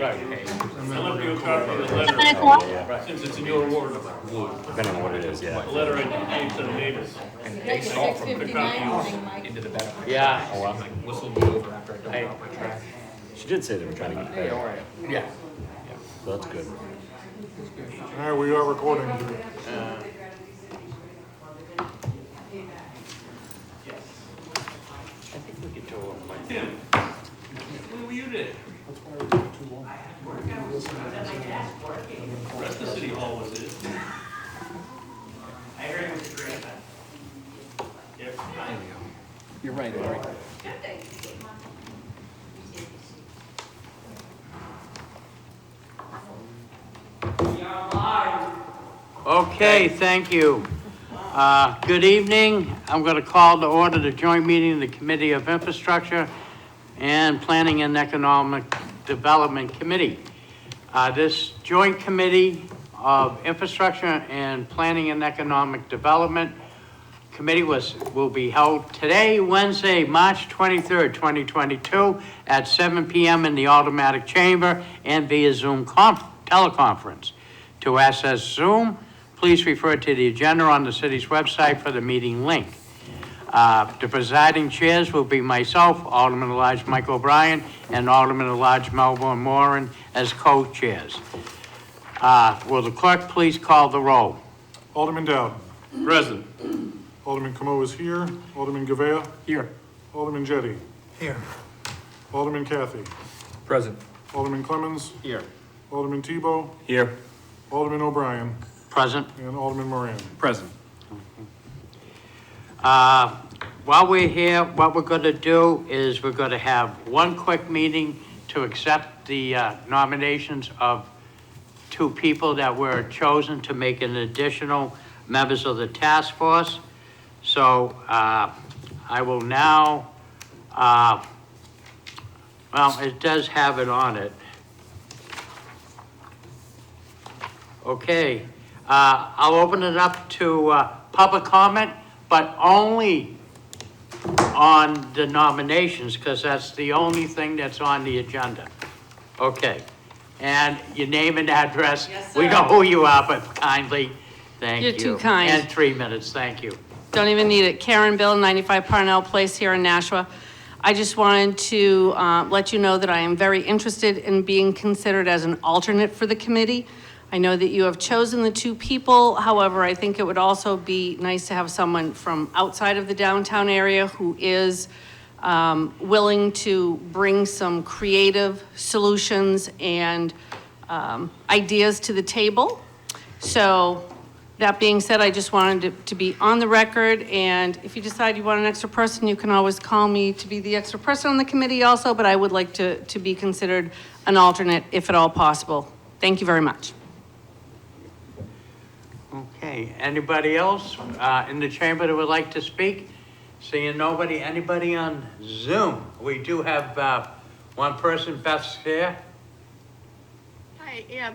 Right. I left you a copy of the 10 letter, o'clock? since it's in your ward. Depending on what it is, yeah. The letter I gave to the neighbors. And they saw from the copies into the benefit. Yeah. Oh, well. Like whistled me over after I dumped Hey. out my trash. She did say they were trying to get paid. Yeah. So that's good. All right, we are recording. I think we could do it like. Tim, when were you there? The rest of City Hall was it. I heard it was great. Yep. You're right, Eric. Okay, thank you. Good evening. I'm going to call to order the joint meeting of the Committee of Infrastructure and Planning and Economic Development Committee. This joint committee of Infrastructure and Planning and Economic Development Committee will be held today, Wednesday, March 23rd, 2022 at 7 p.m. in the Automatic Chamber and via Zoom teleconference. To access Zoom, please refer to the agenda on the city's website for the meeting link. The presiding chairs will be myself, Alderman-at-Large Mike O'Brien, and Alderman-at-Large Melbourne Moran as co-chairs. Will the clerk please call the roll? Alderman Dowd. Present. Alderman Camo is here. Alderman Gavea. Here. Alderman Jettie. Here. Alderman Cathy. Present. Alderman Clemmons. Here. Alderman Tebow. Here. Alderman O'Brien. Present. And Alderman Moran. Present. While we're here, what we're going to do is we're going to have one quick meeting to accept the nominations of two people that were chosen to make an additional members of the task force. So I will now, well, it does have it on it. Okay, I'll open it up to public comment, but only on the nominations, because that's the only thing that's on the agenda. Okay, and your name and address. Yes, We sir. know who you are, but kindly, thank you. You're too kind. And 3 minutes, thank you. Don't even need it. Karen Bill, 95 Parnell Place here in Nashua. I just wanted to let you know that I am very interested in being considered as an alternate for the committee. I know that you have chosen the two people. However, I think it would also be nice to have someone from outside of the downtown area who is willing to bring some creative solutions and ideas to the table. So that being said, I just wanted it to be on the record, and if you decide you want an extra person, you can always call me to be the extra person on the committee also, but I would like to be considered an alternate if at all possible. Thank you very much. Okay, anybody else in the chamber that would like to speak? Seeing nobody, anybody on Zoom? We do have one person, Beth Scare. Hi, yeah.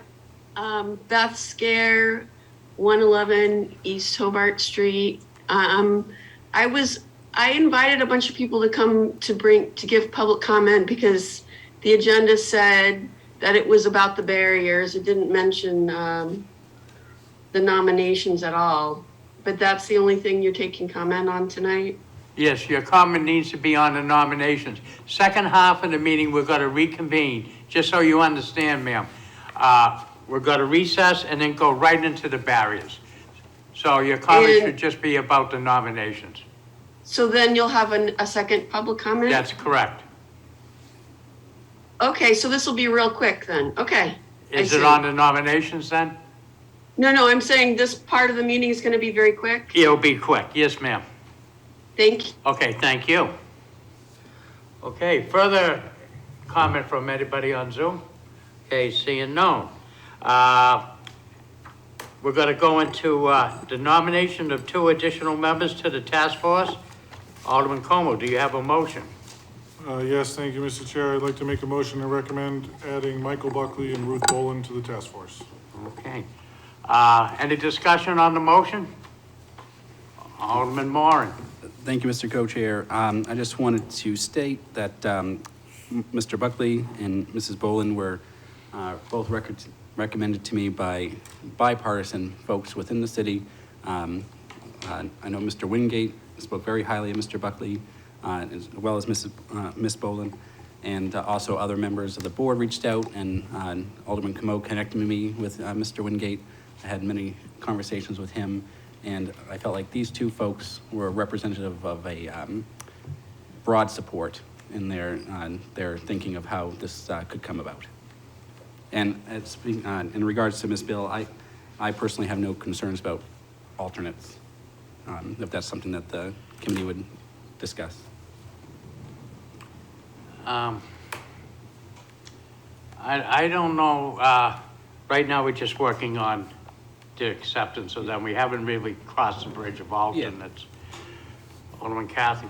Beth Scare, 111 East Hobart Street. I invited a bunch of people to come to give public comment because the agenda said that it was about the barriers. It didn't mention the nominations at all, but that's the only thing you're taking comment on tonight? Yes, your comment needs to be on the nominations. Second half of the meeting, we're going to reconvene, just so you understand, ma'am. We're going to recess and then go right into the barriers. So your comment should just be about the nominations. So then you'll have a second public comment? That's correct. Okay, so this will be real quick then. Okay. Is I it see. on the nominations then? No, I'm saying this part of the meeting is going to be very quick. It'll be quick. Yes, ma'am. Thank you. Okay, thank you. Okay, further comment from anybody on Zoom? Okay, seeing none. We're going to go into the nomination of two additional members to the task force. Alderman Como, do you have a motion? Yes, thank you, Mr. Chair. I'd like to make a motion to recommend adding Michael Buckley and Ruth Boland to the task force. Okay. Any discussion on the motion? Alderman Moran. Thank you, Mr. Co-Chair. I just wanted to state that Mr. Buckley and Mrs. Boland were both recommended to me by bipartisan folks within the city. I know Mr. Wingate spoke very highly of Mr. Buckley, as well as Ms. Boland, and also other members of the board reached out, and Alderman Comeau connected me with Mr. Wingate. I had many conversations with him, and I felt like these two folks were representative of a broad support in their thinking of how this could come about. And in regards to Ms. Bill, I personally have no concerns about alternates, if that's something that the committee would discuss. I don't know, right now we're just working on the acceptance of them. We haven't really crossed the bridge of alternates. Alderman Kathy.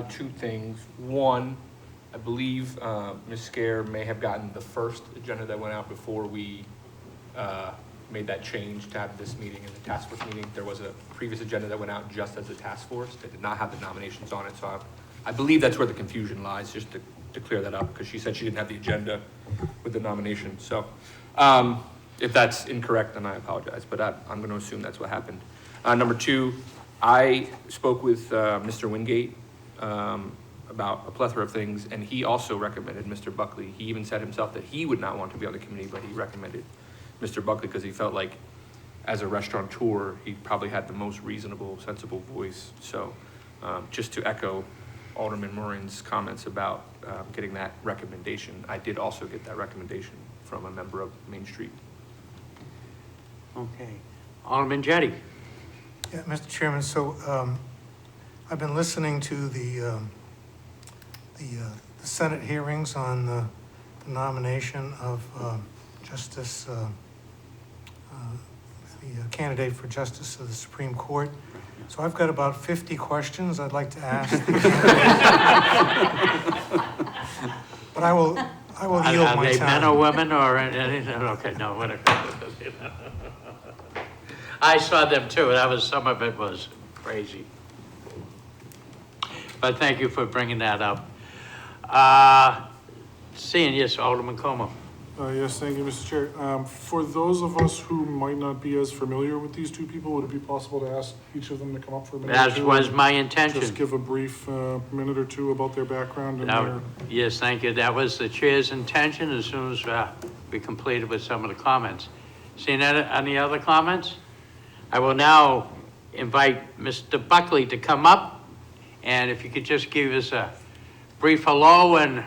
Two things. One, I believe Ms. Scare may have gotten the first agenda that went out before we made that change to have this meeting and the task force meeting. There was a previous agenda that went out just as a task force that did not have the nominations on it. So I believe that's where the confusion lies, just to clear that up, because she said she didn't have the agenda with the nomination. So if that's incorrect, then I apologize, but I'm going to assume that's what happened. Number two, I spoke with Mr. Wingate about a plethora of things, and he also recommended Mr. Buckley. He even said himself that he would not want to be on the committee, but he recommended Mr. Buckley because he felt like as a restaurateur, he probably had the most reasonable, sensible voice. So just to echo Alderman Morin's comments about getting that recommendation, I did also get that recommendation from a member of Main Street. Okay. Alderman Jettie. Yeah, Mr. Chairman, so I've been listening to the Senate hearings on the nomination of Justice, the candidate for Justice of the Supreme Court. So I've got about 50 questions I'd like to ask the candidate. But I will yield Are my they time. men or women or anything? Okay, no, whatever. I saw them too. Some of it was crazy. But thank you for bringing that up. Seeing, yes, Alderman Como. Yes, thank you, Mr. Chair. For those of us who might not be as familiar with these two people, would it be possible to ask each of them to come up for a minute? That was my intention. Just give a brief minute or two about their background and their... Yes, thank you. That was the chair's intention as soon as we completed with some of the comments. Seeing any other comments? I will now invite Mr. Buckley to come up, and if you could just give us a brief hello and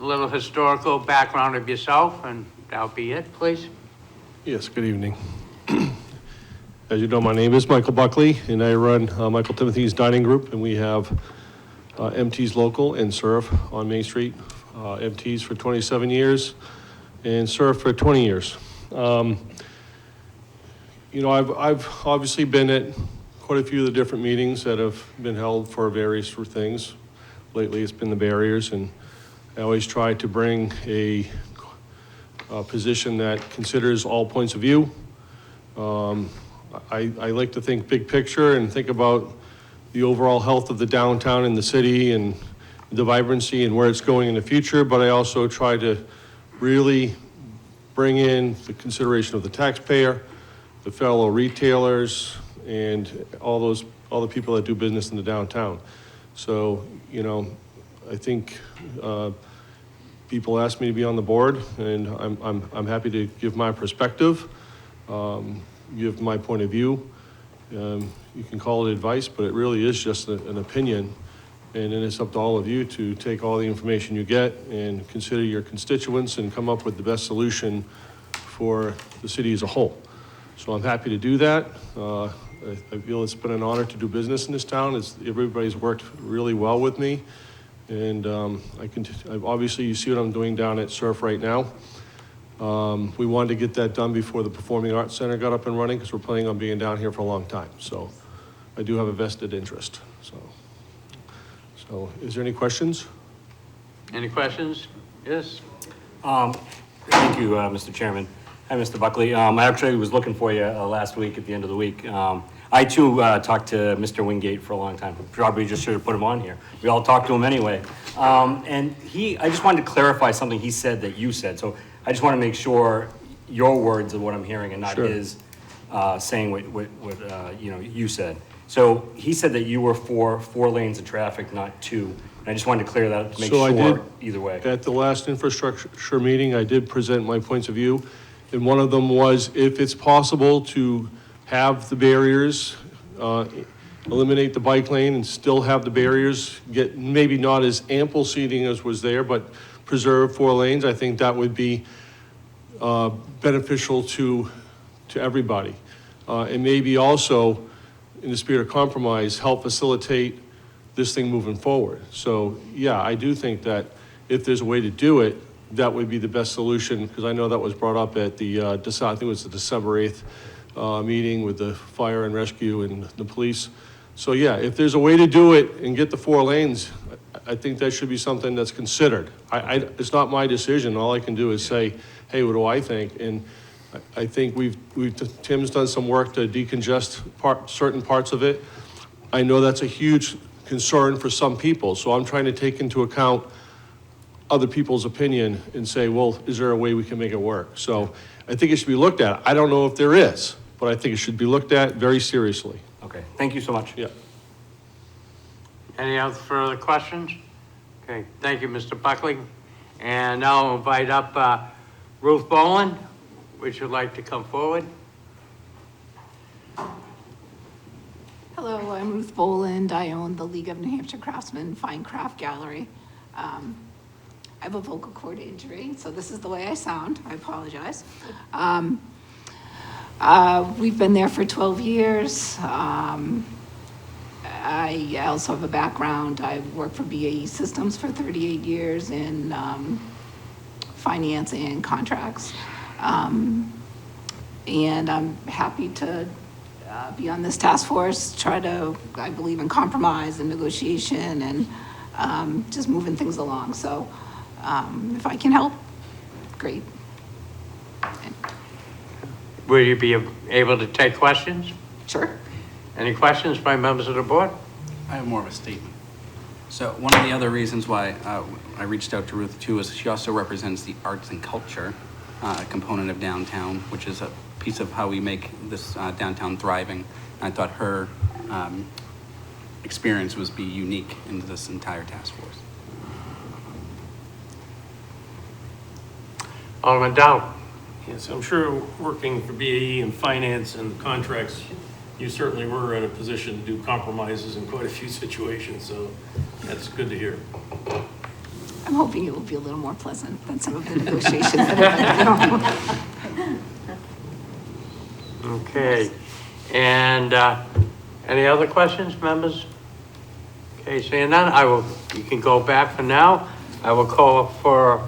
a little historical background of yourself, and that'll be it, please. Yes, good evening. As you know, my name is Michael Buckley, and I run Michael Timothy's Dining Group, and we have MT's Local and Surf on Main Street. MT's for 27 years and Surf for 20 years. You know, I've obviously been at quite a few of the different meetings that have been held for various things. Lately, it's been the barriers, and I always try to bring a position that considers all points of view. I like to think big picture and think about the overall health of the downtown and the city and the vibrancy and where it's going in the future, but I also try to really bring in the consideration of the taxpayer, the fellow retailers, and all the people that do business in the downtown. So, you know, I think people ask me to be on the board, and I'm happy to give my perspective, give my point of view. You can call it advice, but it really is just an opinion, and then it's up to all of you to take all the information you get and consider your constituents and come up with the best solution for the city as a whole. So I'm happy to do that. I feel it's been an honor to do business in this town. Everybody's worked really well with me. And obviously you see what I'm doing down at Surf right now. We wanted to get that done before the Performing Arts Center got up and running because we're planning on being down here for a long time. So I do have a vested interest. So is there any questions? Any questions? Yes. Thank you, Mr. Chairman. Hi, Mr. Buckley. I actually was looking for you last week at the end of the week. I too talked to Mr. Wingate for a long time. Probably just should have put him on here. We all talked to him anyway. And I just wanted to clarify something he said that you said. So I just want to make sure your words are what I'm hearing and not Sure. his saying what you said. So he said that you were for 4 lanes of traffic, not 2. And I just wanted to clear that up to make So I sure did- either way. At the last infrastructure meeting, I did present my points of view, and one of them was if it's possible to have the barriers, eliminate the bike lane and still have the barriers, get maybe not as ample seating as was there, but preserve 4 lanes, I think that would be beneficial to everybody. And maybe also, in the spirit of compromise, help facilitate this thing moving forward. So, yeah, I do think that if there's a way to do it, that would be the best solution, because I know that was brought up at the, I think it was the December 8th meeting with the fire and rescue and the police. So, yeah, if there's a way to do it and get the 4 lanes, I think that should be something that's considered. It's not my decision. All I can do is say, hey, what do I think? And I think Tim's done some work to decongest certain parts of it. I know that's a huge concern for some people, so I'm trying to take into account other people's opinion and say, well, is there a way we can make it work? So I think it should be looked at. I don't know if there is, but I think it should be looked at very seriously. Okay, thank you so much. Yeah. Any other further questions? Okay, thank you, Mr. Buckley. And now I'll invite up Ruth Boland. Would you like to come forward? Hello, I'm Ruth Boland. I own the League of New Hampshire Craftsmen Fine Craft Gallery. I have a vocal cord injury, so this is the way I sound. I apologize. We've been there for 12 years. I also have a background. I worked for BAE Systems for 38 years in finance and contracts. And I'm happy to be on this task force, I believe in compromise and negotiation and just moving things along. So if I can help, great. Will you be able to take questions? Sure. Any questions by members of the board? I have more of a statement. So one of the other reasons why I reached out to Ruth too is she also represents the arts and culture component of downtown, which is a piece of how we make this downtown thriving. And I thought her experience would be unique in this entire task force. Alderman Dow. Yes, I'm sure working for BAE and finance and contracts, you certainly were in a position to do compromises in quite a few situations, so that's good to hear. I'm hoping it will be a little more pleasant than some of the negotiations that have been. Okay. And any other questions, members? Okay, seeing none, you can go back for now. I will call for,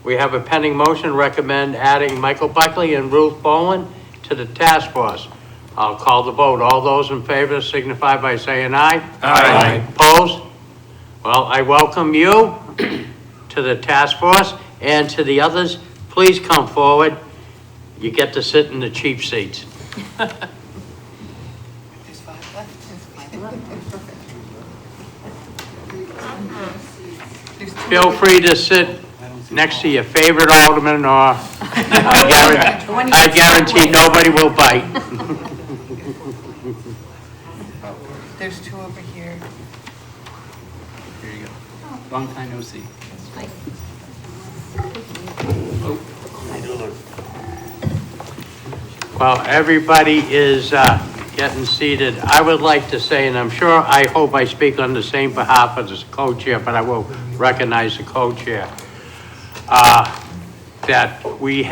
we have a pending motion, recommend adding Michael Buckley and Ruth Boland to the task force. I'll call the vote. All those in favor signify by saying aye. Aye. Opposed? Well, I welcome you to the task force, and to the others, please come forward. You get to sit in the cheap seats. Feel free to sit next to your favorite alderman, or I guarantee nobody will bite. There's 2 over here. Here you go. Long time no see. Well, everybody is getting seated. I would like to say, and I hope I speak on the same behalf as the co-chair, but I will recognize the co-chair, that we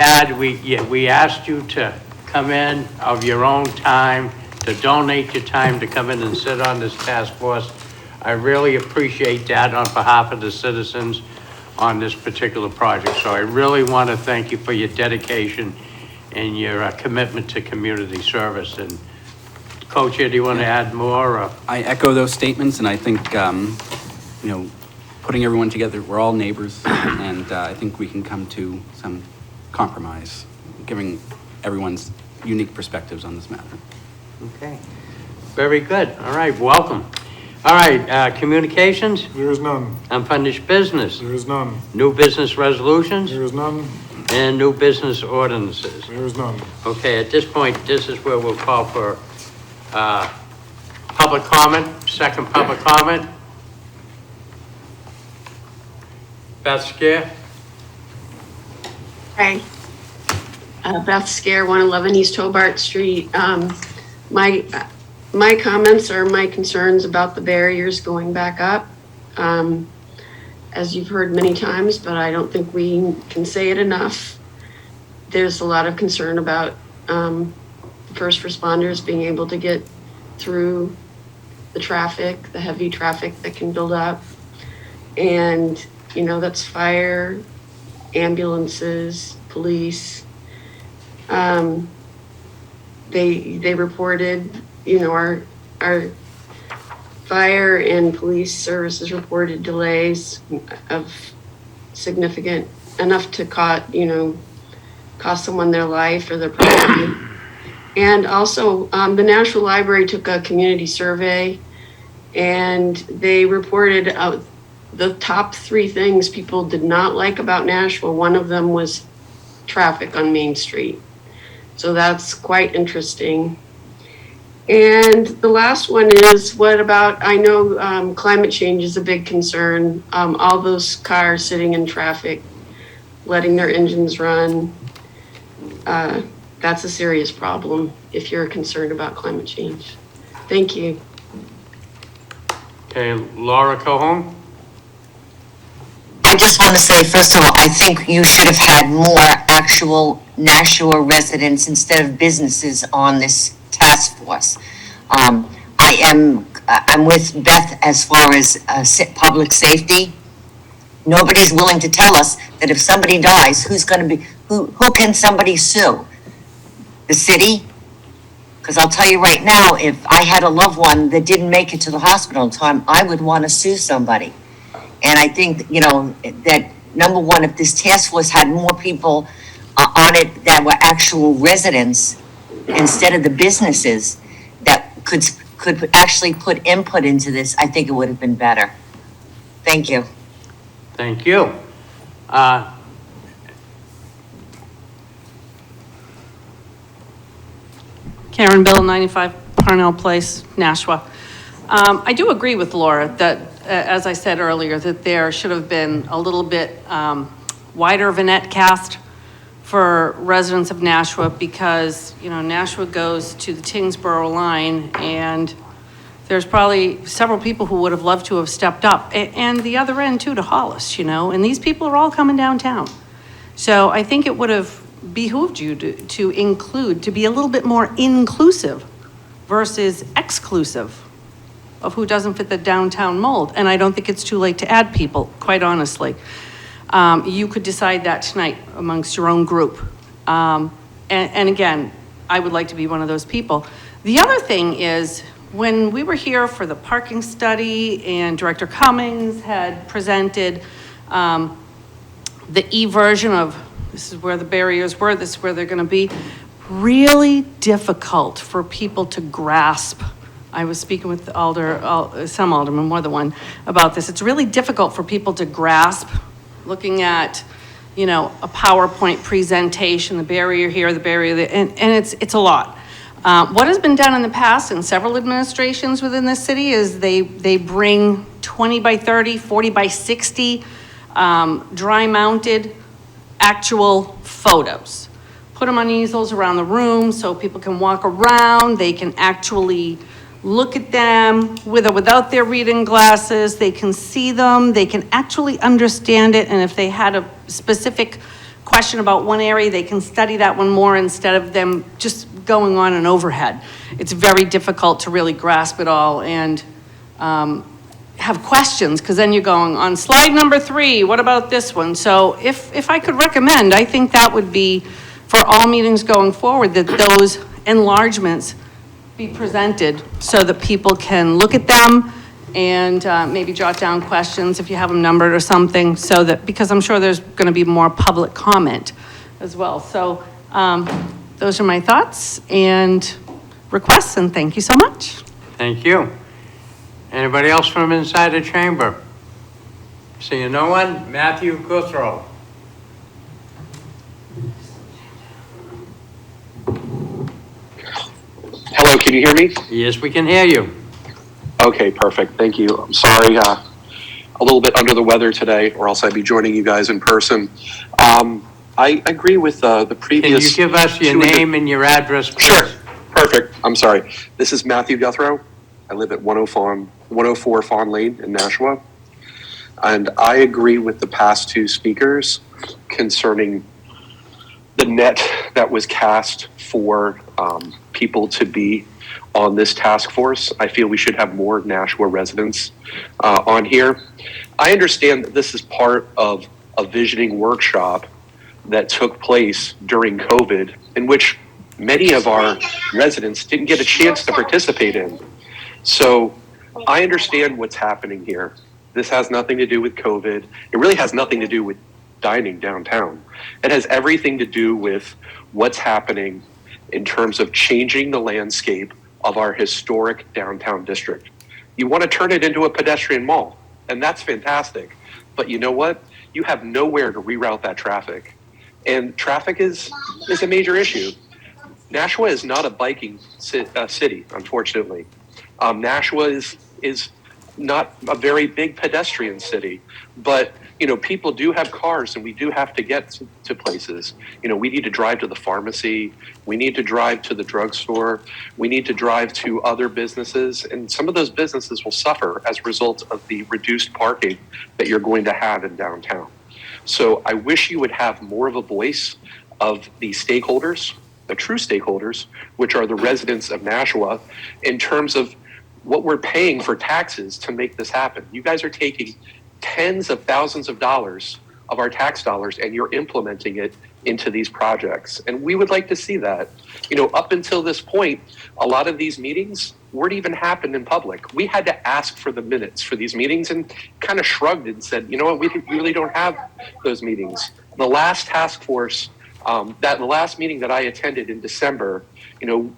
asked you to come in of your own time, to donate your time to come in and sit on this task force. I really appreciate that on behalf of the citizens on this particular project. So I really want to thank you for your dedication and your commitment to community service. And Co-Chair, do you want to add more? Or? I echo those statements, and I think, putting everyone together, we're all neighbors, and I think we can come to some compromise, giving everyone's unique perspectives on this matter. Okay. Very good. All right, welcome. All right, communications, There is none. unfinished business, There is none. new business resolutions, There is none. and new business ordinances. There is none. Okay, at this point, this is where we'll call for public comment, second public comment. Beth Scare? Hi. Beth Scare, 111 East Hobart Street. My comments are my concerns about the barriers going back up. As you've heard many times, but I don't think we can say it enough. There's a lot of concern about first responders being able to get through the traffic, the heavy traffic that can build up. And, you know, that's fire, ambulances, police. They reported, you know, our fire and police services reported delays of significant enough to cost someone their life or their property. And also, the National Library took a community survey, and they reported the top 3 things people did not like about Nashua. One of them was traffic on Main Street. So that's quite interesting. And the last one is, what about, I know climate change is a big concern. All those cars sitting in traffic, letting their engines run. That's a serious problem if you're concerned about climate change. Thank you. Okay, Laura Cohon? I just want to say, first of all, I think you should have had more actual Nashua residents instead of businesses on this task force. I'm with Beth as far as public safety. Nobody's willing to tell us that if somebody dies, who can somebody sue? The city? Because I'll tell you right now, if I had a loved one that didn't make it to the hospital in time, I would want to sue somebody. And I think, you know, that number one, if this task force had more people on it that were actual residents instead of the businesses that could actually put input into this, I think it would have been better. Thank you. Thank you. Karen Bill, 95 Parnell Place, Nashua. I do agree with Laura that, as I said earlier, that there should have been a little bit wider of a net cast for residents of Nashua, because, you know, Nashua goes to the Tingsboro line, and there's probably several people who would have loved to have stepped up, and the other end too, to Hollis, you know, and these people are all coming downtown. So I think it would have behooved you to include, to be a little bit more inclusive versus exclusive of who doesn't fit the downtown mold. And I don't think it's too late to add people, quite honestly. You could decide that tonight amongst your own group. And again, I would like to be one of those people. The other thing is, when we were here for the parking study and Director Cummings had presented the E-version of, this is where the barriers were, this is where they're gonna be, really difficult for people to grasp. I was speaking with some aldermen, more than one, about this. It's really difficult for people to grasp, looking at, you know, a PowerPoint presentation, the barrier here, the barrier there, and it's a lot. What has been done in the past in several administrations within this city is they bring 20 by 30, 40 by 60 dry mounted actual photos. Put them on easels around the room so people can walk around, they can actually look at them with or without their reading glasses, they can see them, they can actually understand it, and if they had a specific question about one area, they can study that one more instead of them just going on an overhead. It's very difficult to really grasp it all and have questions, because then you're going on slide number 3, what about this one? So if I could recommend, I think that would be for all meetings going forward, that those enlargements be presented so that people can look at them and maybe jot down questions if you have them numbered or something, so that, because I'm sure there's going to be more public comment as well. So those are my thoughts and requests, and thank you so much. Thank you. Anybody else from inside the chamber? Seeing no one, Matthew Guthrow. Hello, can you hear me? Yes, we can hear you. Okay, perfect. Thank you. I'm sorry, a little bit under the weather today, or else I'd be joining you guys in person. I agree with the Can previous. you give us your name and your address, please? Sure. Perfect. I'm sorry. This is Matthew Guthrow. I live at 104 Fawn Lane in Nashua. And I agree with the past two speakers concerning the net that was cast for people to be on this task force. I feel we should have more Nashua residents on here. I understand that this is part of a visioning workshop that took place during COVID, in which many of our residents didn't get a chance to participate in. So I understand what's happening here. This has nothing to do with COVID. It really has nothing to do with dining downtown. It has everything to do with what's happening in terms of changing the landscape of our historic downtown district. You want to turn it into a pedestrian mall, and that's fantastic. But you know what? You have nowhere to reroute that traffic. And traffic is a major issue. Nashua is not a biking city, unfortunately. Nashua is not a very big pedestrian city, but people do have cars, and we do have to get to places. We need to drive to the pharmacy, we need to drive to the drugstore, we need to drive to other businesses, and some of those businesses will suffer as a result of the reduced parking that you're going to have in downtown. So I wish you would have more of a voice of the stakeholders, the true stakeholders, which are the residents of Nashua, in terms of what we're paying for taxes to make this happen. You guys are taking tens of thousands of dollars of our tax dollars, and you're implementing it into these projects. And we would like to see that. Up until this point, a lot of these meetings weren't even happened in public. We had to ask for the minutes for these meetings and kind of shrugged and said, you know what, we really don't have those meetings. The last task force, the last meeting that I attended in December,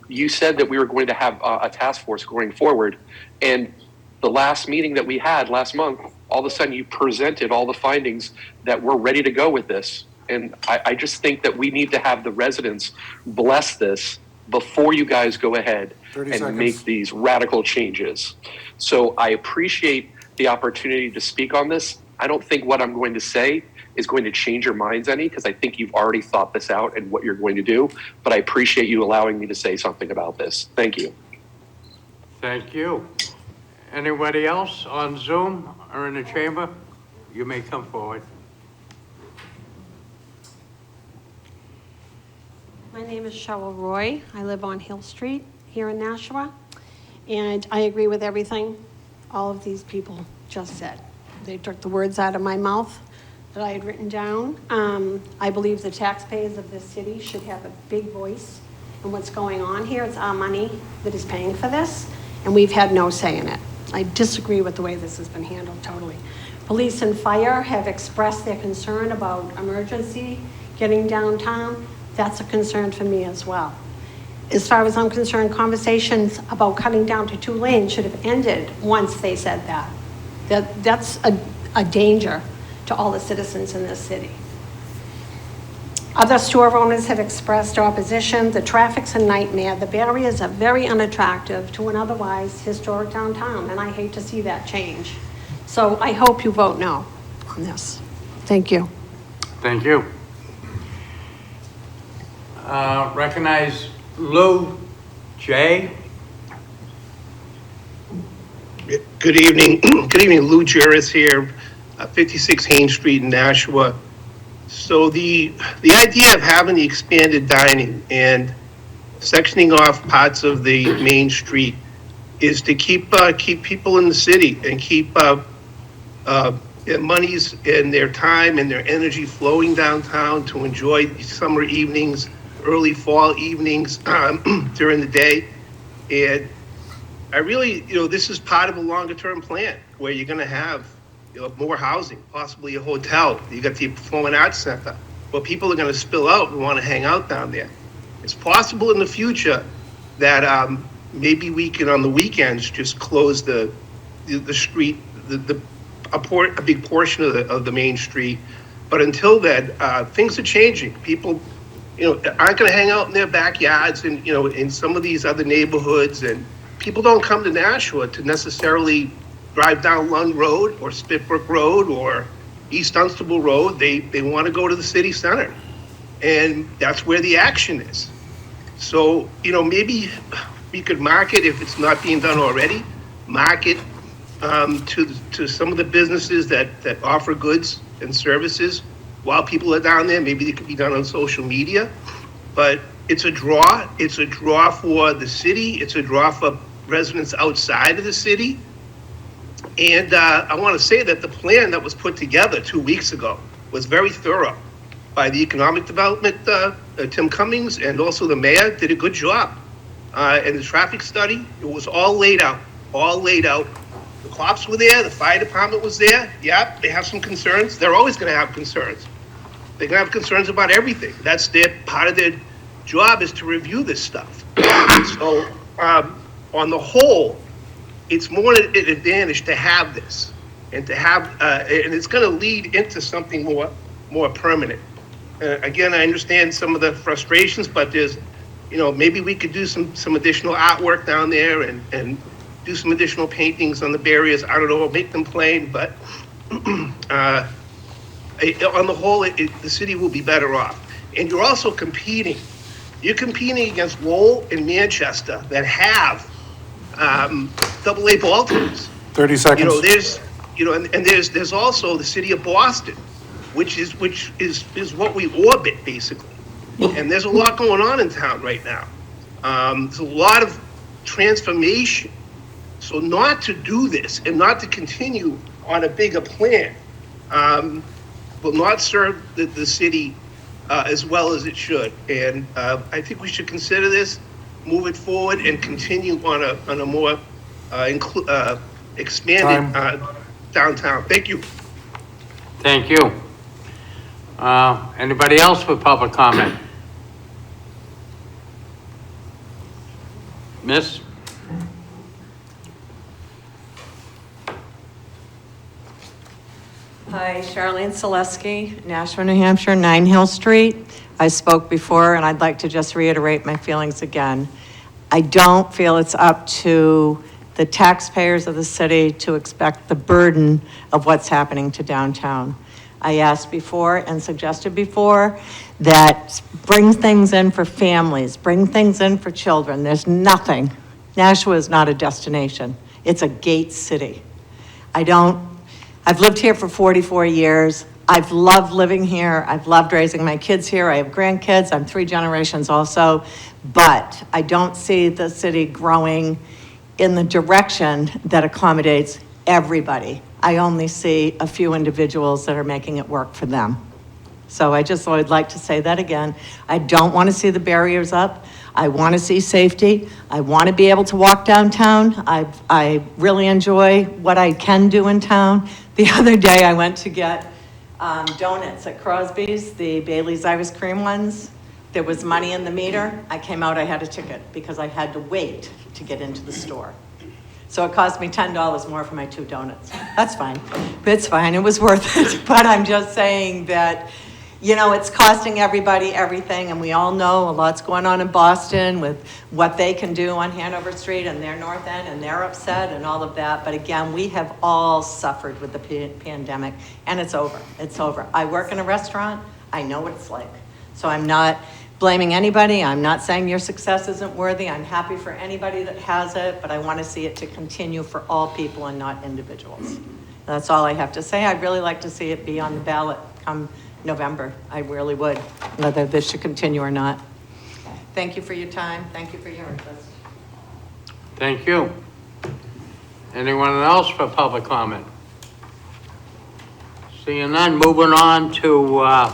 you said that we were going to have a task force going forward. And the last meeting that we had last month, all of a sudden you presented all the findings that we're ready to go with this. And I just think that we need to have the residents bless this before you guys go ahead and make these radical changes. So I appreciate the opportunity to speak on this. I don't think what I'm going to say is going to change your minds any, because I think you've already thought this out and what you're going to do. But I appreciate you allowing me to say something about this. Thank you. Thank you. Anybody else on Zoom or in the chamber? You may come forward. My name is Cheryl Roy. I live on Hill Street here in Nashua, and I agree with everything all of these people just said. They took the words out of my mouth that I had written down. I believe the taxpayers of this city should have a big voice in what's going on here. It's our money that is paying for this, and we've had no say in it. I disagree with the way this has been handled totally. Police and fire have expressed their concern about emergency getting downtown. That's a concern for me as well. As far as I'm concerned, conversations about cutting down to 2 lanes should have ended once they said that. That's a danger to all the citizens in this city. Other store owners have expressed opposition. The traffic's a nightmare. The barriers are very unattractive to an otherwise historic downtown, and I hate to see that change. So I hope you vote no on this. Thank you. Thank you. Recognize Lou J. Good evening. Good evening. Lou Juris here, 56 Haynes Street in Nashua. So the idea of having the expanded dining and sectioning off parts of the main street is to keep people in the city and keep their monies and their time and their energy flowing downtown to enjoy summer evenings, early fall evenings during the day. And I really, this is part of a longer term plan where you're going to have more housing, possibly a hotel. You got the Performing Arts Center, where people are going to spill out and want to hang out down there. It's possible in the future that maybe we can, on the weekends, just close the street, a big portion of the main street. But until then, things are changing. People, aren't gonna hang out in their backyards and, in some of these other neighborhoods, and people don't come to Nashua to necessarily drive down Lund Road or Spitbrook Road or East Dunstable Road. They wanna go to the city center, and that's where the action is. So, maybe we could market, if it's not being done already, market to some of the businesses that offer goods and services while people are down there. Maybe it could be done on social media, but it's a draw. It's a draw for the city. It's a draw for residents outside of the city. And I want to say that the plan that was put together 2 weeks ago was very thorough by the Economic Development, Tim Cummings, and also the mayor did a good job. And the traffic study, it was all laid out. The cops were there, the fire department was there. Yeah, they have some concerns. They're always going to have concerns. They're going to have concerns about everything. That's part of their job, is to review this stuff. So on the whole, it's more an advantage to have this, and to have, and it's going to lead into something more permanent. Again, I understand some of the frustrations, but there's, maybe we could do some additional artwork down there and do some additional paintings on the barriers. I don't know, make them plain, but on the whole, the city will be better off. And you're also competing. You're competing against Lowell and Manchester that have AA ball teams. 30 seconds. There's also the city of Boston, which is what we orbit, basically. And there's a lot going on in town right now. There's a lot of transformation. So not to do this and not to continue on a bigger plan will not serve the city as well as it should. And I think we should consider this, move it forward, and continue on a more expanded downtown. Thank you. Thank you. Anybody else for public comment? Miss? Hi, Charlene Selesky, Nashua, New Hampshire, 9 Hill Street. I spoke before, and I'd like to just reiterate my feelings again. I don't feel it's up to the taxpayers of the city to expect the burden of what's happening to downtown. I asked before and suggested before that bring things in for families, bring things in for children. There's nothing. Nashua is not a destination. It's a gate city. I've lived here for 44 years. I've loved living here. I've loved raising my kids here. I have grandkids. I'm 3 generations also. But I don't see the city growing in the direction that accommodates everybody. I only see a few individuals that are making it work for them. So I just would like to say that again. I don't want to see the barriers up. I want to see safety. I want to be able to walk downtown. I really enjoy what I can do in town. The other day I went to get donuts at Crosby's, the Bailey's Ice Cream ones. There was money in the meter. I came out, I had a ticket because I had to wait to get into the store. So it cost me $10 more for my 2 donuts. That's fine. It's fine. It was worth it. But I'm just saying that, it's costing everybody everything, and we all know a lot's going on in Boston with what they can do on Hanover Street and their North End, and they're upset and all of that. But again, we have all suffered with the pandemic, and it's over. It's over. I work in a restaurant. I know what it's like. So I'm not blaming anybody. I'm not saying your success isn't worthy. I'm happy for anybody that has it, but I want to see it to continue for all people and not individuals. That's all I have to say. I'd really like to see it be on the ballot come November. I really would, whether this should continue or not. Thank you for your time. Thank you for your interest. Thank you. Anyone else for public comment? Seeing none, moving on to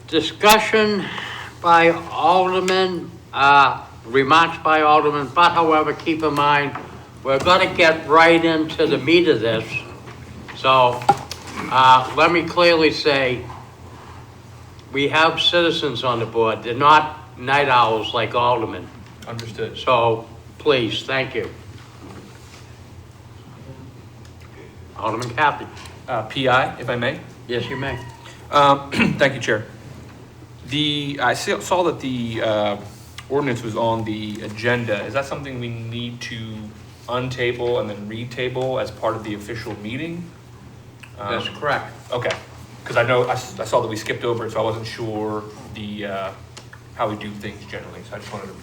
discussion by Alderman, remarks by Alderman, but however, keep in mind, we're going to get right into the meat of this. So let me clearly say, we have citizens on the board. They're not night owls like aldermen. Understood. So, please, thank you. Alderman Kathy. PI, if I may? Yes, you may. Thank you, Chair. I saw that the ordinance was on the agenda. Is that something we need to untable and then retable as part of the official meeting? That's correct. Okay, because I saw that we skipped over it, so I wasn't sure how we do things generally, so I just wanted to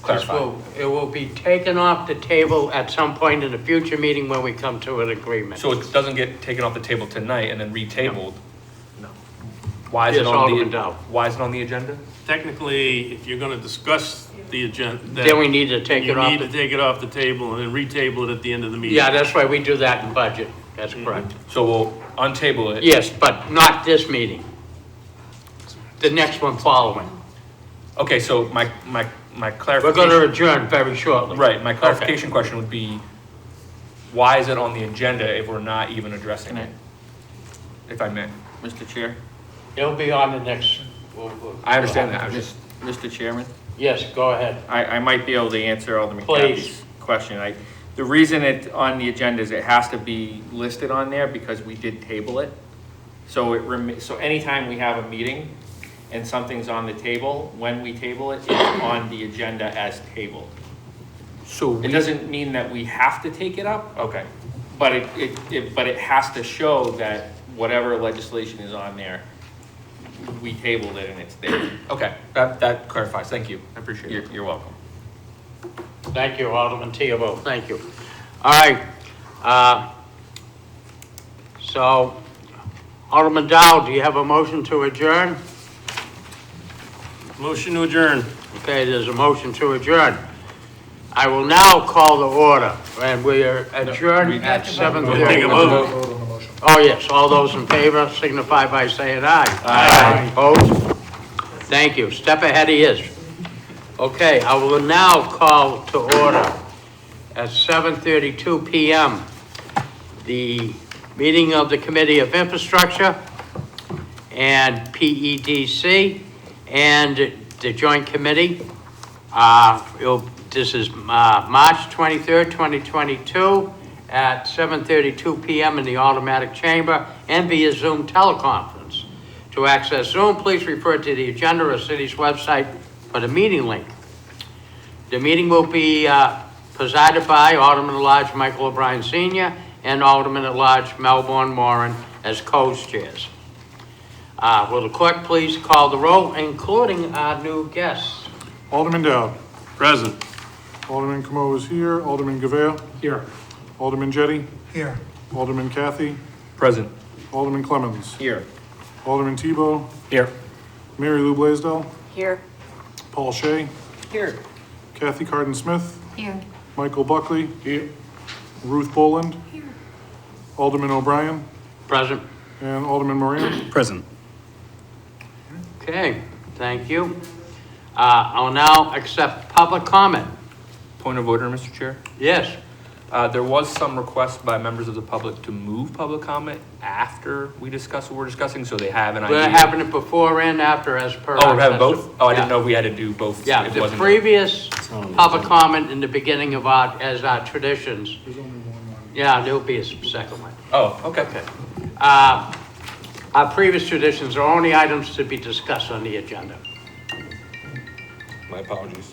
clarify. It will be taken off the table at some point in a future meeting when we come to an agreement. So it doesn't get taken off the table tonight and then retabled? No. Why is Yes, it on Alderman Dow. Why is it on the agenda? Technically, if you're gonna discuss the agenda. Then we need to take it off. You need to take it off the table and then retable it at the end of the meeting. Yeah, that's why we do that in budget. That's correct. So we'll untable it? Yes, but not this meeting. The next one following. Okay, so my clarification. We're going to adjourn very shortly. Right, my clarification question would be, why is it on the agenda if we're not even addressing it? If I may. Mr. Chair? It'll be on the next. I understand that, I'm just. Mr. Chairman? Yes, go ahead. I might be able to answer Alderman Please. Kathy's question. The reason it's on the agenda is it has to be listed on there because we did table it. So so anytime we have a meeting and something's on the table, when we table it, it's on the agenda as tabled. So it doesn't mean that we have to take it up. Okay. But it has to show that whatever legislation is on there, we tabled it and it's there. Okay, that clarifies, thank you, I appreciate it. You're welcome. Thank you, Alderman Theobald. Thank you. All right. So, Alderman Dow, do you have a motion to adjourn? Motion to adjourn. Okay, there's a motion to adjourn. I will now call the order, and we are adjourned at 7:30. Oh, yes, all those in favor signify by saying aye. Aye. Opposed? Thank you. Step ahead he is. Okay, I will now call to order at 7:32 p.m. the meeting of the Committee of Infrastructure and PEDC and the Joint Committee. This is March 23rd, 2022 at 7:32 p.m. in the automatic chamber and via Zoom teleconference. To access Zoom, please refer to the agenda or city's website for the meeting link. The meeting will be presided by Alderman-at-Large Michael O'Brien Sr. and Alderman-at-Large Melbourne Moran as co-chairs. Will the clerk please call the roll, including our new guests? Alderman Dowd. Present. Alderman Camo is here. Alderman Gavale. Here. Alderman Jettie. Here. Alderman Kathy. Present. Alderman Clemmons. Here. Alderman Tebow. Here. Mary Lou Blaisdell. Here. Paul Shea. Here. Kathy Carden-Smith. Here. Michael Buckley. Here. Ruth Boland. Here. Alderman O'Brien. Present. And Alderman Moran. Present. Okay, thank you. I'll now accept public comment. Point of order, Mr. Chair. Yes. There was some request by members of the public to move public comment after we discuss what we're discussing, so they have an idea. We're having it before and after as per. Oh, we're having both? Oh, I didn't Yeah. know we had to do both. Yeah, It the wasn't- previous public comment in the beginning of our traditions. Yeah, there'll be a second one. Oh, okay. Our previous traditions are only items to be discussed on the agenda. My apologies.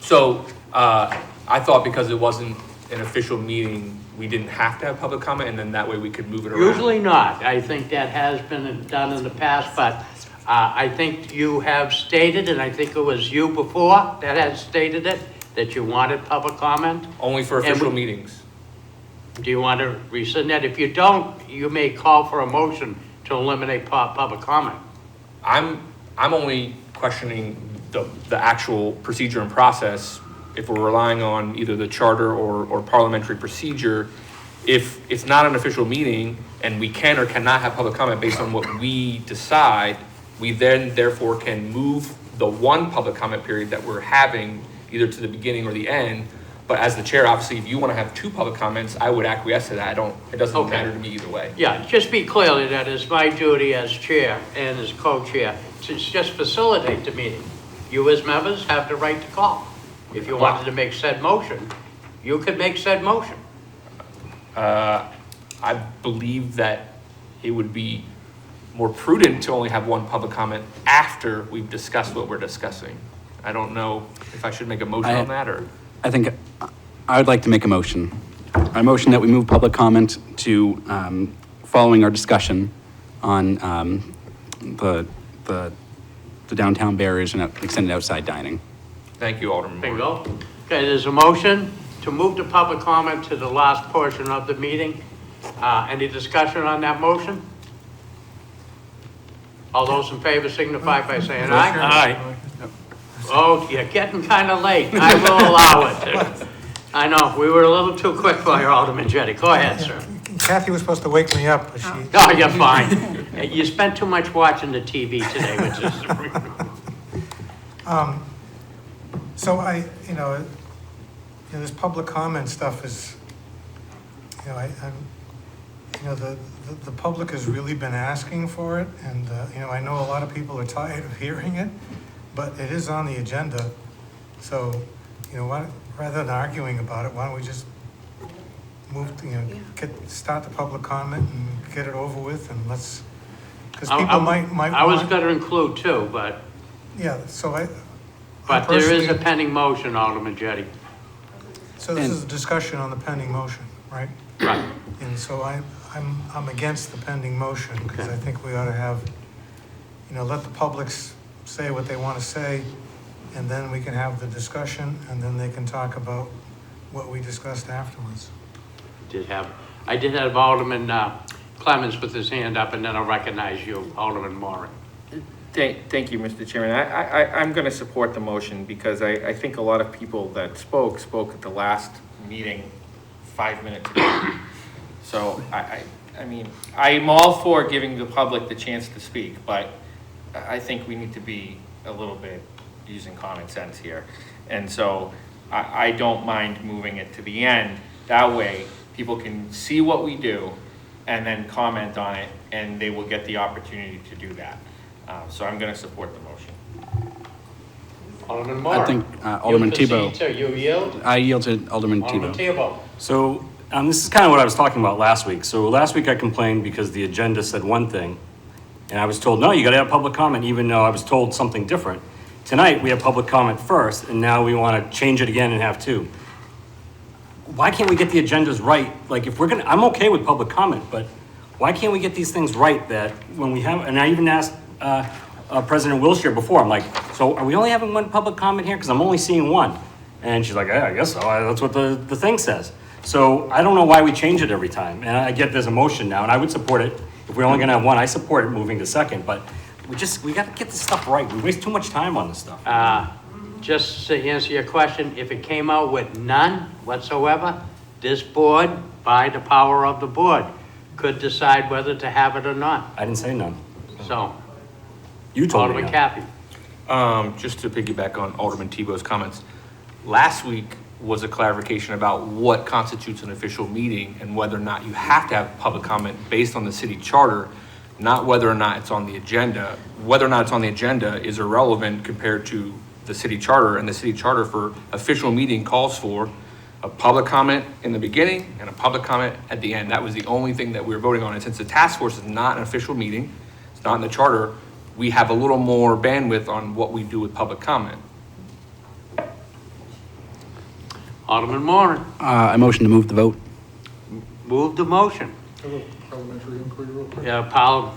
So, I thought because it wasn't an official meeting, we didn't have to have public comment, and then that way we could move it around? Usually not. I think that has been done in the past, but I think you have stated, and I think it was you before that had stated it, that you wanted public comment. Only for official meetings. Do you want to rescind that? If you don't, you may call for a motion to eliminate public comment. I'm only questioning the actual procedure and process. If we're relying on either the charter or parliamentary procedure, if it's not an official meeting and we can or cannot have public comment based on what we decide, we then therefore can move the one public comment period that we're having either to the beginning or the end. But as the chair, obviously, if you want to have two public comments, I would acquiesce to that. It doesn't matter to me either way. Yeah, just be clear that it's my duty as chair and as co-chair to just facilitate the meeting. you as members have the right to call. If you wanted to make said motion, you could make said motion. I believe that it would be more prudent to only have one public comment after we've discussed what we're discussing. I don't know if I should make a motion on that, or? I think I would like to make a motion. I motion that we move public comment to following our discussion on the downtown barriers and extended outside dining. Thank you, Alderman Moore. Bingo. Okay, there's a motion to move the public comment to the last portion of the meeting. Any discussion on that motion? All those in favor signify by saying aye. Aye. Oh, you're getting kind of late. I will allow it. I know, we were a little too quick for you, Alderman Jettie. Go ahead, sir. Kathy was supposed to wake me up, but she... No, you're fine. You spent too much watching the TV today, which is... So this public comment stuff is, the public has really been asking for it, and, I know a lot of people are tired of hearing it, but it is on the agenda. So, rather than arguing about it, why don't we just move, start the public comment and get it over with, and let's, because people might I was want- going to include two, but... Yeah, so But there is a personally- pending motion, Alderman Jettie. So this is a discussion on the pending motion, right? Right. And so I'm against the pending motion, because I think we ought to have, let the public say what they want to say, and then we can have the discussion, and then they can talk about what we discussed afterwards. I did have Alderman Clemens with his hand up, and then I'll recognize you, Alderman Moore. Thank you, Mr. Chairman. I'm going to support the motion because I think a lot of people that spoke at the last meeting 5 minutes ago. So I mean, I'm all for giving the public the chance to speak, but I think we need to be a little bit using common sense here. And so I don't mind moving it to the end. That way, people can see what we do and then comment on it, and they will get the opportunity to do that. So I'm going to support the motion. Alderman Moore. I think Alderman You Tebow. proceed, sir. You yield? I yield to Alderman Alderman Tebow. Tebow. So this is kind of what I was talking about last week. So last week I complained because the agenda said one thing, and I was told, no, you got to have public comment, even though I was told something different. Tonight, we have public comment first, and now we want to change it again and have two. Why can't we get the agendas right? Like, if we're gonna, I'm okay with public comment, but why can't we get these things right that when we have, and I even asked President Wilshire before, I'm like, so are we only having one public comment here? Because I'm only seeing one. And she's like, yeah, I guess so. That's what the thing says. So I don't know why we change it every time. And I get there's a motion now, and I would support it. If we're only gonna have one, I support it moving to second, but we gotta get this stuff right. We waste too much time on this stuff. Just to answer your question, if it came out with none whatsoever, this board, by the power of the board, could decide whether to have it or not. I didn't say none. So, You told me Alderman none. Cappy. Just to piggyback on Alderman Tebow's comments, last week was a clarification about what constitutes an official meeting and whether or not you have to have public comment based on the city charter, not whether or not it's on the agenda. Whether or not it's on the agenda is irrelevant compared to the city charter, and the city charter for official meeting calls for a public comment in the beginning and a public comment at the end. That was the only thing that we were voting on. And since the task force is not an official meeting, it's not in the charter, we have a little more bandwidth on what we do with public comment. Alderman Moore. I motion to move the vote. Move the motion. Parliamentary inquiry real quick. Yeah,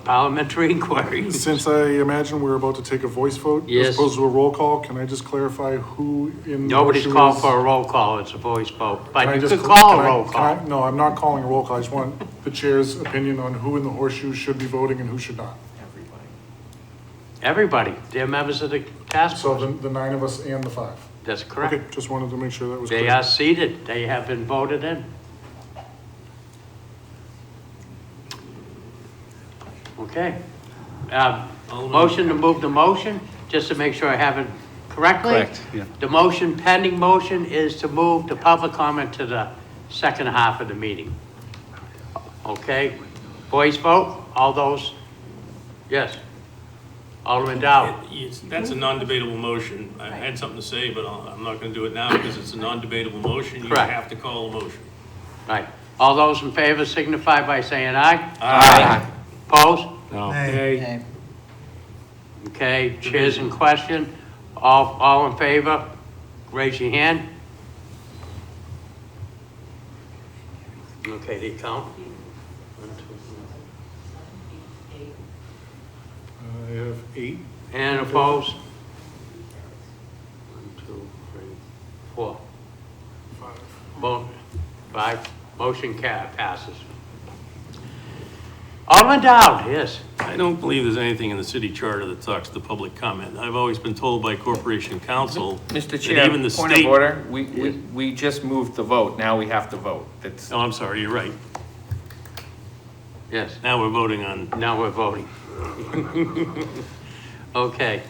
parliamentary inquiry. Since I imagine we're about to take a voice vote Yes. as opposed to a roll call, can I just clarify who in? Nobody's motion called is- for a roll call, it's a voice vote, Can but I you just could cl- call can a I- roll can call. I- No, I'm not calling a roll call. I just want the chair's opinion on who in the horseshoe should be voting and who should not. Everybody, they're members of the task So force. the 9 of us and the 5. That's correct. Okay, just wanted to make sure that was They clear. are seated, they have been voted in. Okay. Motion to move the motion, just to make sure I have it correctly. Correct, yeah. The motion, pending motion, is to move the public comment to the second half of the meeting. Okay, voice vote, all those, yes. Alderman Dow. That's a non-debatable motion. I had something to say, but I'm not going to do it now because it's a non-debatable motion. You Correct. have to call a motion. Right. All those in favor signify by saying aye. Aye. Opposed? No. Nay. Okay, chairs in question. All in favor, raise your hand. Okay, do you count? 1, 2, I have 8. and opposed? 1, 2, 3, 4. 5. 5. Motion passes. Alderman Dowd, yes. I don't believe there's anything in the city charter that talks to public comment. I've always been told by Corporation Counsel Mr. that Chair, even the point of state. order, we just moved the vote, now we have to vote. That's, Oh, I'm sorry, you're right. Yes. Now we're voting on. Now we're voting. Okay.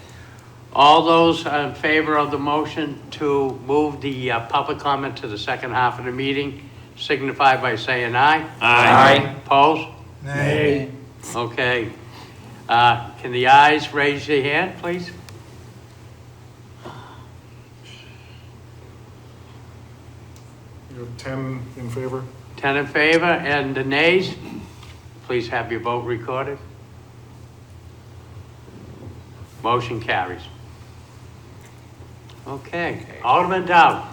All those in favor of the motion to move the public comment to the second half of the meeting signify by saying aye. Aye. Opposed? Nay. Okay. Can the ayes raise their hand, please? You have 10 in favor? 10 in favor, and the nays? Please have your vote recorded. Motion carries. Okay, Alderman Dowd.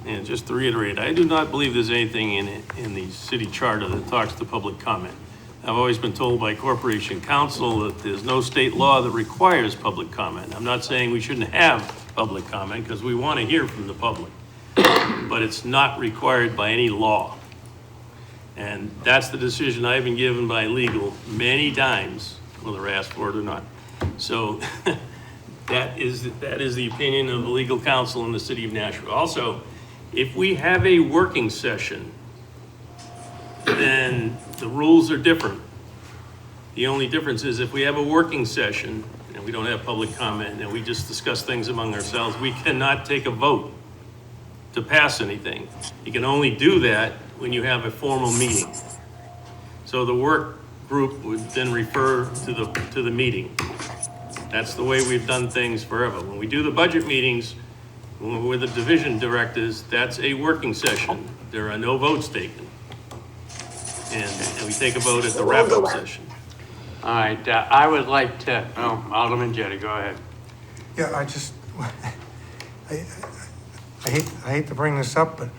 And just to reiterate, I do not believe there's anything in the city charter that talks to public comment. I've always been told by Corporation Counsel that there's no state law that requires public comment. I'm not saying we shouldn't have public comment because we want to hear from the public, but it's not required by any law. And that's the decision I've been given by legal many times, whether asked for it or not. So that is the opinion of the legal counsel in the city of Nashua. Also, if we have a working session, then the rules are different. The only difference is if we have a working session and we don't have public comment and we just discuss things among ourselves, we cannot take a vote to pass anything. You can only do that when you have a formal meeting. So the work group would then refer to the meeting. That's the way we've done things forever. When we do the budget meetings, when we're the division directors, that's a working session. There are no votes taken. And we take a vote at the wrap-up session. All right, I would like to, Alderman Jettie, go ahead. Yeah, I hate to bring this up, but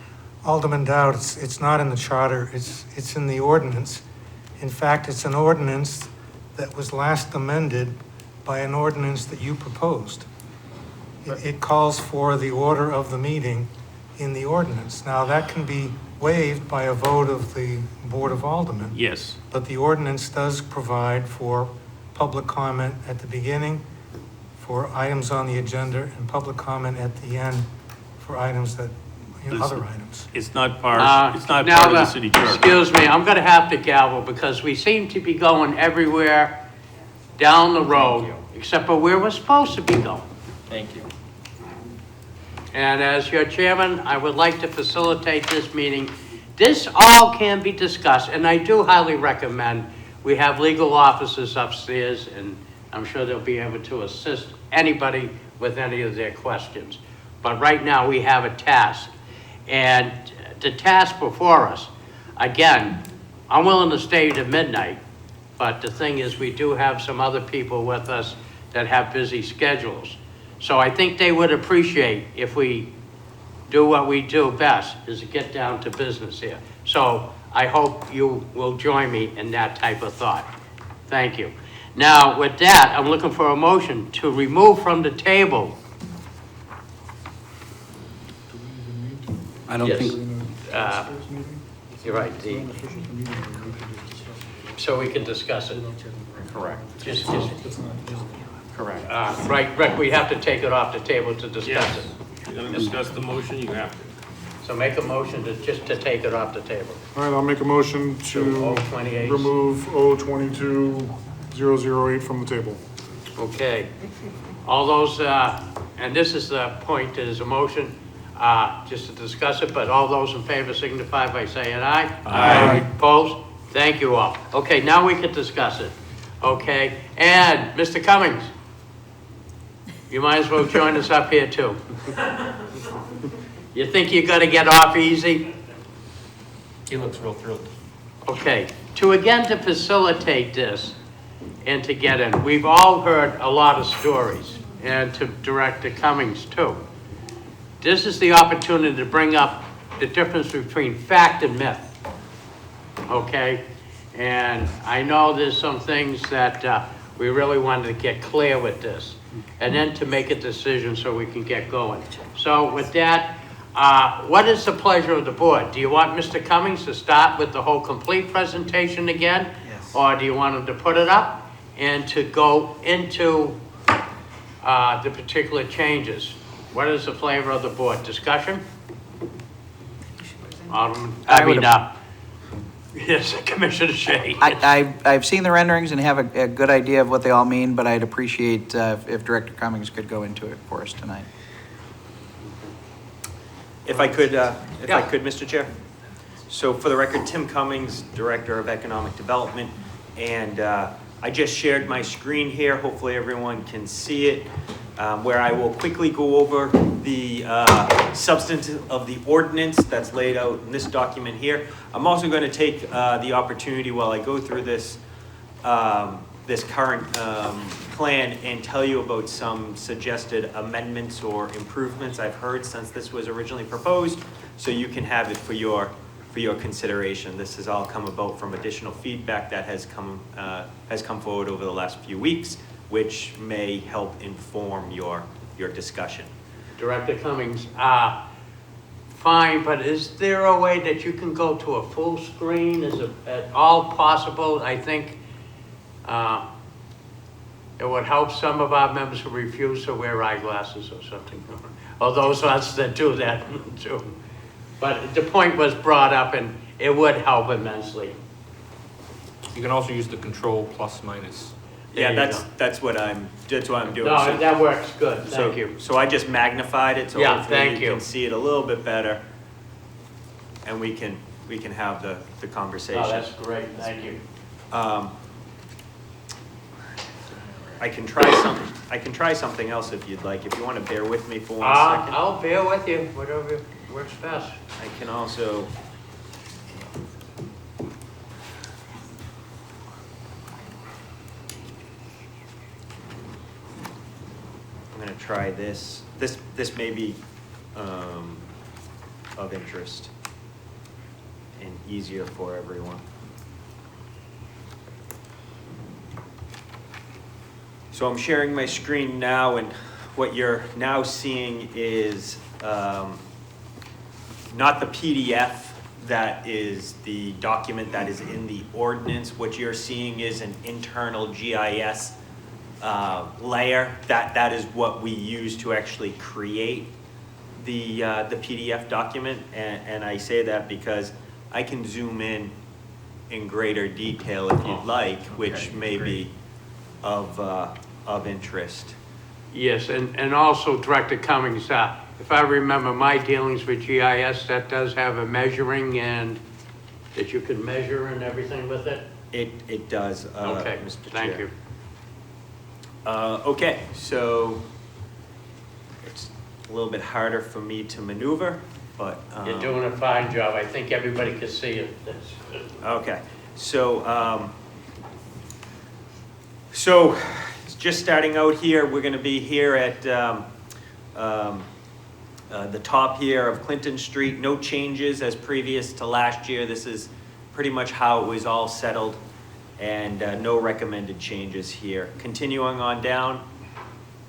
Alderman Dowd, it's not in the charter, it's in the ordinance. In fact, it's an ordinance that was last amended by an ordinance that you proposed. It calls for the order of the meeting in the ordinance. Now, that can be waived by a vote of the Board of Aldermen. Yes. But the ordinance does provide for public comment at the beginning for items on the agenda and public comment at the end for items that, other items. It's not part of the city charter. Excuse me, I'm gonna have to gavel because we seem to be going everywhere down the road, except for where we're supposed to be going. thank you. And as your chairman, I would like to facilitate this meeting. This all can be discussed, and I do highly recommend we have legal officers upstairs, and I'm sure they'll be able to assist anybody with any of their questions. But right now, we have a task. And the task before us, again, I'm willing to stay to midnight, but the thing is, we do have some other people with us that have busy schedules. So I think they would appreciate if we do what we do best, is to get down to business here. So I hope you will join me in that type of thought. Thank you. Now, with that, I'm looking for a motion to remove from the table. I don't Yes. think, You're right, so we can discuss it. Correct. Just, Correct. right, Rick, we have to take it off the table to discuss Yes. it. You're gonna discuss the motion, you have to. So make a motion to, just to take it off the table. All right, I'll make a motion to 028. remove 022008 from the table. Okay. All those, and this is the point, is a motion, just to discuss it, but all those in favor signify by saying aye. Aye. Opposed? Thank you all. Okay, now we can discuss it. Okay, and Mr. Cummings, You might as well join us up here too. You think you're gonna get off easy? He looks real thrilled. Okay, to facilitate this and to get in, we've all heard a lot of stories, and to Director Cummings too. This is the opportunity to bring up the difference between fact and myth, okay? And I know there's some things that we really wanted to get clear with this, and then to make a decision so we can get going. So with that, what is the pleasure of the board? Do you want Mr. Cummings to start with the whole complete presentation again? Yes. Or do you want him to put it up and to go into the particular changes? What is the flavor of the board? Discussion? Yes, Commissioner Shea. I've seen the renderings and have a good idea of what they all mean, but I'd appreciate if Director Cummings could go into it for us tonight. If I could, Mr. Chair. So for the record, Tim Cummings, Director of Economic Development, and I just shared my screen here. Hopefully everyone can see it, where I will quickly go over the substance of the ordinance that's laid out in this document here. I'm also going to take the opportunity while I go through this this current plan and tell you about some suggested amendments or improvements I've heard since this was originally proposed, so you can have it for your consideration. This has all come about from additional feedback that has come forward over the last few weeks, which may help inform your discussion. Director Cummings, fine, but is there a way that you can go to a full screen? Is it at all possible? I think it would help some of our members who refuse to wear eyeglasses or something, or those of us that do that too. But the point was brought up, and it would help immensely. You can also use the control plus minus. Yeah, that's what I'm doing. No, so, that works good. Thank you. So I just magnified it, so yeah, hopefully thank you can see it a little bit better, and we can have the conversation. Oh, that's great. Thank you. I can try something else if you'd like. If you want to bear with me for 1 second. I'll bear with you. Whatever works best. I can also. I'm going to try this. This may be of interest and easier for everyone. So I'm sharing my screen now, and what you're now seeing is not the PDF that is the document that is in the ordinance. What you're seeing is an internal GIS layer. That is what we use to actually create the PDF document, and I say that because I can zoom in greater detail if you'd like, which may be of interest. Yes, and also Director Cummings, if I remember my dealings with GIS, that does have a measuring and that you can measure and everything with it? It does, okay, Mr. Thank Chair. you. Okay, so it's a little bit harder for me to maneuver, but You're doing a fine job. I think everybody can see it. That's good. Okay, so so just starting out here, we're going to be here at the top here of Clinton Street. No changes as previous to last year. This is pretty much how it was all settled, and no recommended changes here. Continuing on down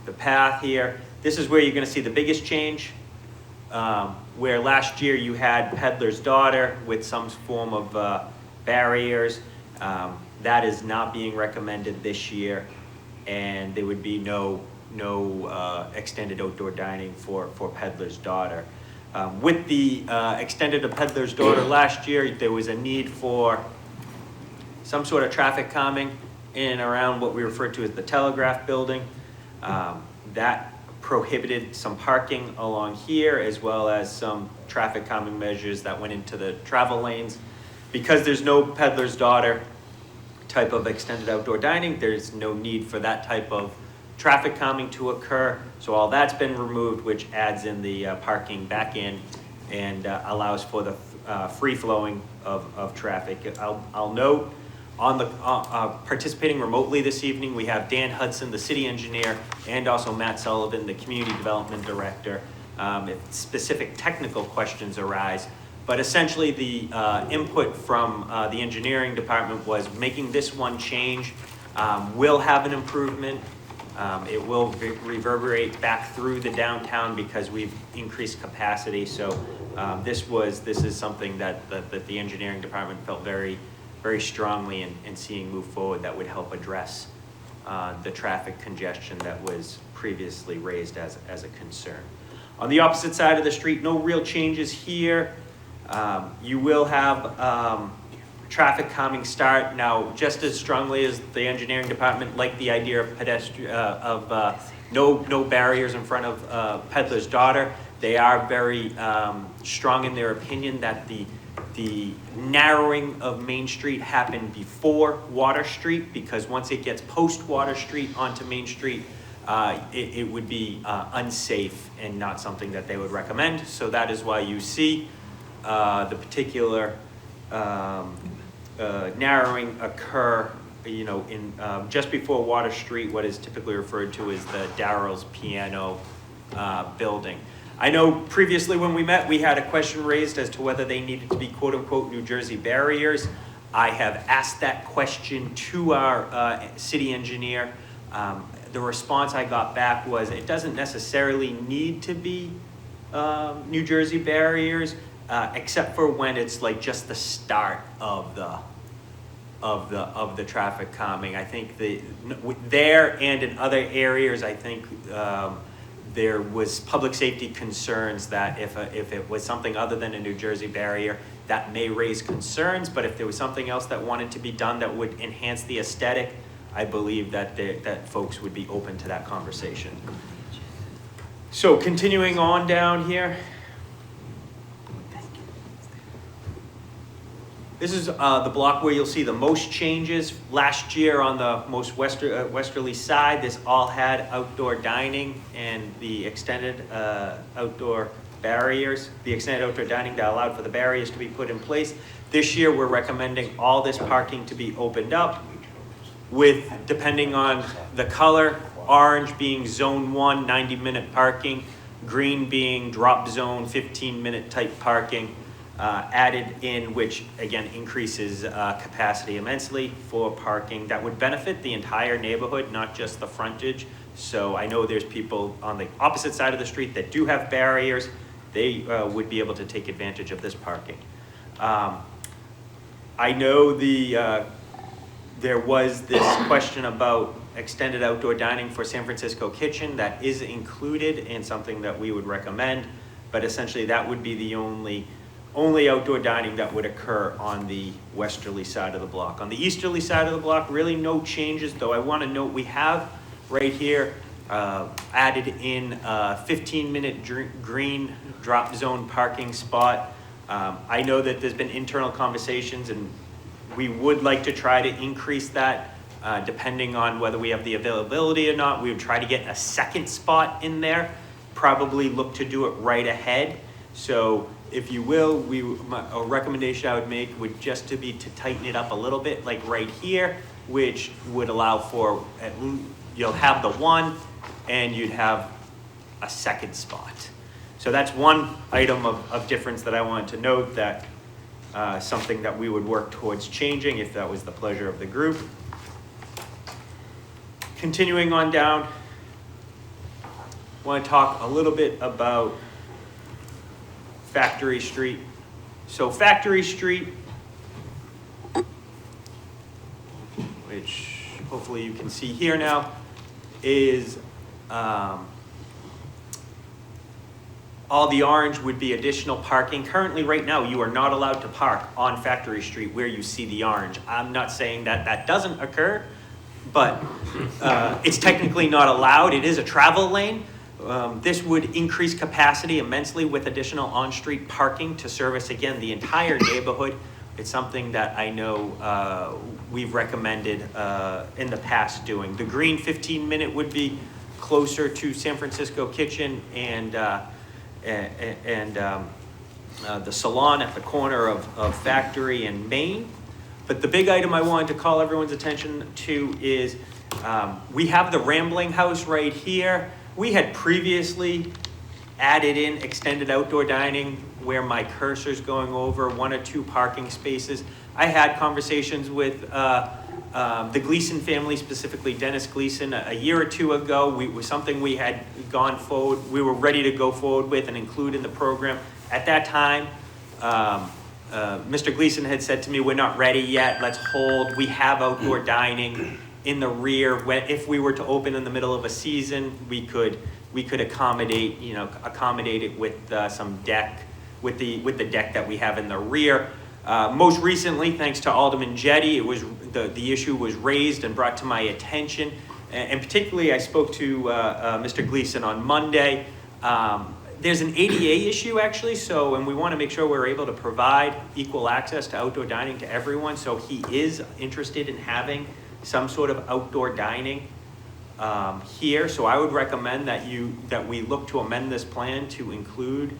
the path here, this is where you're going to see the biggest change. Where last year you had Peddler's Daughter with some form of barriers. That is not being recommended this year, and there would be no extended outdoor dining for Peddler's Daughter. With the extended Peddler's Daughter last year, there was a need for some sort of traffic calming in and around what we refer to as the Telegraph Building. That prohibited some parking along here, as well as some traffic calming measures that went into the travel lanes. Because there's no Peddler's Daughter type of extended outdoor dining, there's no need for that type of traffic calming to occur. So all that's been removed, which adds in the parking back in and allows for the free flowing of traffic. I'll note on the participating remotely this evening, we have Dan Hudson, the city engineer, and also Matt Sullivan, the community development director. If specific technical questions arise, but essentially the input from the engineering department was making this one change will have an improvement. It will reverberate back through the downtown because we've increased capacity. So this is something that the engineering department felt very strongly in seeing move forward that would help address the traffic congestion that was previously raised as a concern. On the opposite side of the street, no real changes here. You will have traffic calming start. Now, just as strongly as the engineering department liked the idea of no barriers in front of Peddler's Daughter, they are very strong in their opinion that the narrowing of Main Street happened before Water Street, because once it gets post Water Street onto Main Street, it would be unsafe and not something that they would recommend. So that is why you see the particular narrowing occur, in just before Water Street, what is typically referred to as the Darrell's Piano building. I know previously when we met, we had a question raised as to whether they needed to be quote-unquote New Jersey barriers. I have asked that question to our city engineer. The response I got back was it doesn't necessarily need to be New Jersey barriers, except for when it's like just the start of the traffic calming. I think there and in other areas, I think there was public safety concerns that if it was something other than a New Jersey barrier, that may raise concerns. But if there was something else that wanted to be done that would enhance the aesthetic, I believe that folks would be open to that conversation. So continuing on down here. This is the block where you'll see the most changes. Last year on the most westerly side, this all had outdoor dining and the extended outdoor barriers, the extended outdoor dining that allowed for the barriers to be put in place. This year, we're recommending all this parking to be opened up with, depending on the color, orange being zone 1, 90-minute parking, green being drop zone, 15-minute type parking. Added in, which again increases capacity immensely for parking that would benefit the entire neighborhood, not just the frontage. So I know there's people on the opposite side of the street that do have barriers. They would be able to take advantage of this parking. I know there was this question about extended outdoor dining for San Francisco Kitchen. That is included and something that we would recommend, but essentially that would be the only outdoor dining that would occur on the westerly side of the block. On the easterly side of the block, really no changes, though I want to note we have right here added in a 15-minute green drop zone parking spot. I know that there's been internal conversations and we would like to try to increase that depending on whether we have the availability or not. We would try to get a second spot in there, probably look to do it right ahead. So if you will, a recommendation I would make would just to tighten it up a little bit, like right here, which would allow for, you'll have the one and you'd have a second spot. So that's one item of difference that I wanted to note, that something that we would work towards changing if that was the pleasure of the group. Continuing on down, I want to talk a little bit about Factory Street. So Factory Street, which hopefully you can see here now, is all the orange would be additional parking. Currently, right now, you are not allowed to park on Factory Street where you see the orange. I'm not saying that that doesn't occur, but it's technically not allowed. It is a travel lane. This would increase capacity immensely with additional on-street parking to service, again, the entire neighborhood. It's something that I know we've recommended in the past doing. The green 15-minute would be closer to San Francisco Kitchen and the salon at the corner of Factory and Main. But the big item I wanted to call everyone's attention to is we have the Rambling House right here. We had previously added in extended outdoor dining where my cursor's going over 1 or 2 parking spaces. I had conversations with the Gleason family, specifically Dennis Gleason, a year or 2 ago. It was something we had gone forward, we were ready to go forward with and include in the program. At that time, Mr. Gleason had said to me, we're not ready yet, let's hold. We have outdoor dining in the rear. If we were to open in the middle of a season, we could accommodate it with some deck, with the deck that we have in the rear. Most recently, thanks to Alderman Jetty, it was the issue was raised and brought to my attention. And particularly, I spoke to Mr. Gleason on Monday. There's an ADA issue actually, and we want to make sure we're able to provide equal access to outdoor dining to everyone. So he is interested in having some sort of outdoor dining here. So I would recommend that we look to amend this plan to include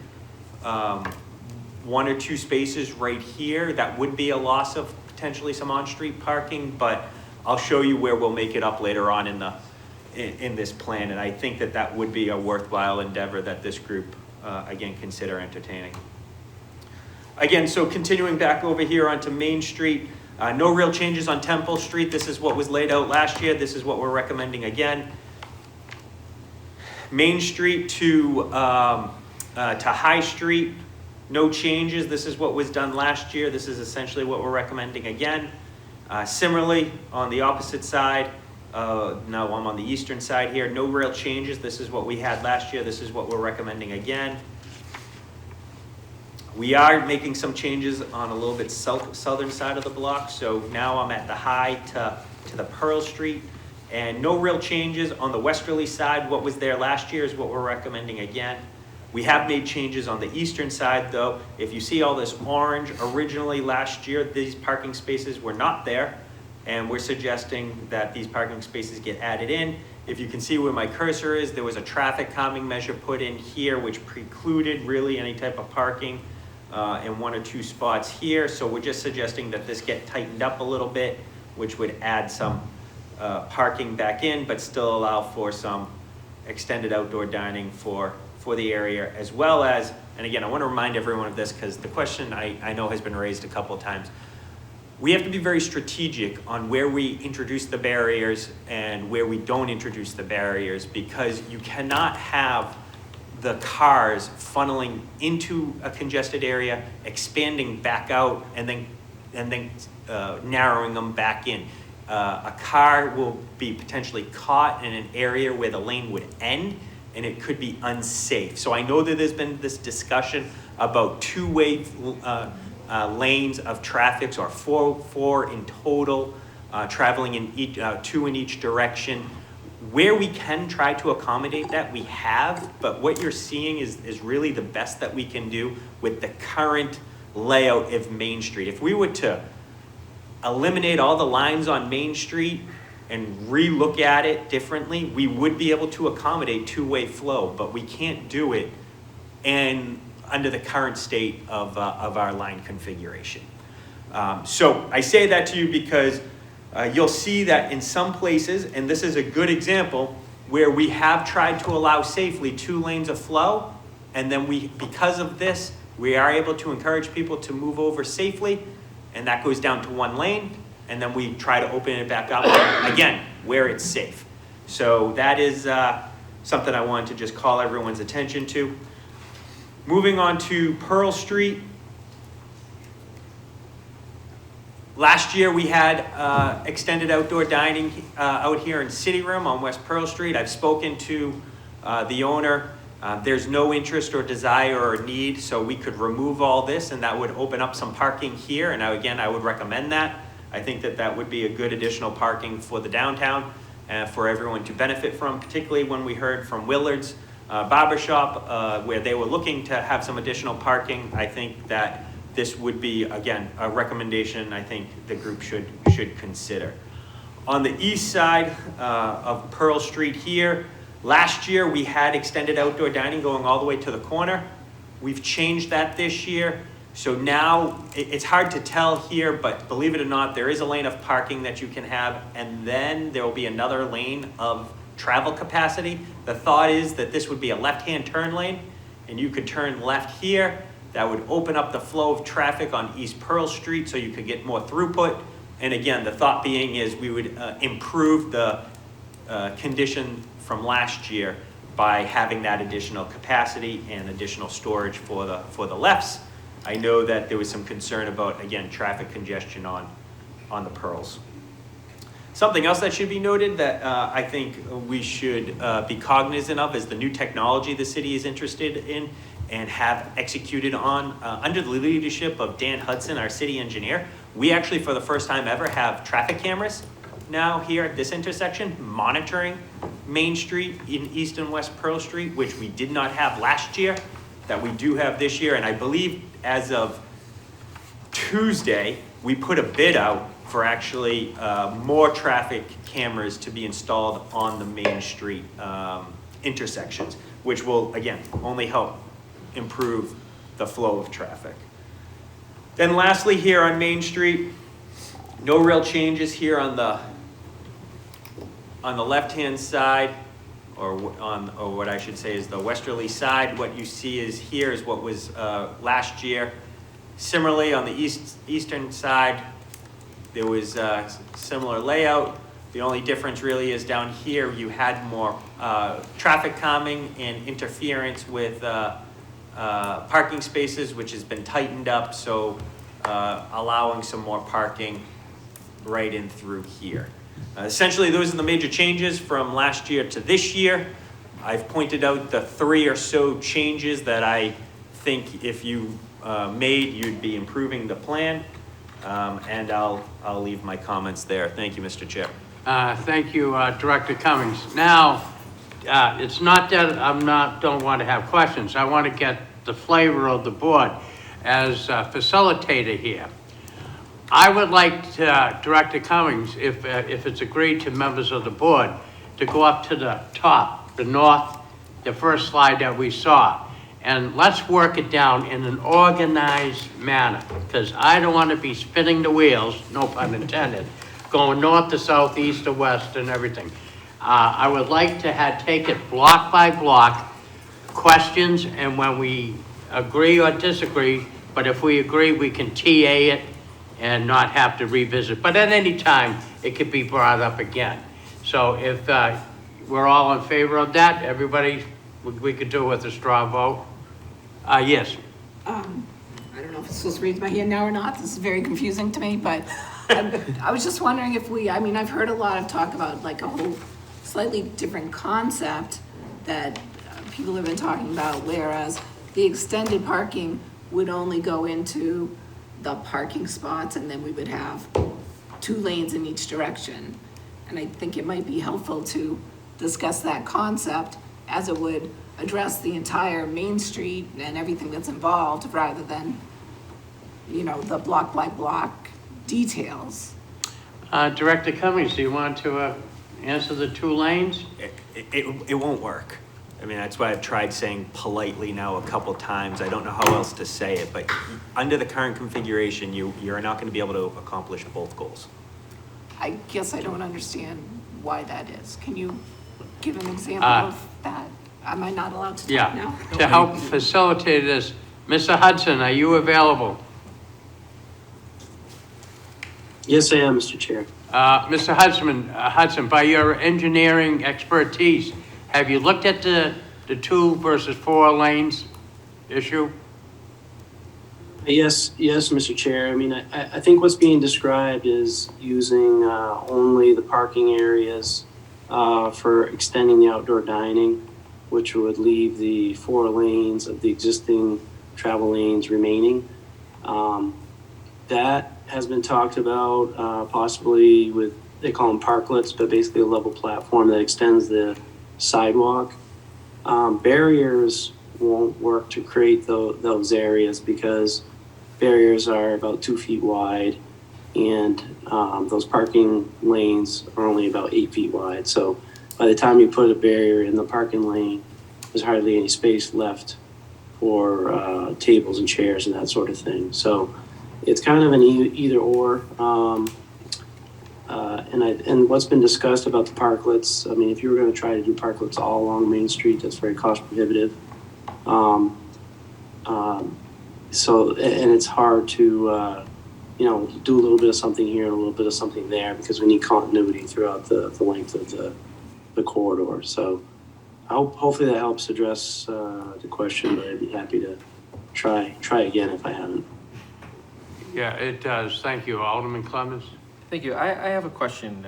1 or 2 spaces right here. That would be a loss of potentially some on-street parking, but I'll show you where we'll make it up later on in this plan. And I think that would be a worthwhile endeavor that this group, again, consider entertaining. Again, so continuing back over here onto Main Street, no real changes on Temple Street. This is what was laid out last year. This is what we're recommending again. Main Street to High Street, no changes. This is what was done last year. This is essentially what we're recommending again. Similarly, on the opposite side, now I'm on the eastern side here, no real changes. This is what we had last year. This is what we're recommending again. We are making some changes on a little bit southern side of the block. So now I'm at the High to the Pearl Street, and no real changes on the westerly side. What was there last year is what we're recommending again. We have made changes on the eastern side though. If you see all this orange, originally last year, these parking spaces were not there, and we're suggesting that these parking spaces get added in. If you can see where my cursor is, there was a traffic calming measure put in here which precluded really any type of parking in 1 or 2 spots here. So we're just suggesting that this get tightened up a little bit, which would add some parking back in, but still allow for some extended outdoor dining for the area, as well as, and again, I want to remind everyone of this because the question I know has been raised a couple of times. We have to be very strategic on where we introduce the barriers and where we don't introduce the barriers, because you cannot have the cars funneling into a congested area, expanding back out, and then narrowing them back in. A car will be potentially caught in an area where the lane would end, and it could be unsafe. So I know that there's been this discussion about 2-way lanes of traffic, or four in total, traveling in each, 2 in each direction. Where we can try to accommodate that, we have, but what you're seeing is really the best that we can do with the current layout of Main Street. If we were to eliminate all the lines on Main Street and re-look at it differently, we would be able to accommodate 2-way flow, but we can't do it under the current state of our line configuration. So I say that to you because you'll see that in some places, and this is a good example, where we have tried to allow safely 2 lanes of flow, and then because of this, we are able to encourage people to move over safely, and that goes down to 1 lane, and then we try to open it back up, again, where it's safe. So that is something I wanted to just call everyone's attention to. Moving on to Pearl Street. Last year we had extended outdoor dining out here in City Room on West Pearl Street. I've spoken to the owner. There's no interest or desire or need, so we could remove all this, and that would open up some parking here. And again, I would recommend that. I think that would be a good additional parking for the downtown and for everyone to benefit from, particularly when we heard from Willard's Barbershop, where they were looking to have some additional parking. I think that this would be, again, a recommendation I think the group should consider. On the east side of Pearl Street here, last year we had extended outdoor dining going all the way to the corner. We've changed that this year. So now it's hard to tell here, but believe it or not, there is a lane of parking that you can have, and then there will be another lane of travel capacity. The thought is that this would be a left-hand turn lane, and you could turn left here. That would open up the flow of traffic on East Pearl Street so you could get more throughput. And again, the thought being is we would improve the condition from last year by having that additional capacity and additional storage for the lefts. I know that there was some concern about, again, traffic congestion on the Pearls. Something else that should be noted that I think we should be cognizant of is the new technology the city is interested in and have executed on under the leadership of Dan Hudson, our city engineer. We actually, for the first time ever, have traffic cameras now here at this intersection monitoring Main Street in East and West Pearl Street, which we did not have last year, that we do have this year. And I believe as of Tuesday, we put a bid out for actually more traffic cameras to be installed on the Main Street intersections, which will, again, only help improve the flow of traffic. Then lastly, here on Main Street, no real changes here on the left-hand side, or what I should say is the westerly side. What you see is here is what was last year. Similarly, on the eastern side, there was a similar layout. The only difference really is down here you had more traffic calming and interference with parking spaces, which has been tightened up, so allowing some more parking right in through here. Essentially, those are the major changes from last year to this year. I've pointed out the 3 or so changes that I think if you made, you'd be improving the plan. And I'll leave my comments there. Thank you, Mr. Chair. Thank you, Director Cummings. Now, it's not that don't want to have questions. I want to get the flavor of the board as a facilitator here. I would like to, Director Cummings, if it's agreed to members of the board, to go up to the top, the north, the first slide that we saw, and let's work it down in an organized manner, because I don't want to be spinning the wheels, no pun intended, going north to south, east to west, and everything. I would like to take it block by block, questions, and when we agree or disagree, but if we agree, we can TA it and not have to revisit. But at any time, it could be brought up again. So if we're all in favor of that, everybody, we could do it with a straw vote. Yes. I don't know if it's supposed to raise my hand now or not. This is very confusing to me, but I was just wondering if I've heard a lot of talk about like a whole slightly different concept that people have been talking about, whereas the extended parking would only go into the parking spots and then we would have 2 lanes in each direction. And I think it might be helpful to discuss that concept as it would address the entire Main Street and everything that's involved rather than, the block by block details. Director Cummings, do you want to answer the 2 lanes? It won't work. I mean, that's why I've tried saying politely now a couple times. I don't know how else to say it, but under the current configuration, you're not going to be able to accomplish both goals. I guess I don't understand why that is. Can you give an example of that? Am I not allowed to talk now? To help facilitate this, Mr. Hudson, are you available? Yes, I am, Mr. Chair. Mr. Hudson, by your engineering expertise, have you looked at the 2 versus 4 lanes issue? Yes, Mr. Chair. I mean, I think what's being described is using only the parking areas for extending the outdoor dining, which would leave the 4 lanes of the existing travel lanes remaining. That has been talked about possibly with, they call them parklets, but basically a level platform that extends the sidewalk. Barriers won't work to create those areas because barriers are about 2 feet wide, and those parking lanes are only about 8 feet wide. So by the time you put a barrier in the parking lane, there's hardly any space left for tables and chairs and that sort of thing. So it's kind of an either or. And what's been discussed about the parklets, I mean, if you were going to try to do parklets all along Main Street, that's very cost prohibitive. So, and it's hard to, do a little bit of something here and a little bit of something there because we need continuity throughout the length of the corridor. So hopefully that helps address the question, but I'd be happy to try again if I haven't. Yeah, it does. Thank you. Alderman Clemmons? Thank you. I have a question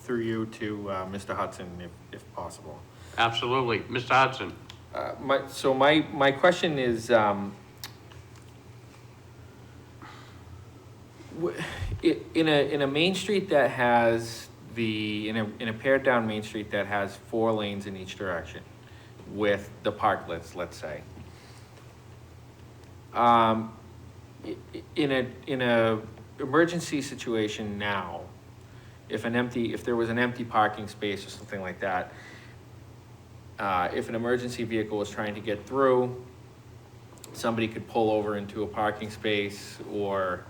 through you to Mr. Hudson, if possible. Absolutely. Mr. Hudson? My question is, in a main street that has in a pared down main street that has 4 lanes in each direction with the parklets, let's say, in a emergency situation now, if there was an empty parking space or something like that, if an emergency vehicle was trying to get through, somebody could pull over into a parking space or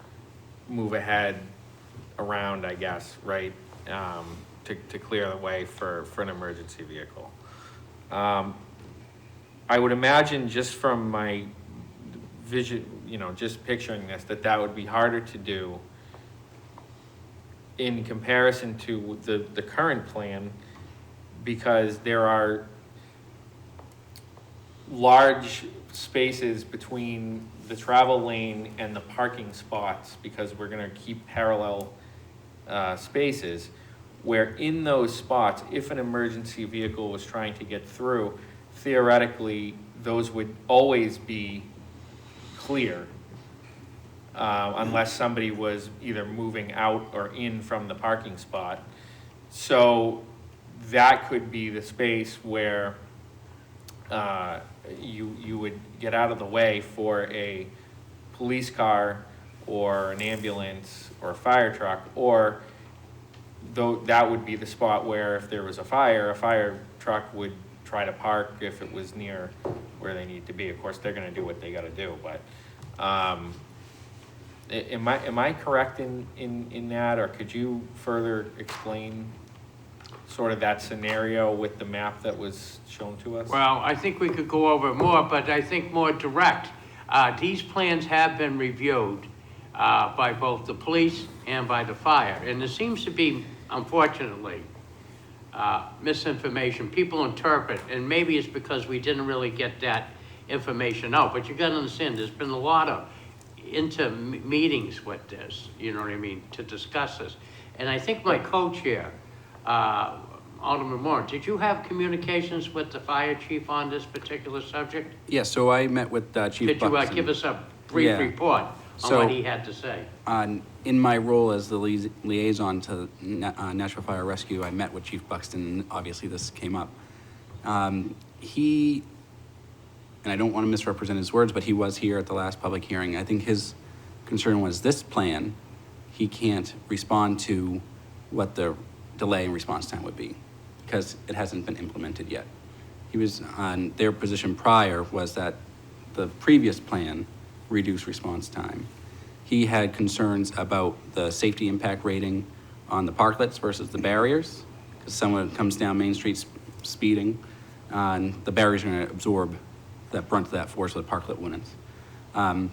move ahead around, I guess, right, to clear the way for an emergency vehicle. I would imagine, just from my vision, just picturing this, that would be harder to do in comparison to the current plan, because there are large spaces between the travel lane and the parking spots, because we're going to keep parallel spaces, where in those spots, if an emergency vehicle was trying to get through, theoretically, those would always be clear, unless somebody was either moving out or in from the parking spot. So that could be the space where you would get out of the way for a police car or an ambulance or a fire truck, or though that would be the spot where, if there was a fire truck would try to park if it was near where they need to be. Of course, they're going to do what they got to do, but am I correct in that, or could you further explain sort of that scenario with the map that was shown to us? Well, I think we could go over it more, but I think more direct. These plans have been reviewed by both the police and by the fire, and there seems to be, unfortunately, misinformation. People interpret, and maybe it's because we didn't really get that information out, but you got to understand, there's been a lot of meetings with this, you know what I mean, to discuss this. And I think my co-chair, Alderman Moore, did you have communications with the fire chief on this particular subject? Yeah, so I met with Chief Buckley. Could you give us a brief report on what he had to say? In my role as the liaison to Nashua Fire Rescue, I met with Chief Buxton, and obviously this came up. He, and I don't want to misrepresent his words, but he was here at the last public hearing. I think his concern was this plan, he can't respond to what the delay in response time would be, because it hasn't been implemented yet. He was on, their position prior was that the previous plan reduced response time. He had concerns about the safety impact rating on the parklets versus the barriers, because someone comes down Main Street speeding, and the barriers are going to absorb that brunt of that force of the parklet wouldn't. And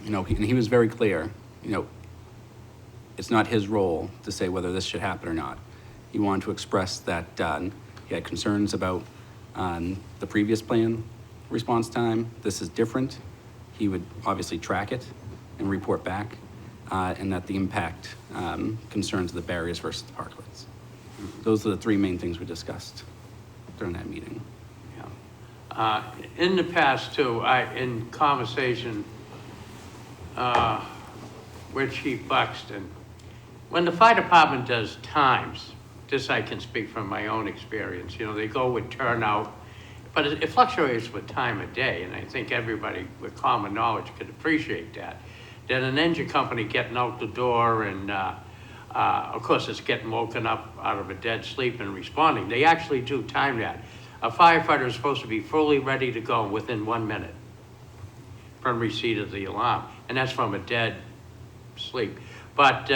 he was very clear, it's not his role to say whether this should happen or not. He wanted to express that he had concerns about the previous plan response time. This is different. He would obviously track it and report back, and that the impact concerns the barriers versus the parklets. Those are the 3 main things we discussed during that meeting. In the past too, in conversation with Chief Buxton, when the fire department does times, this I can speak from my own experience, they go with turnout, but it fluctuates with time of day, and I think everybody with common knowledge could appreciate that. That an engine company getting out the door and, of course, it's getting woken up out of a dead sleep and responding. They actually do time that. A firefighter is supposed to be fully ready to go within 1 minute from receipt of the alarm, and that's from a dead sleep. But,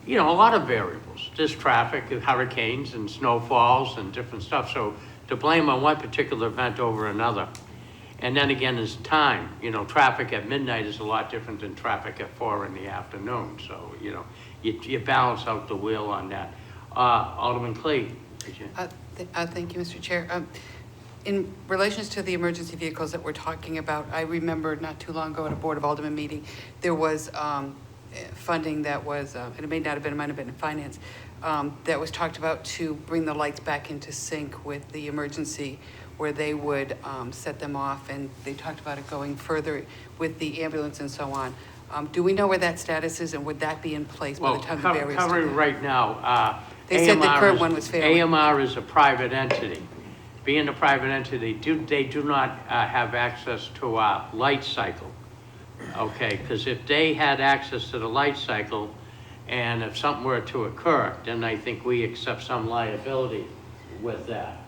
you know, a lot of variables. There's traffic, hurricanes and snowfalls and different stuff. So to blame on one particular event over another. And then again, is time. You know, traffic at midnight is a lot different than traffic at 4 in the afternoon. So, you know, you balance out the wheel on that. Alderman Clee. Thank you, Mr. Chair. In relations to the emergency vehicles that we're talking about, I remember not too long ago at a Board of Aldermen meeting, there was funding that was, and it may not have been, it might have been in finance, that was talked about to bring the lights back into sync with the emergency, where they would set them off, and they talked about it going further with the ambulance and so on. Do we know where that status is, and would that be in place by the time the barriers? Covering right now, they said the current one was failing. AMR is a private entity. Being a private entity, they do not have access to our light cycle. Okay, because if they had access to the light cycle, and if something were to occur, then I think we accept some liability with that.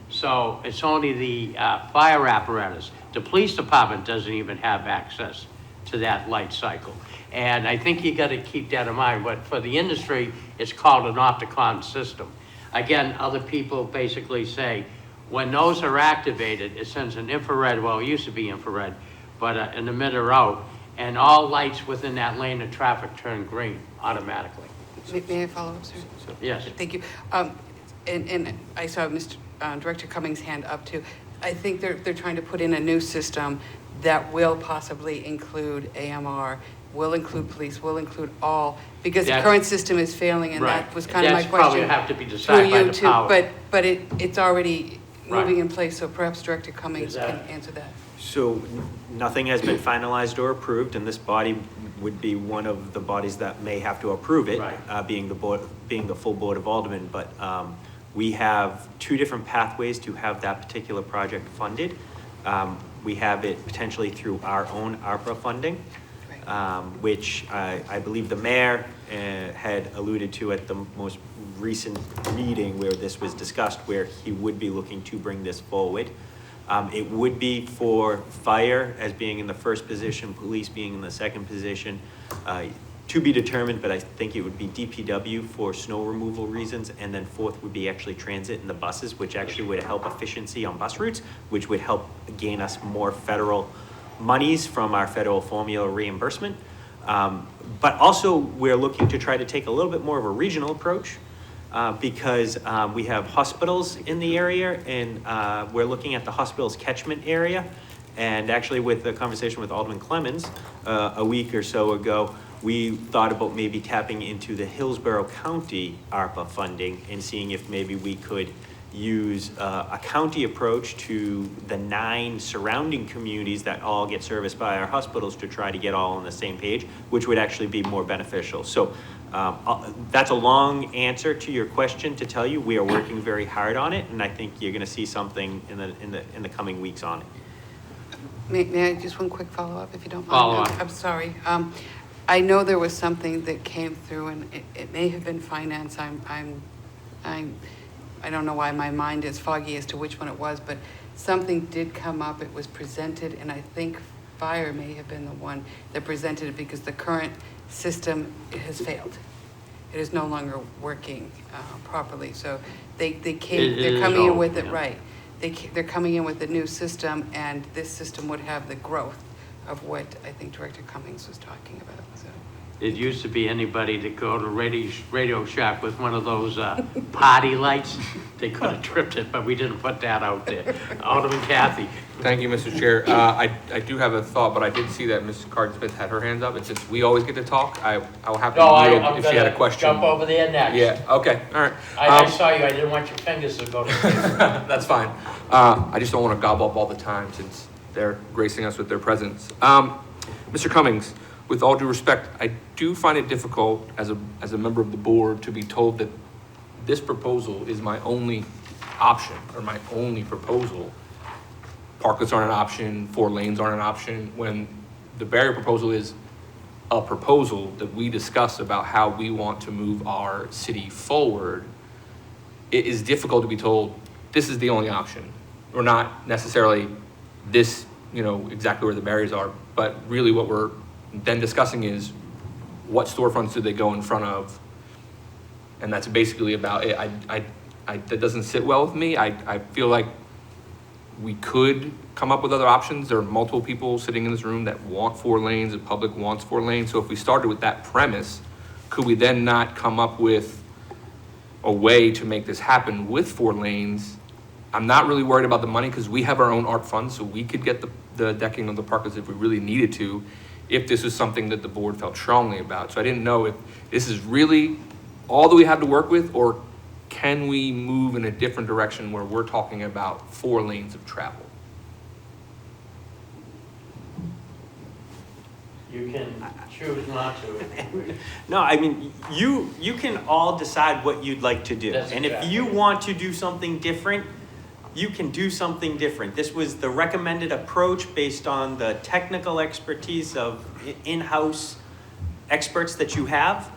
So it's only the fire apparatus. The police department doesn't even have access to that light cycle. And I think you got to keep that in mind. But for the industry, it's called an opticon system. Again, other people basically say, when those are activated, it sends an infrared, well, it used to be infrared, but an emitter out, and all lights within that lane of traffic turn green automatically. May I follow up, sir? Yes. Thank you. And I saw Mr. Director Cummings' hand up too. I think they're trying to put in a new system that will possibly include AMR, will include police, will include all, because the current system is failing, and right. That was kind of my question. That's probably have to be decided by the power. But it's already moving Right. in place, so perhaps Director Cummings can answer that. So nothing has been finalized or approved, and this body would be one of the bodies that may have to approve it, Right. being the full Board of Aldermen. But we have two different pathways to have that particular project funded. We have it potentially through our own ARPA funding, which I believe the mayor had alluded to at the most recent meeting where this was discussed, where he would be looking to bring this forward. It would be for fire as being in the first position, police being in the second position, to be determined, but I think it would be DPW for snow removal reasons, and then fourth would be actually transit and the buses, which actually would help efficiency on bus routes, which would help gain us more federal monies from our federal formula reimbursement. But also we're looking to try to take a little bit more of a regional approach, because we have hospitals in the area, and we're looking at the hospital's catchment area. And actually with the conversation with Alderman Clemens a week or so ago, we thought about maybe tapping into the Hillsborough County ARPA funding and seeing if maybe we could use a county approach to the 9 surrounding communities that all get serviced by our hospitals to try to get all on the same page, which would actually be more beneficial. So that's a long answer to your question to tell you we are working very hard on it, and I think you're going to see something in the coming weeks on it. May I just one quick follow-up, if you don't mind? Follow-up. I'm sorry. I know there was something that came through, and it may have been finance. I don't know why my mind is foggy as to which one it was, but something did come up. It was presented, and I think fire may have been the one that presented it, because the current system has failed. It is no longer working properly. So they're coming in with it, right. They're coming in with a new system, and this system would have the growth of what I think Director Cummings was talking about. So. It used to be anybody that go to Radio Shack with one of those party lights, they could have tripped it, but we didn't put that out there. Alderman Kathy. Thank you, Mr. Chair. I do have a thought, but I did see that Ms. Carden-Smith had her hands up, and since we always get to talk, I'll have to yield if she had a question. Jump over there next. Yeah, okay, all right. I saw you, I didn't want your fingers to go to That's fine. I just don't want to gobble up all the time since they're gracing us with their presence. Mr. Cummings, with all due respect, I do find it difficult as a member of the board to be told that this proposal is my only option or my only proposal parklets aren't an option, 4 lanes aren't an option, when the barrier proposal is a proposal that we discuss about how we want to move our city forward. It is difficult to be told, this is the only option, or not necessarily this, exactly where the barriers are, but really what we're then discussing is what storefronts do they go in front of? And that's basically about it. That doesn't sit well with me. I feel like we could come up with other options. There are multiple people sitting in this room that want 4 lanes, the public wants 4 lanes. So if we started with that premise, could we then not come up with a way to make this happen with 4 lanes? I'm not really worried about the money because we have our own ARP funds, so we could get the decking of the parklets if we really needed to, if this is something that the board felt strongly about. So I didn't know if this is really all that we have to work with, or can we move in a different direction where we're talking about 4 lanes of travel? You can choose not to. No, I mean, you can all decide what you'd like to do. That's And exactly. if you want to do something different, you can do something different. This was the recommended approach based on the technical expertise of in-house experts that you have,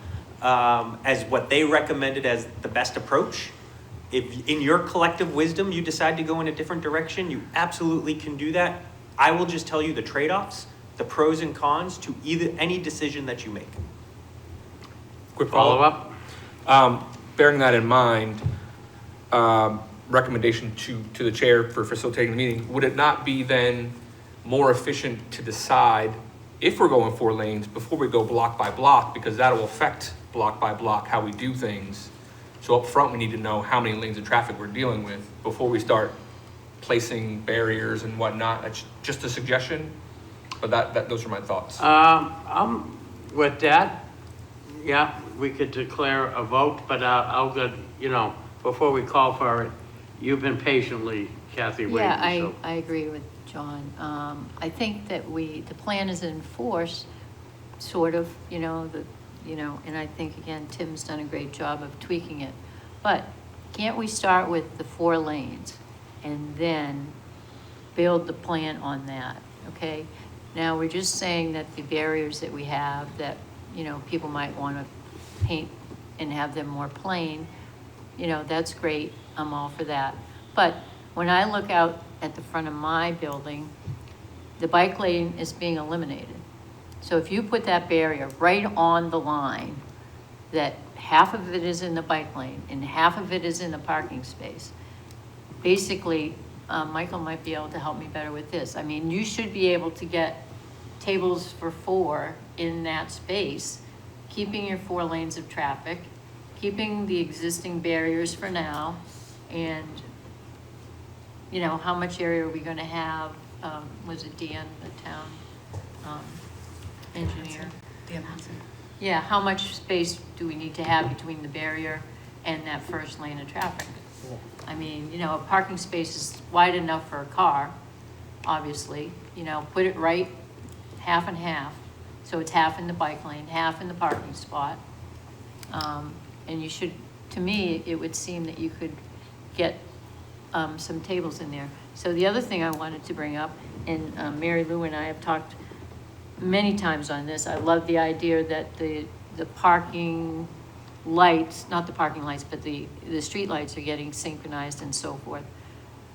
as what they recommended as the best approach. If in your collective wisdom you decide to go in a different direction, you absolutely can do that. I will just tell you the trade-offs, the pros and cons to any decision that you make. Quick Follow-up? Bearing that in mind, recommendation to the chair for facilitating the meeting, would it not be then more efficient to decide if we're going 4 lanes before we go block by block, because that'll affect block by block how we do things. So up front, we need to know how many lanes of traffic we're dealing with before we start placing barriers and whatnot. That's just a suggestion, but those are my thoughts. I'm with that. Yeah, we could declare a vote, but I'll go, before we call for it, you've been patiently, Kathy, waiting. Yeah, I agree with John. I think that the plan is in force, sort of, and I think, again, Tim's done a great job of tweaking it. But can't we start with the 4 lanes and then build the plan on that, okay? Now, we're just saying that the barriers that we have that, people might want to paint and have them more plain, that's great. I'm all for that. But when I look out at the front of my building, the bike lane is being eliminated. So if you put that barrier right on the line, that half of it is in the bike lane and half of it is in the parking space, basically, Michael might be able to help me better with this. I mean, you should be able to get tables for 4 in that space, keeping your 4 lanes of traffic, keeping the existing barriers for now, and, how much area are we gonna have? Was it Dan, the town engineer? Dan Hudson. Yeah, how much space do we need to have between the barrier and that first lane of traffic? I mean, a parking space is wide enough for a car, obviously, put it right half and half. So it's half in the bike lane, half in the parking spot. And you should, to me, it would seem that you could get some tables in there. So the other thing I wanted to bring up, and Mary Lou and I have talked many times on this, I love the idea that the parking lights, not the parking lights, but the street lights are getting synchronized and so forth.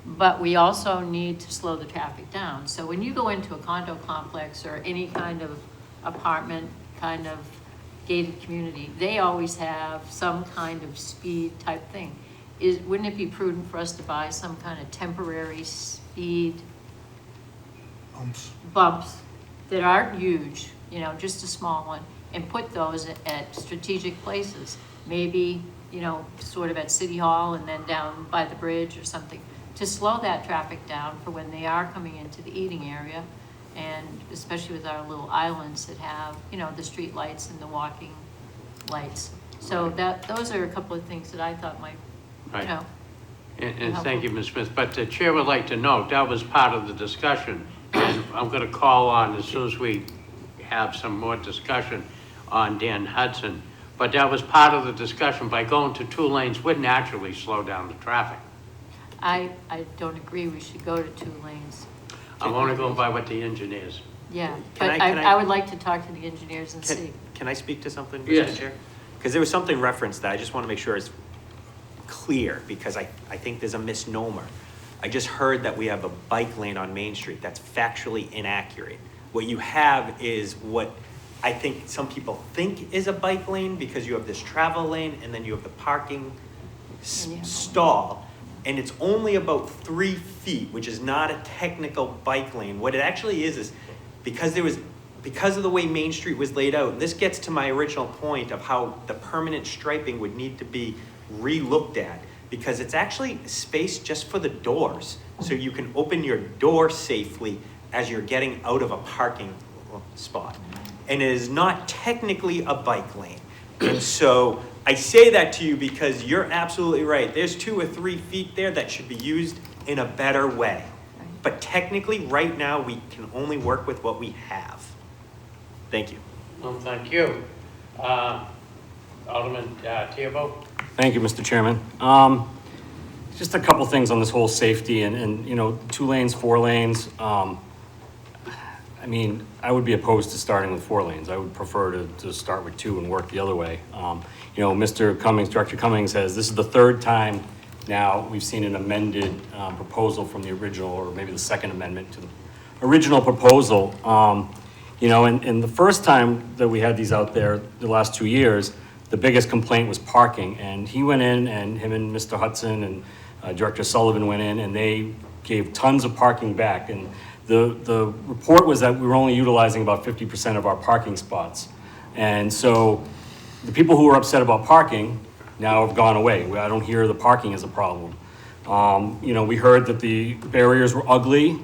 But we also need to slow the traffic down. So when you go into a condo complex or any kind of apartment, kind of gated community, they always have some kind of speed type thing. Wouldn't it be prudent for us to buy some kind of temporary speed bumps that aren't huge, just a small one, and put those at strategic places? Maybe, sort of at City Hall and then down by the bridge or something, to slow that traffic down for when they are coming into the eating area, and especially with our little islands that have, the street lights and the walking lights. So those are a couple of things that I thought might, Right. And thank you, Ms. Smith. But the chair would like to note, that was part of the discussion. And I'm going to call on, as soon as we have some more discussion, on Dan Hudson. But that was part of the discussion. By going to 2 lanes would naturally slow down the traffic. I don't agree we should go to 2 lanes. I'm only going by what the engineers. Yeah, Can but I- can I would like to talk to the engineers and see. Can I speak to something, Yes. Mr. Chair? Because there was something referenced that I just want to make sure is clear, because I think there's a misnomer. I just heard that we have a bike lane on Main Street. That's factually inaccurate. What you have is what I think some people think is a bike lane, because you have this travel lane and then you have the parking stall, and it's only about 3 feet, which is not a technical bike lane. What it actually is because of the way Main Street was laid out, and this gets to my original point of how the permanent striping would need to be re-looked at, because it's actually space just for the doors, so you can open your door safely as you're getting out of a parking spot. And it is not technically a bike lane. And so I say that to you because you're absolutely right. There's 2 or 3 feet there that should be used in a better way. But technically, right now, we can only work with what we have. Thank you. Well, thank you. Alderman Theobald? Thank you, Mr. Chairman. Just a couple things on this whole safety and, you know, 2 lanes, 4 lanes. I mean, I would be opposed to starting with 4 lanes. I would prefer to start with 2 and work the other way. You know, Mr. Cummings, Director Cummings says this is the 3rd time now we've seen an amended proposal from the original, or maybe the 2nd amendment to the original proposal. You know, and the first time that we had these out there, the last 2 years, the biggest complaint was parking. And he went in, and him and Mr. Hudson and Director Sullivan went in, and they gave tons of parking back. And the report was that we were only utilizing about 50% of our parking spots. And so the people who were upset about parking now have gone away. I don't hear the parking as a problem. You know, we heard that the barriers were ugly,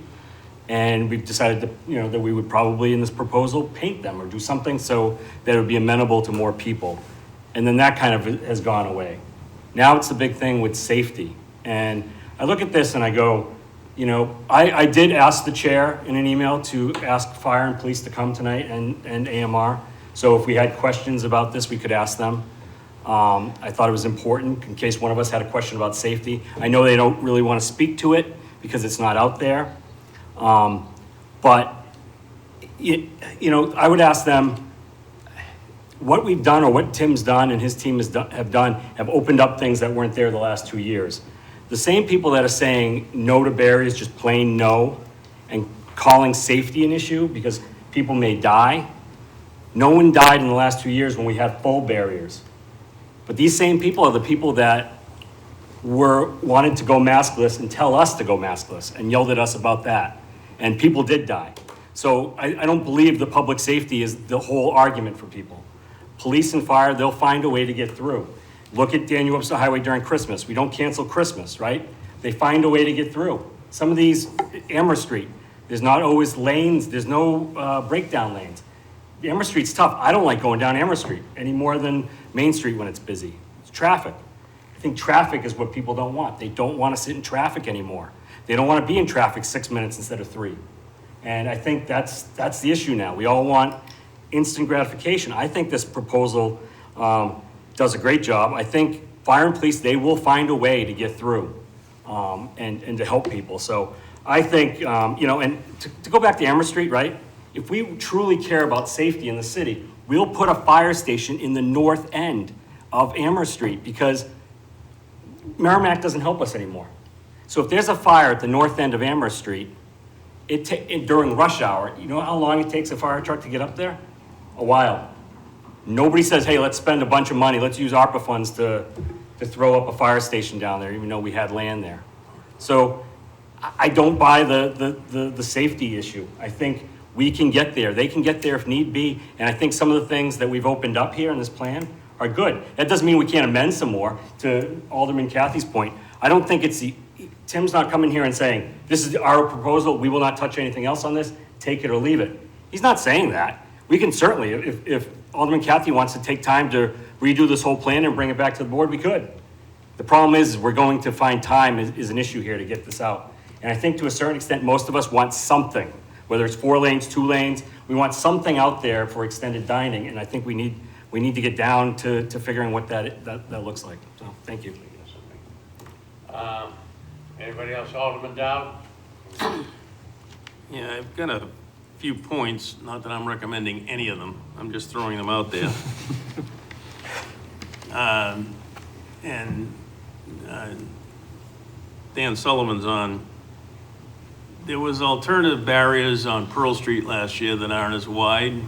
and we've decided to, you know, that we would probably in this proposal paint them or do something so that it would be amenable to more people. And then that kind of has gone away. Now it's the big thing with safety. And I look at this and I go, you know, I did ask the chair in an email to ask fire and police to come tonight and AMR. So if we had questions about this, we could ask them. I thought it was important in case one of us had a question about safety. I know they don't really want to speak to it because it's not out there. But, you know, I would ask them, what we've done or what Tim's done and his team have opened up things that weren't there the last 2 years. The same people that are saying no to barriers, just plain no, and calling safety an issue because people may die. No one died in the last 2 years when we had full barriers. But these same people are the people that wanted to go maskless and tell us to go maskless and yelled at us about that. And people did die. So I don't believe the public safety is the whole argument for people. Police and fire, they'll find a way to get through. Look at Daniel Webster Highway during Christmas. We don't cancel Christmas, right? They find a way to get through. Some of these, Amherst Street, there's not always lanes, there's no breakdown lanes. Amherst Street's tough. I don't like going down Amherst Street any more than Main Street when it's busy. It's traffic. I think traffic is what people don't want. They don't want to sit in traffic anymore. They don't want to be in traffic 6 minutes instead of 3. And I think that's the issue now. We all want instant gratification. I think this proposal does a great job. I think fire and police, they will find a way to get through and to help people. So I think, you know, and to go back to Amherst Street, right? If we truly care about safety in the city, we'll put a fire station in the north end of Amherst Street because Merrimack doesn't help us anymore. So if there's a fire at the north end of Amherst Street, during rush hour, you know how long it takes a fire truck to get up there? A while. Nobody says, hey, let's spend a bunch of money, let's use ARPA funds to throw up a fire station down there, even though we had land there. So I don't buy the safety issue. I think we can get there. They can get there if need be. And I think some of the things that we've opened up here in this plan are good. That doesn't mean we can't amend some more. To Alderman Cathy's point, I don't think Tim's not coming here and saying, this is our proposal, we will not touch anything else on this, take it or leave it. He's not saying that. We can certainly, if Alderman Cathy wants to take time to redo this whole plan and bring it back to the board, we could. The problem is we're going to find time is an issue here to get this out. And I think to a certain extent, most of us want something, whether it's 4 lanes, 2 lanes, we want something out there for extended dining. And I think we need to get down to figuring what that looks like. So, thank you. Anybody else? Alderman Dowd? Yeah, I've got a few points, not that I'm recommending any of them, I'm just throwing them out there. And Dan Sullivan's on. There was alternative barriers on Pearl Street last year that aren't as wide.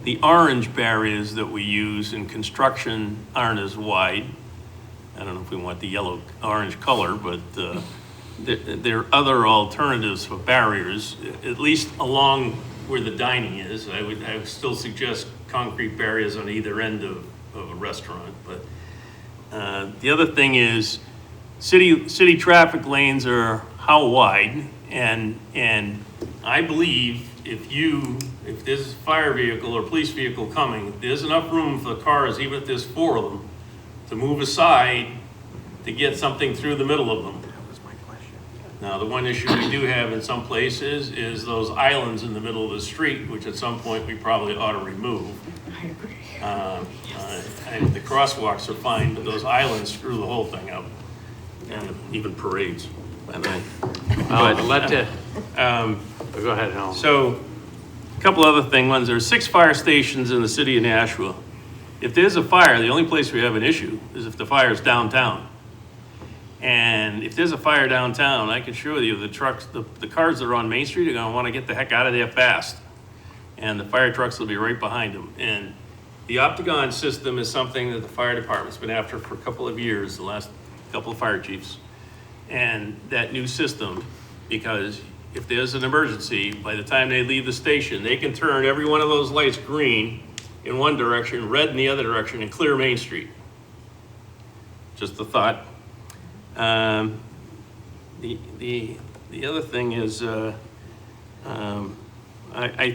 The orange barriers that we use in construction aren't as wide. I don't know if we want the yellow, orange color, but there are other alternatives for barriers, at least along where the dining is. I would still suggest concrete barriers on either end of a restaurant. But the other thing is, city traffic lanes are how wide? And I believe if there's a fire vehicle or police vehicle coming, there's enough room for the cars, even if there's 4 of them, to move aside to get something through the middle of them. That was my question. Now, the one issue we do have in some places is those islands in the middle of the street, which at some point we probably ought to remove. I agree. The crosswalks are fine, but those islands screw the whole thing up, and even parades. Go ahead, Helen. So, a couple other things. Ones, there are 6 fire stations in the city of Nashua. If there's a fire, the only place we have an issue is if the fire's downtown. And if there's a fire downtown, I can assure you the trucks, the cars that are on Main Street are gonna wanna get the heck out of there fast. And the fire trucks will be right behind them. And the Octagon system is something that the fire department's been after for a couple of years, the last couple of fire chiefs. And that new system, because if there's an emergency, by the time they leave the station, they can turn every one of those lights green in one direction, red in the other direction, and clear Main Street. Just a thought. The other thing is, I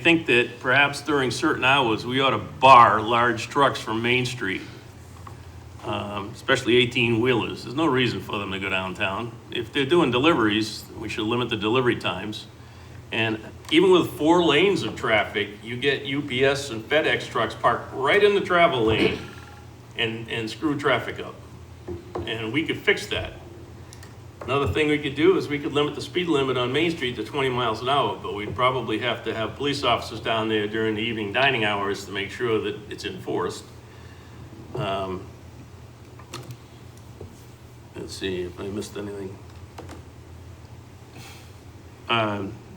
think that perhaps during certain hours, we ought to bar large trucks from Main Street, especially 18-wheelers. There's no reason for them to go downtown. If they're doing deliveries, we should limit the delivery times. And even with 4 lanes of traffic, you get UPS and FedEx trucks parked right in the travel lane and screw traffic up. And we could fix that. Another thing we could do is we could limit the speed limit on Main Street to 20 miles an hour, but we'd probably have to have police officers down there during the evening dining hours to make sure that it's enforced. Let's see if I missed anything.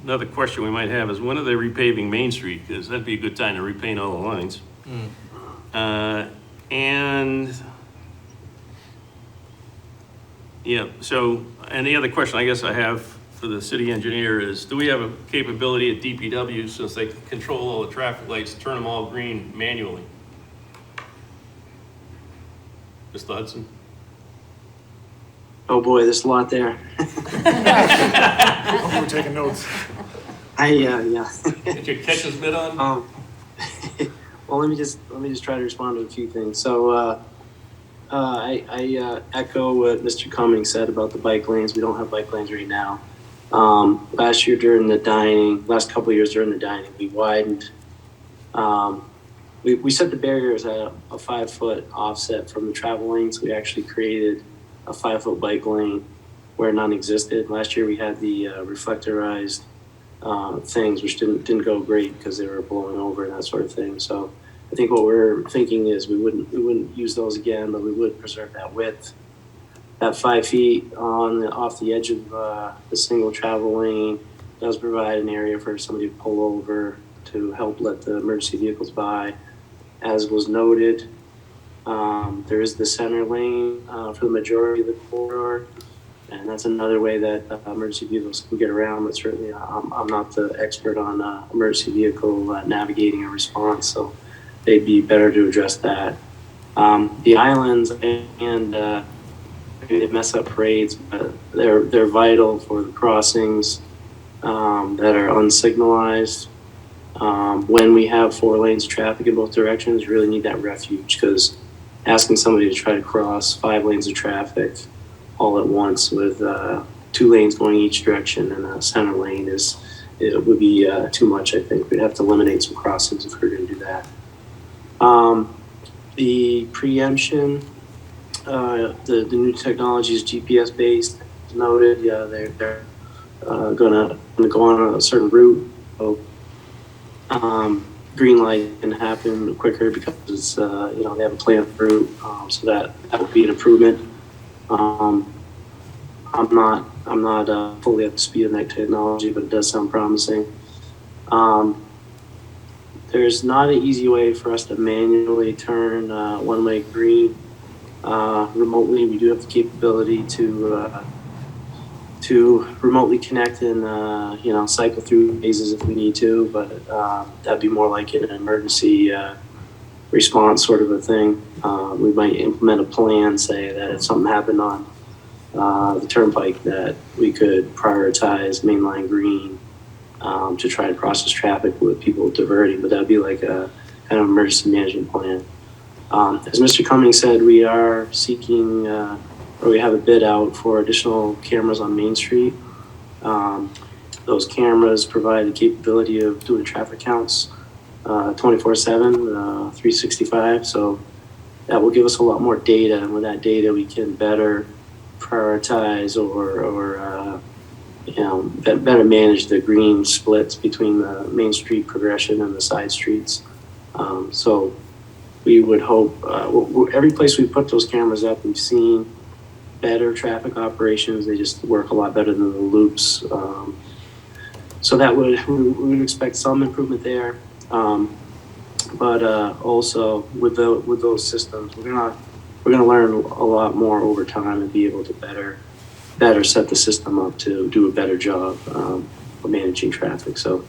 Another question we might have is, when are they repaving Main Street? Because that'd be a good time to repaint all the lines. And yeah, so, and the other question I guess I have for the city engineer is, do we have a capability at DPW, since they can control all the traffic lights, turn them all green manually? Mr. Hudson? Oh boy, there's a lot there. We're taking notes. Yeah. Did you catch his bit on? Well, let me just try to respond to a few things. So, I echo what Mr. Cummings said about the bike lanes. We don't have bike lanes right now. Last year during the dining, last couple of years during the dining, we widened. We set the barriers at a 5-foot offset from the travel lanes. We actually created a 5-foot bike lane where none existed. Last year we had the reflectorized things, which didn't go great because they were blowing over and that sort of thing. So I think what we're thinking is we wouldn't use those again, but we would preserve that width. That 5 feet off the edge of the single travel lane does provide an area for somebody to pull over to help let the emergency vehicles by. As was noted, there is the center lane for the majority of the corridor, and that's another way that emergency vehicles can get around, but certainly I'm not the expert on emergency vehicle navigating a response, so they'd be better to address that. The islands and they mess up parades, but they're vital for the crossings that are unsignalized. When we have 4 lanes of traffic in both directions, you really need that refuge, because asking somebody to try to cross 5 lanes of traffic all at once with 2 lanes going each direction and a center lane it would be too much. I think we'd have to eliminate some crossings if we were going to do that. The preemption, the new technology is GPS based. Noted, yeah, they're gonna go on a certain route. So, green light can happen quicker because, they have a planned route, so that would be an improvement. I'm not fully up to speed on that technology, but it does sound promising. There's not an easy way for us to manually turn one-way green remotely. We do have the capability to remotely connect and cycle through phases if we need to, but that'd be more like an emergency response sort of a thing. We might implement a plan, say that if something happened on the turnpike, that we could prioritize mainline green to try to process traffic with people diverting, but that'd be like a kind of emergency management plan. As Mr. Cummings said, we are seeking, or we have a bid out for additional cameras on Main Street. Those cameras provide the capability of doing traffic counts 24/7, 365. So that will give us a lot more data, and with that data, we can better prioritize or better manage the green splits between the Main Street progression and the side streets. So we would hope, every place we put those cameras up, we've seen better traffic operations. They just work a lot better than the loops. So that we would expect some improvement there. But also with those systems, we're gonna learn a lot more over time and be able to better set the system up to do a better job of managing traffic. So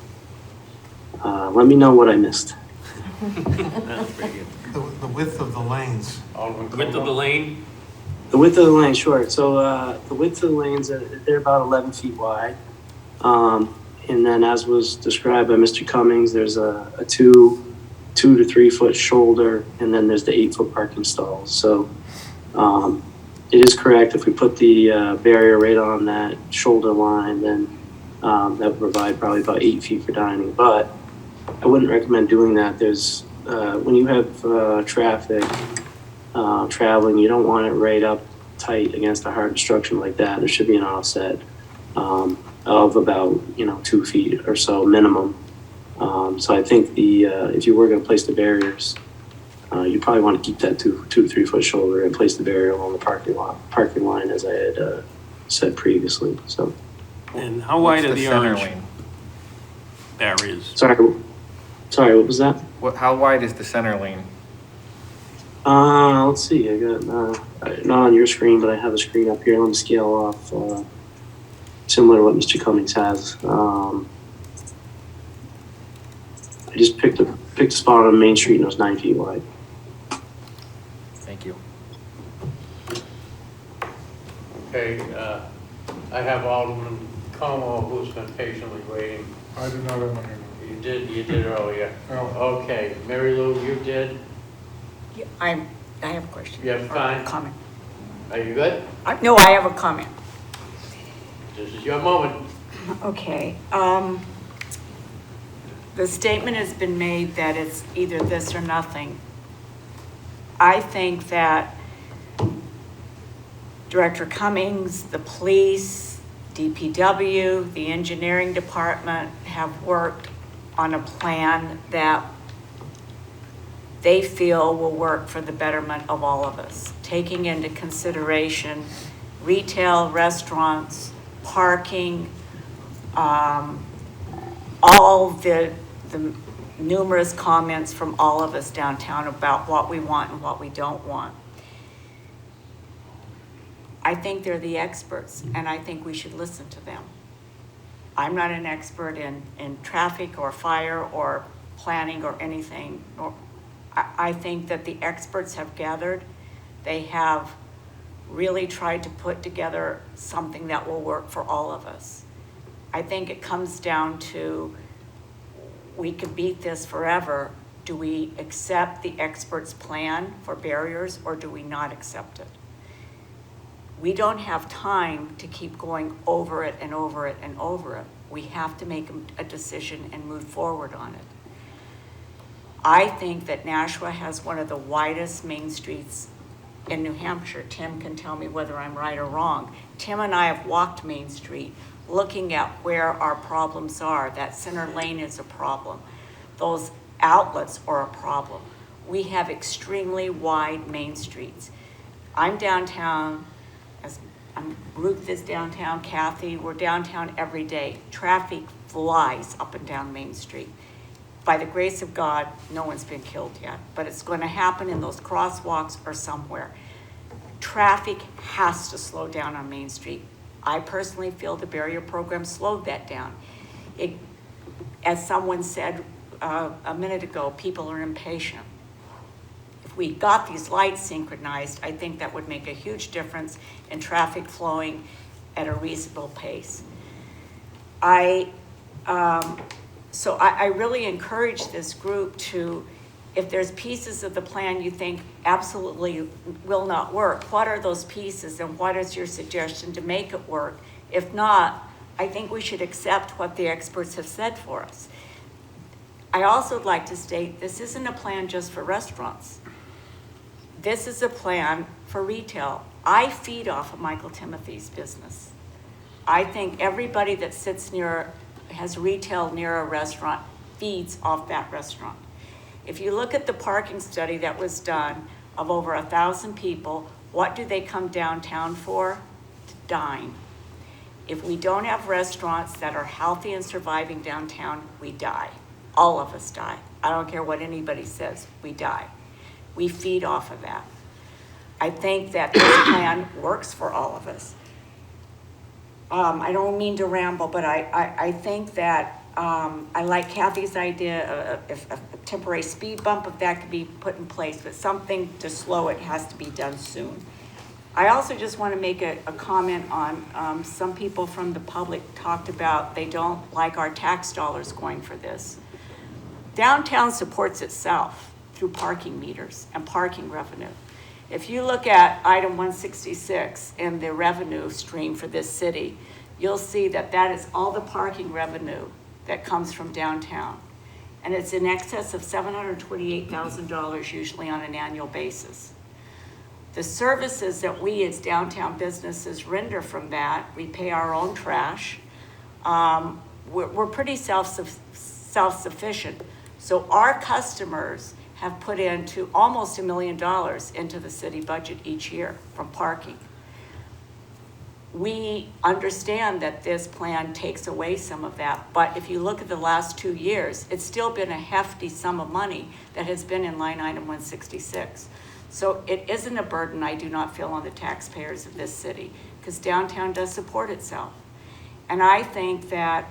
let me know what I missed. That's pretty good. The width of the lanes. Width of the lane? The width of the lane, sure. So the width of the lanes, they're about 11 feet wide. And then as was described by Mr. Cummings, there's a 2 to 3 foot shoulder, and then there's the 8-foot parking stalls. So it is correct, if we put the barrier right on that shoulder line, then that would provide probably about 8 feet for dining. But I wouldn't recommend doing that. There's when you have traffic traveling, you don't want it right up tight against a hard obstruction like that. There should be an offset of about 2 feet or so minimum. So I think if you were going to place the barriers, you probably want to keep that 2 to 3 foot shoulder and place the barrier along the parking line, as I had said previously. So. And how wide are the center orange lane? barriers? Sorry, what was that? How wide is the center lane? Let's see. I got not on your screen, but I have a screen up here. Let me scale off, similar to what Mr. Cummings has. I just picked a spot on Main Street and it was 9 feet wide. Thank you. Okay, I have Alderman Como who's been patiently waiting. I did not have my hand. You did earlier. Oh. Okay, Mary Lou, you did? Yeah, I have a question. You have fine? Comment. Are you good? No, I have a comment. This is your moment. Okay, the statement has been made that it's either this or nothing. I think that Director Cummings, the police, DPW, the engineering department have worked on a plan that they feel will work for the betterment of all of us, taking into consideration retail, restaurants, parking, all the numerous comments from all of us downtown about what we want and what we don't want. I think they're the experts, and I think we should listen to them. I'm not an expert in traffic or fire or planning or anything. I think that the experts have gathered. They have really tried to put together something that will work for all of us. I think it comes down to, we could beat this forever. Do we accept the experts' plan for barriers, or do we not accept it? We don't have time to keep going over it and over it and over it. We have to make a decision and move forward on it. I think that Nashua has one of the widest main streets in New Hampshire. Tim can tell me whether I'm right or wrong. Tim and I have walked Main Street looking at where our problems are. That center lane is a problem. Those outlets are a problem. We have extremely wide main streets. I'm downtown, Ruth is downtown, Kathy, we're downtown every day. Traffic flies up and down Main Street. By the grace of God, no one's been killed yet, but it's going to happen in those crosswalks or somewhere. Traffic has to slow down on Main Street. I personally feel the barrier program slowed that down. As someone said a minute ago, people are impatient. If we got these lights synchronized, I think that would make a huge difference in traffic flowing at a reasonable pace. So I really encourage this group to, if there's pieces of the plan you think absolutely will not work, what are those pieces and what is your suggestion to make it work? If not, I think we should accept what the experts have said for us. I also would like to state, this isn't a plan just for restaurants. This is a plan for retail. I feed off of Michael Timothy's business. I think everybody that has retail near a restaurant feeds off that restaurant. If you look at the parking study that was done of over 1,000 people, what do they come downtown for? To dine. If we don't have restaurants that are healthy and surviving downtown, we die. All of us die. I don't care what anybody says, we die. We feed off of that. I think that this plan works for all of us. I don't mean to ramble, but I think that I like Kathy's idea of a temporary speed bump, if that could be put in place, but something to slow it has to be done soon. I also just want to make a comment on some people from the public talked about they don't like our tax dollars going for this. Downtown supports itself through parking meters and parking revenue. If you look at item 166 and the revenue stream for this city, you'll see that that is all the parking revenue that comes from downtown. And it's in excess of $728,000 usually on an annual basis. The services that we as downtown businesses render from that, we pay our own trash. We're pretty self-sufficient. So our customers have put into almost $1 million into the city budget each year from parking. We understand that this plan takes away some of that, but if you look at the last 2 years, it's still been a hefty sum of money that has been in line item 166. So it isn't a burden, I do not feel, on the taxpayers of this city, because downtown does support itself. And I think that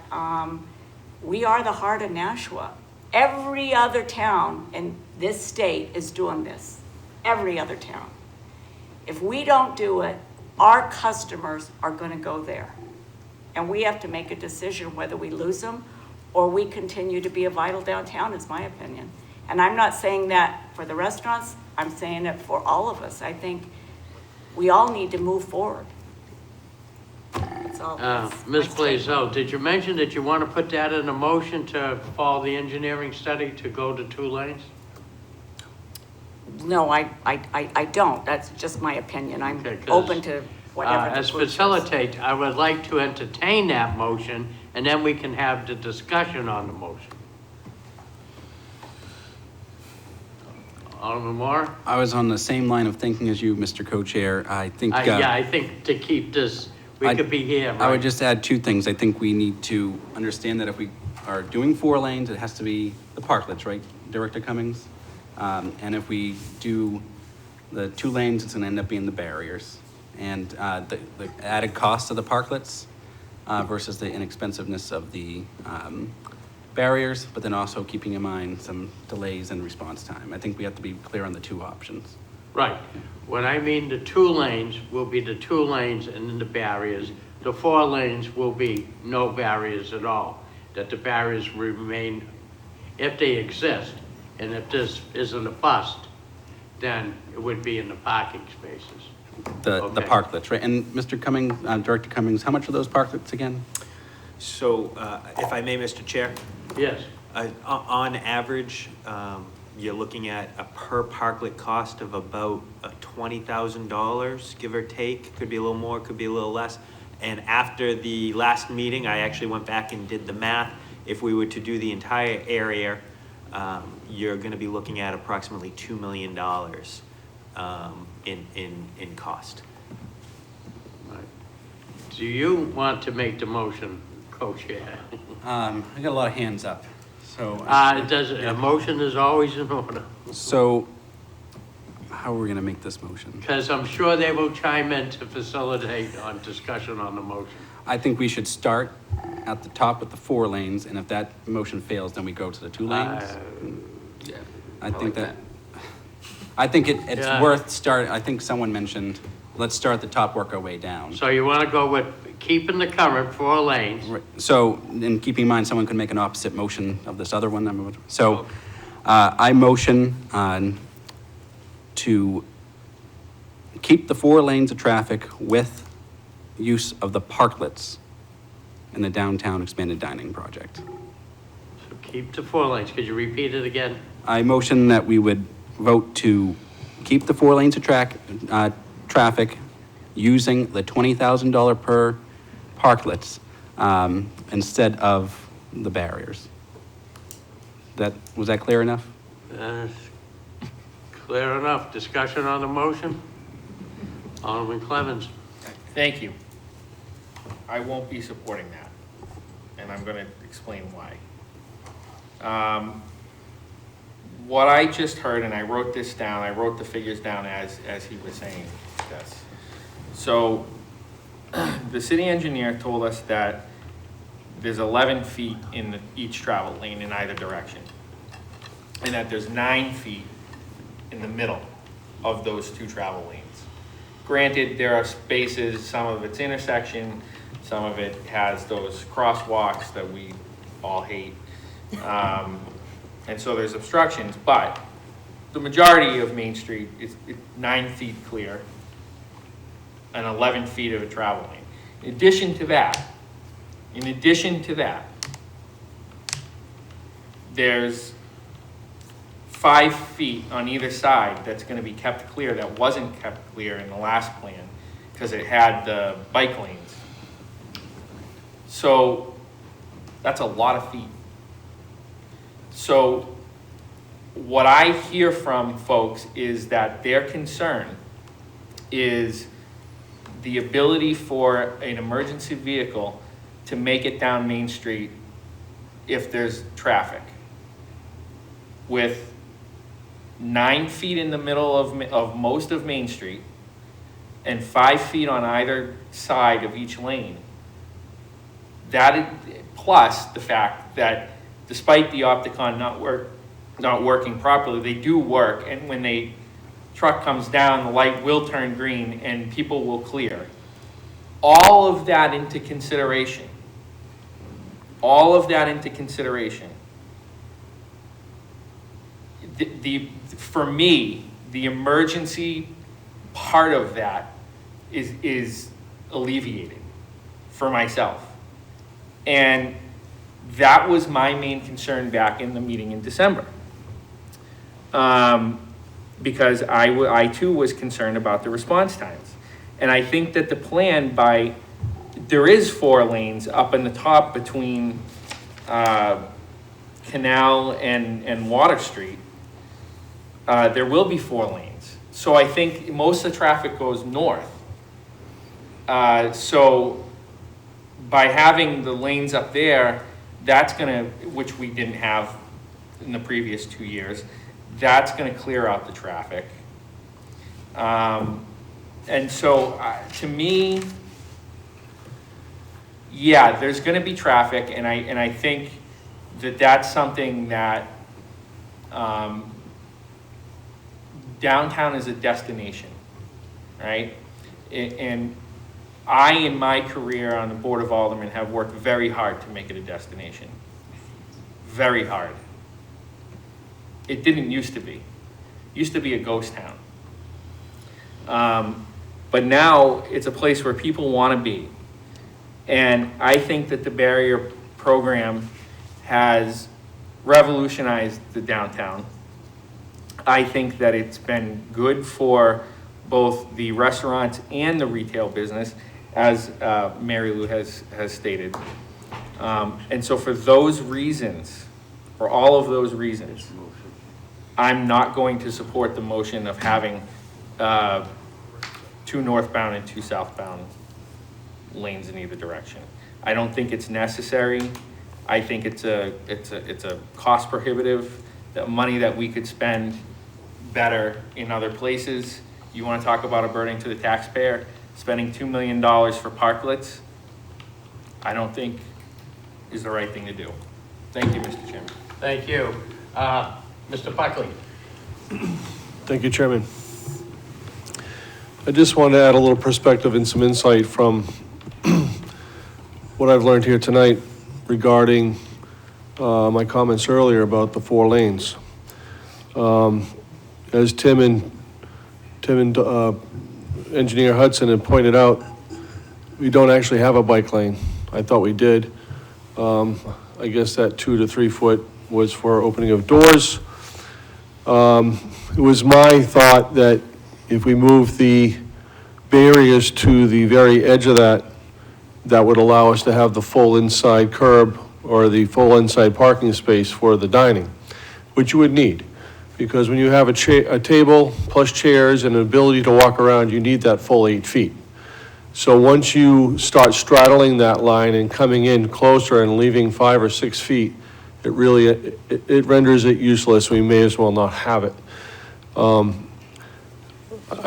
we are the heart of Nashua. Every other town in this state is doing this. Every other town. If we don't do it, our customers are going to go there. And we have to make a decision whether we lose them or we continue to be a vital downtown, is my opinion. And I'm not saying that for the restaurants, I'm saying it for all of us. I think we all need to move forward. Ms. Blaisdell, did you mention that you want to put that in a motion to follow the engineering study to go to 2 lanes? No, I don't. That's just my opinion. I'm open to whatever. As facilitate, I would like to entertain that motion, and then we can have the discussion on the motion. Alderman Moore? I was on the same line of thinking as you, Mr. Co-Chair. I think... yeah, I think to keep this, we could be here, right? I would just add 2 things. I think we need to understand that if we are doing 4 lanes, it has to be the parklets, right, Director Cummings? And if we do the 2 lanes, it's going to end up being the barriers. And the added cost of the parklets versus the inexpensiveness of the barriers, but then also keeping in mind some delays in response time. I think we have to be clear on the 2 options. Right. When I mean the 2 lanes, will be the 2 lanes and then the barriers. The 4 lanes will be no barriers at all. That the barriers remain, if they exist, and if this isn't a bust, then it would be in the parking spaces. The parklets, right? And Mr. Cummings, Director Cummings, how much are those parklets again? So, if I may, Mr. Chair? Yes. On average, you're looking at a per parklet cost of about $20,000, give or take. Could be a little more, could be a little less. And after the last meeting, I actually went back and did the math. If we were to do the entire area, you're gonna be looking at approximately $2 million in cost. Do you want to make the motion, co-chair? I got a lot of hands up, so. A motion is always in order, So, how are we gonna make this motion? because I'm sure they will chime in to facilitate on discussion on the motion. I think we should start at the top with the 4 lanes, and if that motion fails, then we go to the 2 lanes. Yeah. I think like I think it's Yeah. worth I think someone mentioned, let's start at the top, work our way down. So you want to go with keeping the current 4 lanes? Right. So, in keeping in mind, someone could make an opposite motion of this other one. So, I motion to keep the 4 lanes of traffic with use of the parklets in the downtown expanded dining project. So keep the 4 lanes. Could you repeat it again? I motion that we would vote to keep the 4 lanes of traffic using the $20,000 per parklets instead of the barriers. Was that clear enough? Clear enough. Discussion on the motion? Alderman Clevens. Thank you. I won't be supporting that, and I'm going to explain why. What I just heard, and I wrote this down, I wrote the figures down as he was saying this. So the city engineer told us that there's 11 feet in each travel lane in either direction, and that there's 9 feet in the middle of those 2 travel lanes. Granted, there are spaces, some of it's intersection, some of it has those crosswalks that we all hate. And so there's obstructions, but the majority of Main Street is 9 feet clear and 11 feet of a travel lane. In addition to that, there's 5 feet on either side that's gonna be kept clear that wasn't kept clear in the last plan because it had the bike lanes. So that's a lot of feet. So what I hear from folks is that their concern is the ability for an emergency vehicle to make it down Main Street if there's traffic. With 9 feet in the middle of most of Main Street and 5 feet on either side of each lane. Plus the fact that despite the Opticon not working properly, they do work, and when the truck comes down, the light will turn green and people will clear. All of that into consideration. For me, the emergency part of that is alleviated for myself. And that was my main concern back in the meeting in December. Because I too was concerned about the response times. And I think that the plan there is 4 lanes up in the top between Canal and Water Street. There will be 4 lanes. So I think most of the traffic goes north. So by having the lanes up there, that's gonna, which we didn't have in the previous 2 years, that's gonna clear out the traffic. And so to me, yeah, there's gonna be traffic, and I think that that's something that downtown is a destination, right? And I, in my career on the Board of Aldermen, have worked very hard to make it a destination. Very hard. It didn't used to be. It used to be a ghost town. But now it's a place where people want to be. And I think that the barrier program has revolutionized the downtown. I think that it's been good for both the restaurants and the retail business. as Mary Lou has stated. And so for those reasons, for all of those reasons, I'm not going to support the motion of having 2 northbound and 2 southbound lanes in either direction. I don't think it's necessary. I think it's a cost prohibitive, the money that we could spend better in other places. You want to talk about a burden to the taxpayer? Spending $2 million for parklets, I don't think is the right thing to do. Thank you, Mr. Chairman. Thank you. Mr. Buckley. Thank you, Chairman. I just wanted to add a little perspective and some insight from what I've learned here tonight regarding my comments earlier about the 4 lanes. As Tim and Engineer Hudson had pointed out, we don't actually have a bike lane. I thought we did. I guess that 2 to 3 foot was for opening of doors. It was my thought that if we move the barriers to the very edge of that, that would allow us to have the full inside curb or the full inside parking space for the dining, which you would need. Because when you have a table plus chairs and an ability to walk around, you need that full 8 feet. So once you start straddling that line and coming in closer and leaving 5 or 6 feet, it really, it renders it useless. We may as well not have it. I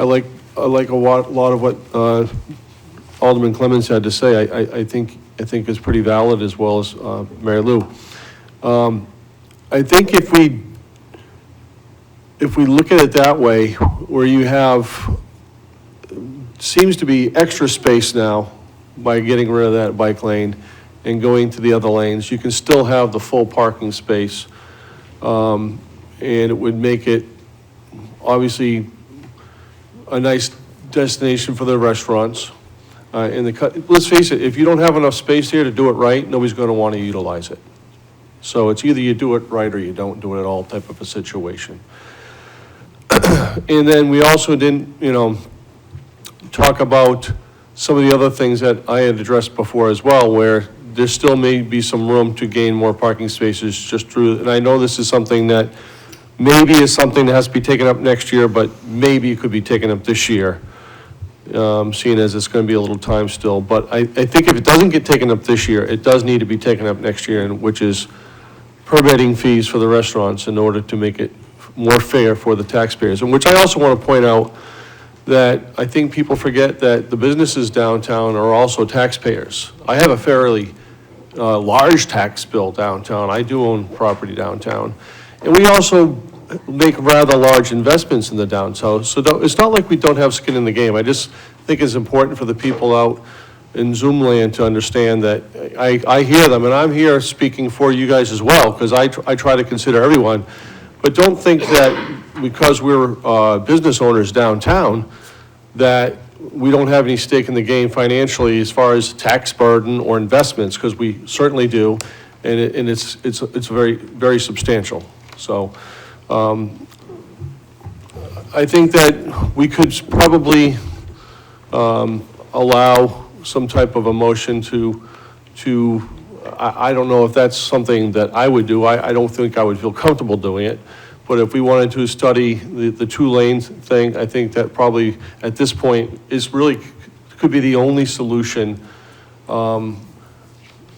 like a lot of what Alderman Clemens had to say. I think is pretty valid, as well as Mary Lou. I think if we look at it that way, where you have, seems to be extra space now by getting rid of that bike lane and going to the other lanes, you can still have the full parking space. And it would make it obviously a nice destination for the restaurants. Let's face it, if you don't have enough space here to do it right, nobody's going to want to utilize it. So it's either you do it right or you don't do it at all type of a situation. And then we also didn't, talk about some of the other things that I had addressed before as well, where there still may be some room to gain more parking spaces just through, and I know this is something that maybe is something that has to be taken up next year, but maybe it could be taken up this year, seeing as it's going to be a little time still. But I think if it doesn't get taken up this year, it does need to be taken up next year, which is permitting fees for the restaurants in order to make it more fair for the taxpayers. And which I also want to point out that I think people forget that the businesses downtown are also taxpayers. I have a fairly large tax bill downtown. I do own property downtown. And we also make rather large investments in the downtown. So it's not like we don't have skin in the game. I just think it's important for the people out in Zoom land to understand that I hear them, and I'm here speaking for you guys as well, because I try to consider everyone. But don't think that because we're business owners downtown, that we don't have any stake in the game financially as far as tax burden or investments, because we certainly do, and it's very, very substantial. So I think that we could probably allow some type of a motion to I don't know if that's something that I would do. I don't think I would feel comfortable doing it. But if we wanted to study the 2 lanes thing, I think that probably at this point is really could be the only solution.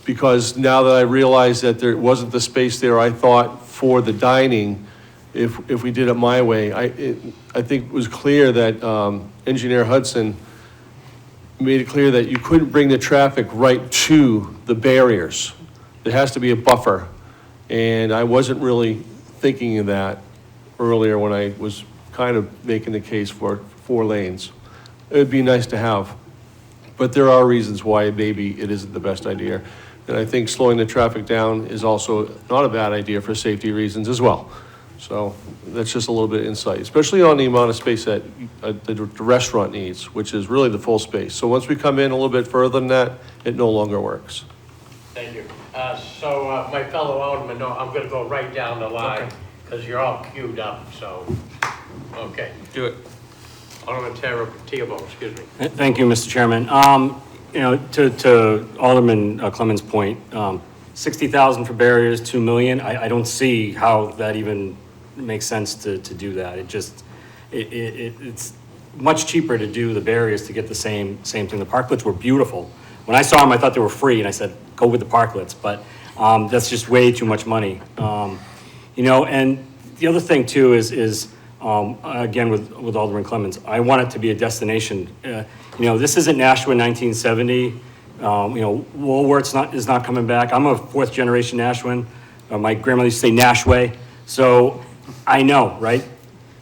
Because now that I realize that there wasn't the space there I thought for the dining, if we did it my way, I think it was clear that Engineer Hudson made it clear that you couldn't bring the traffic right to the barriers. There has to be a buffer. And I wasn't really thinking of that earlier when I was kind of making the case for 4 lanes. It would be nice to have, but there are reasons why maybe it isn't the best idea. And I think slowing the traffic down is also not a bad idea for safety reasons as well. So that's just a little bit of insight, especially on the amount of space that the restaurant needs, which is really the full space. So once we come in a little bit further than that, it no longer works. Thank you. So my fellow aldermen, I'm going to go right down the line because you're all queued up. So, okay. Do it. Alderman Tiabo, excuse me. Thank you, Mr. Chairman. you know, to Alderman Clemens' point, 60,000 for barriers, 2 million, I don't see how that even makes sense to do that. It's much cheaper to do the barriers to get the same thing. The parklets were beautiful. When I saw them, I thought they were free, and I said, go with the parklets, but that's just way too much money. You know, and the other thing too is again, with Alderman Clemens, I want it to be a destination. You know, this isn't Nashua in 1970. You know, Woolworths is not coming back. I'm a fourth generation Nashuan. My grandmother used to say Nashway. So I know, right?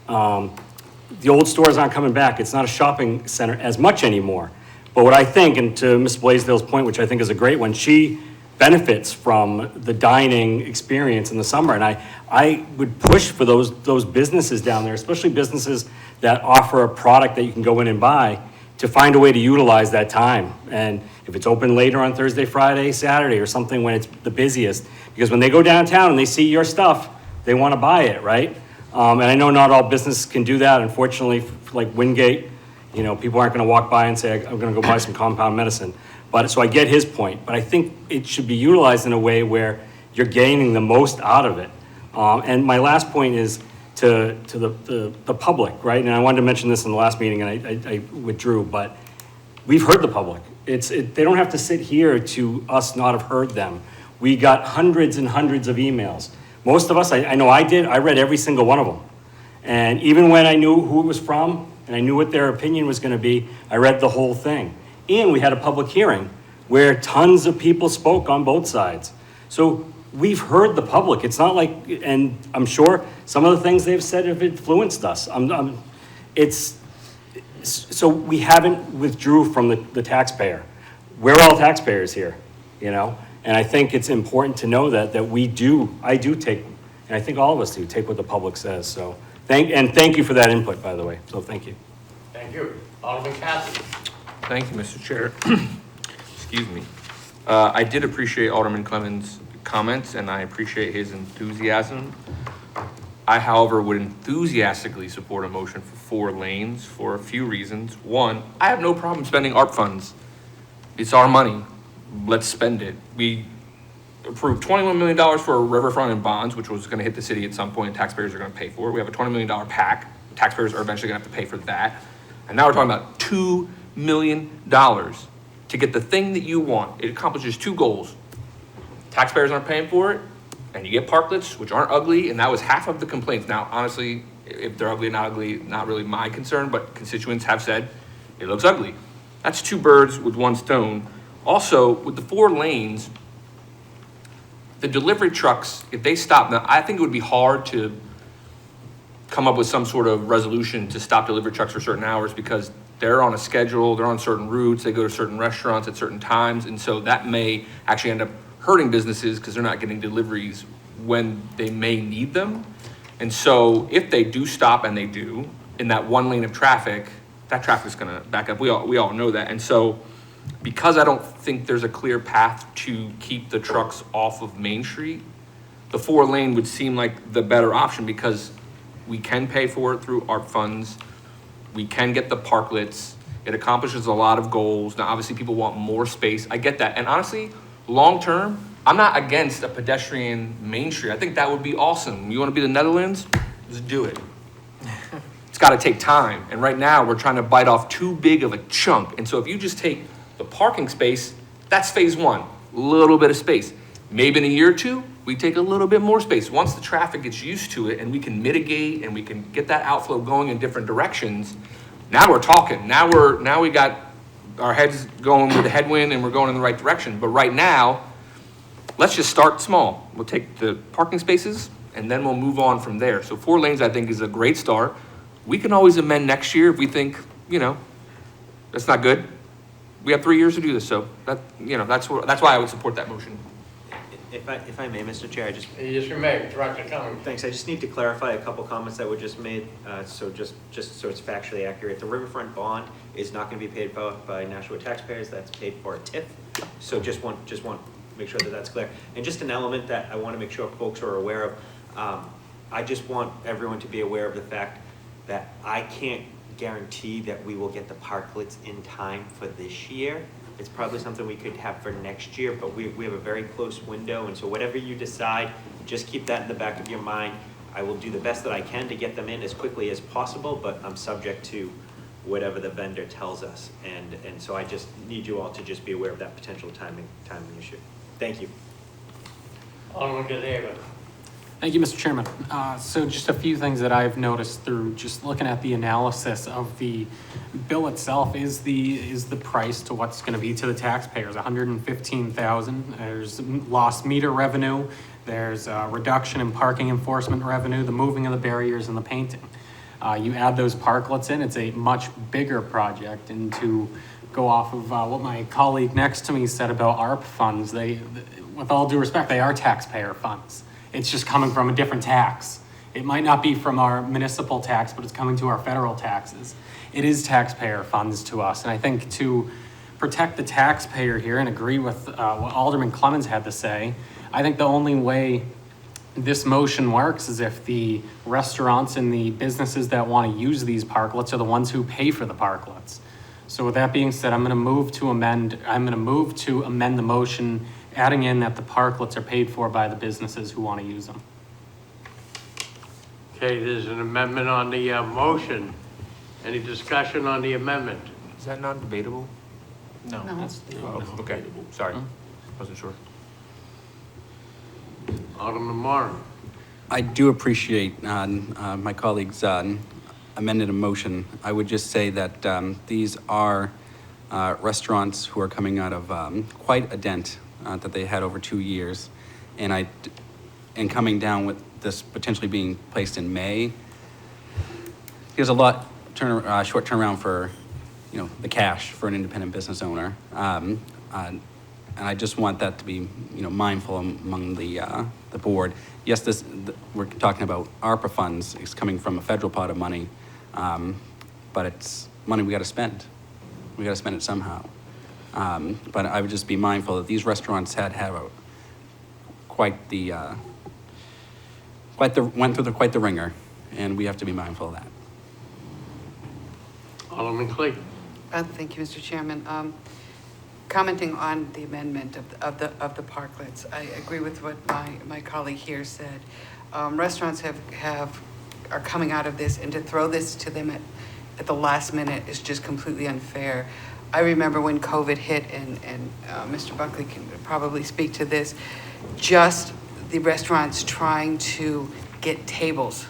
The old stores aren't coming back. It's not a shopping center as much anymore. But what I think, and to Ms. Blaisdell's point, which I think is a great one, she benefits from the dining experience in the summer. And I would push for those businesses down there, especially businesses that offer a product that you can go in and buy, to find a way to utilize that time. And if it's open later on Thursday, Friday, Saturday, or something when it's the busiest, because when they go downtown and they see your stuff, they want to buy it, right? And I know not all businesses can do that. Unfortunately, like Wingate, you know, people aren't going to walk by and say, I'm going to go buy some compound medicine. But so I get his point, but I think it should be utilized in a way where you're gaining the most out of it. And my last point is to the public, right? And I wanted to mention this in the last meeting, and I withdrew, but we've heard the public. They don't have to sit here to us not have heard them. We got hundreds and hundreds of emails. Most of us, I know I did, I read every single one of them. And even when I knew who it was from, and I knew what their opinion was going to be, I read the whole thing. And we had a public hearing where tons of people spoke on both sides. So we've heard the public. It's not like, and I'm sure some of the things they've said have influenced us. So we haven't withdrew from the taxpayer. We're all taxpayers here, you know? And I think it's important to know that I do take, and I think all of us do, take what the public says. So thank you for that input, by the way. So thank you. Thank you. Alderman Cassidy. Thank you, Mr. Chair. Excuse me. I did appreciate Alderman Clemens' comments, and I appreciate his enthusiasm. I, however, would enthusiastically support a motion for 4 lanes for a few reasons. One, I have no problem spending ARP funds. It's our money. Let's spend it. We approved $21 million for riverfront and bonds, which was going to hit the city at some point, and taxpayers are going to pay for it. We have a $20 million PAC. Taxpayers are eventually going to have to pay for that. And now we're talking about $2 million to get the thing that you want. It accomplishes 2 goals. Taxpayers aren't paying for it, and you get parklets, which aren't ugly, and that was half of the complaints. Now, honestly, if they're ugly or not ugly, not really my concern, but constituents have said it looks ugly. That's 2 birds with 1 stone. Also, with the 4 lanes, the delivery trucks, if they stop, now I think it would be hard to come up with some sort of resolution to stop delivery trucks for certain hours because they're on a schedule, they're on certain routes, they go to certain restaurants at certain times, and so that may actually end up hurting businesses because they're not getting deliveries when they may need them. And so if they do stop, and they do, in that 1 lane of traffic, that traffic's gonna back up. We all know that. And so because I don't think there's a clear path to keep the trucks off of Main Street, the 4 lane would seem like the better option because we can pay for it through ARP funds. We can get the parklets. It accomplishes a lot of goals. Now, obviously, people want more space. I get that. And honestly, long-term, I'm not against a pedestrian Main Street. I think that would be awesome. You want to be the Netherlands? Just do it. It's got to take time. And right now, we're trying to bite off too big of a chunk. And so if you just take the parking space, that's phase 1. A little bit of space. Maybe in a year or 2, we take a little bit more space. Once the traffic gets used to it and we can mitigate and we can get that outflow going in different directions, now we're talking. Now we got our heads going with the headwind and we're going in the right direction. But right now, let's just start small. We'll take the parking spaces and then we'll move on from there. So 4 lanes, I think, is a great start. We can always amend next year if we think, that's not good. We have 3 years to do this, so that's why I would support that motion. If I may, Mr. Chair, Yes, you may. Director Cummings. Thanks. I just need to clarify a couple comments that were just made, so just so it's factually accurate. The riverfront bond is not going to be paid for by Nashua taxpayers. That's paid for a TIF. So just want to make sure that that's clear. And just an element that I want to make sure folks are aware of. I just want everyone to be aware of the fact that I can't guarantee that we will get the parklets in time for this year. It's probably something we could have for next year, but we have a very close window, and so whatever you decide, just keep that in the back of your mind. I will do the best that I can to get them in as quickly as possible, but I'm subject to whatever the vendor tells us. And so I just need you all to just be aware of that potential timing issue. Thank you. Alderman Gazeba. Thank you, Mr. Chairman. So just a few things that I've noticed through just looking at the analysis of the bill itself is the price to what's going to be to the taxpayers, $115,000. There's lost meter revenue. There's a reduction in parking enforcement revenue, the moving of the barriers and the painting. You add those parklets in, it's a much bigger project. And to go off of what my colleague next to me said about ARP funds, with all due respect, they are taxpayer funds. It's just coming from a different tax. It might not be from our municipal tax, but it's coming to our federal taxes. It is taxpayer funds to us. And I think to protect the taxpayer here and agree with what Alderman Clemens had to say, I think the only way this motion works is if the restaurants and the businesses that want to use these parklets are the ones who pay for the parklets. So with that being said, I'm going to move to amend the motion, adding in that the parklets are paid for by the businesses who want to use them. Okay, there's an amendment on the motion. Any discussion on the amendment? Is that non-debatable? No. Okay, sorry, wasn't sure. Alderman Moore. I do appreciate my colleagues' amended a motion. I would just say that these are restaurants who are coming out of quite a dent that they had over 2 years, and coming down with this potentially being placed in May. There's a lot short turnaround for the cash for an independent business owner, and I just want that to be mindful among the board. Yes, we're talking about ARPA funds. It's coming from a federal pot of money, but it's money we got to spend. We got to spend it somehow. But I would just be mindful that these restaurants went through quite the ringer, and we have to be mindful of that. Alderman Clegg. Thank you, Mr. Chairman. Commenting on the amendment of the parklets, I agree with what my colleague here said. Restaurants are coming out of this, and to throw this to them at the last minute is just completely unfair. I remember when COVID hit, and Mr. Buckley can probably speak to this, just the restaurants trying to get tables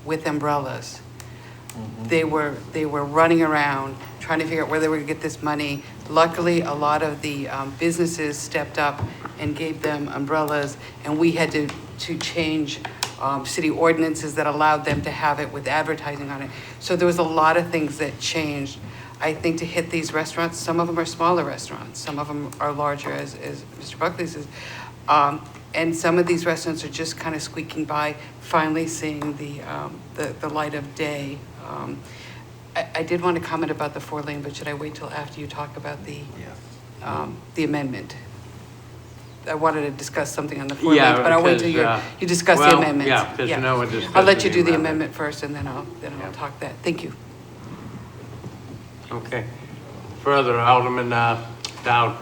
with umbrellas. Mm-hmm. They were running around trying to figure out where they were going to get this money. Luckily, a lot of the businesses stepped up and gave them umbrellas, and we had to change city ordinances that allowed them to have it with advertising on it. So there was a lot of things that changed. I think to hit these restaurants, some of them are smaller restaurants, some of them are larger, as Mr. Buckley says, and some of these restaurants are just kind of squeaking by, finally seeing the light of day. I did want to comment about the 4-lane, but should I wait till after you talk about the amendment? I wanted to discuss something on the 4 lanes, but I'll wait till you discuss the amendments. Yeah, because now we're discussing I'll let you do the amendment. amendment first, and then I'll talk that. Thank you. Okay. Further, Alderman Dowd.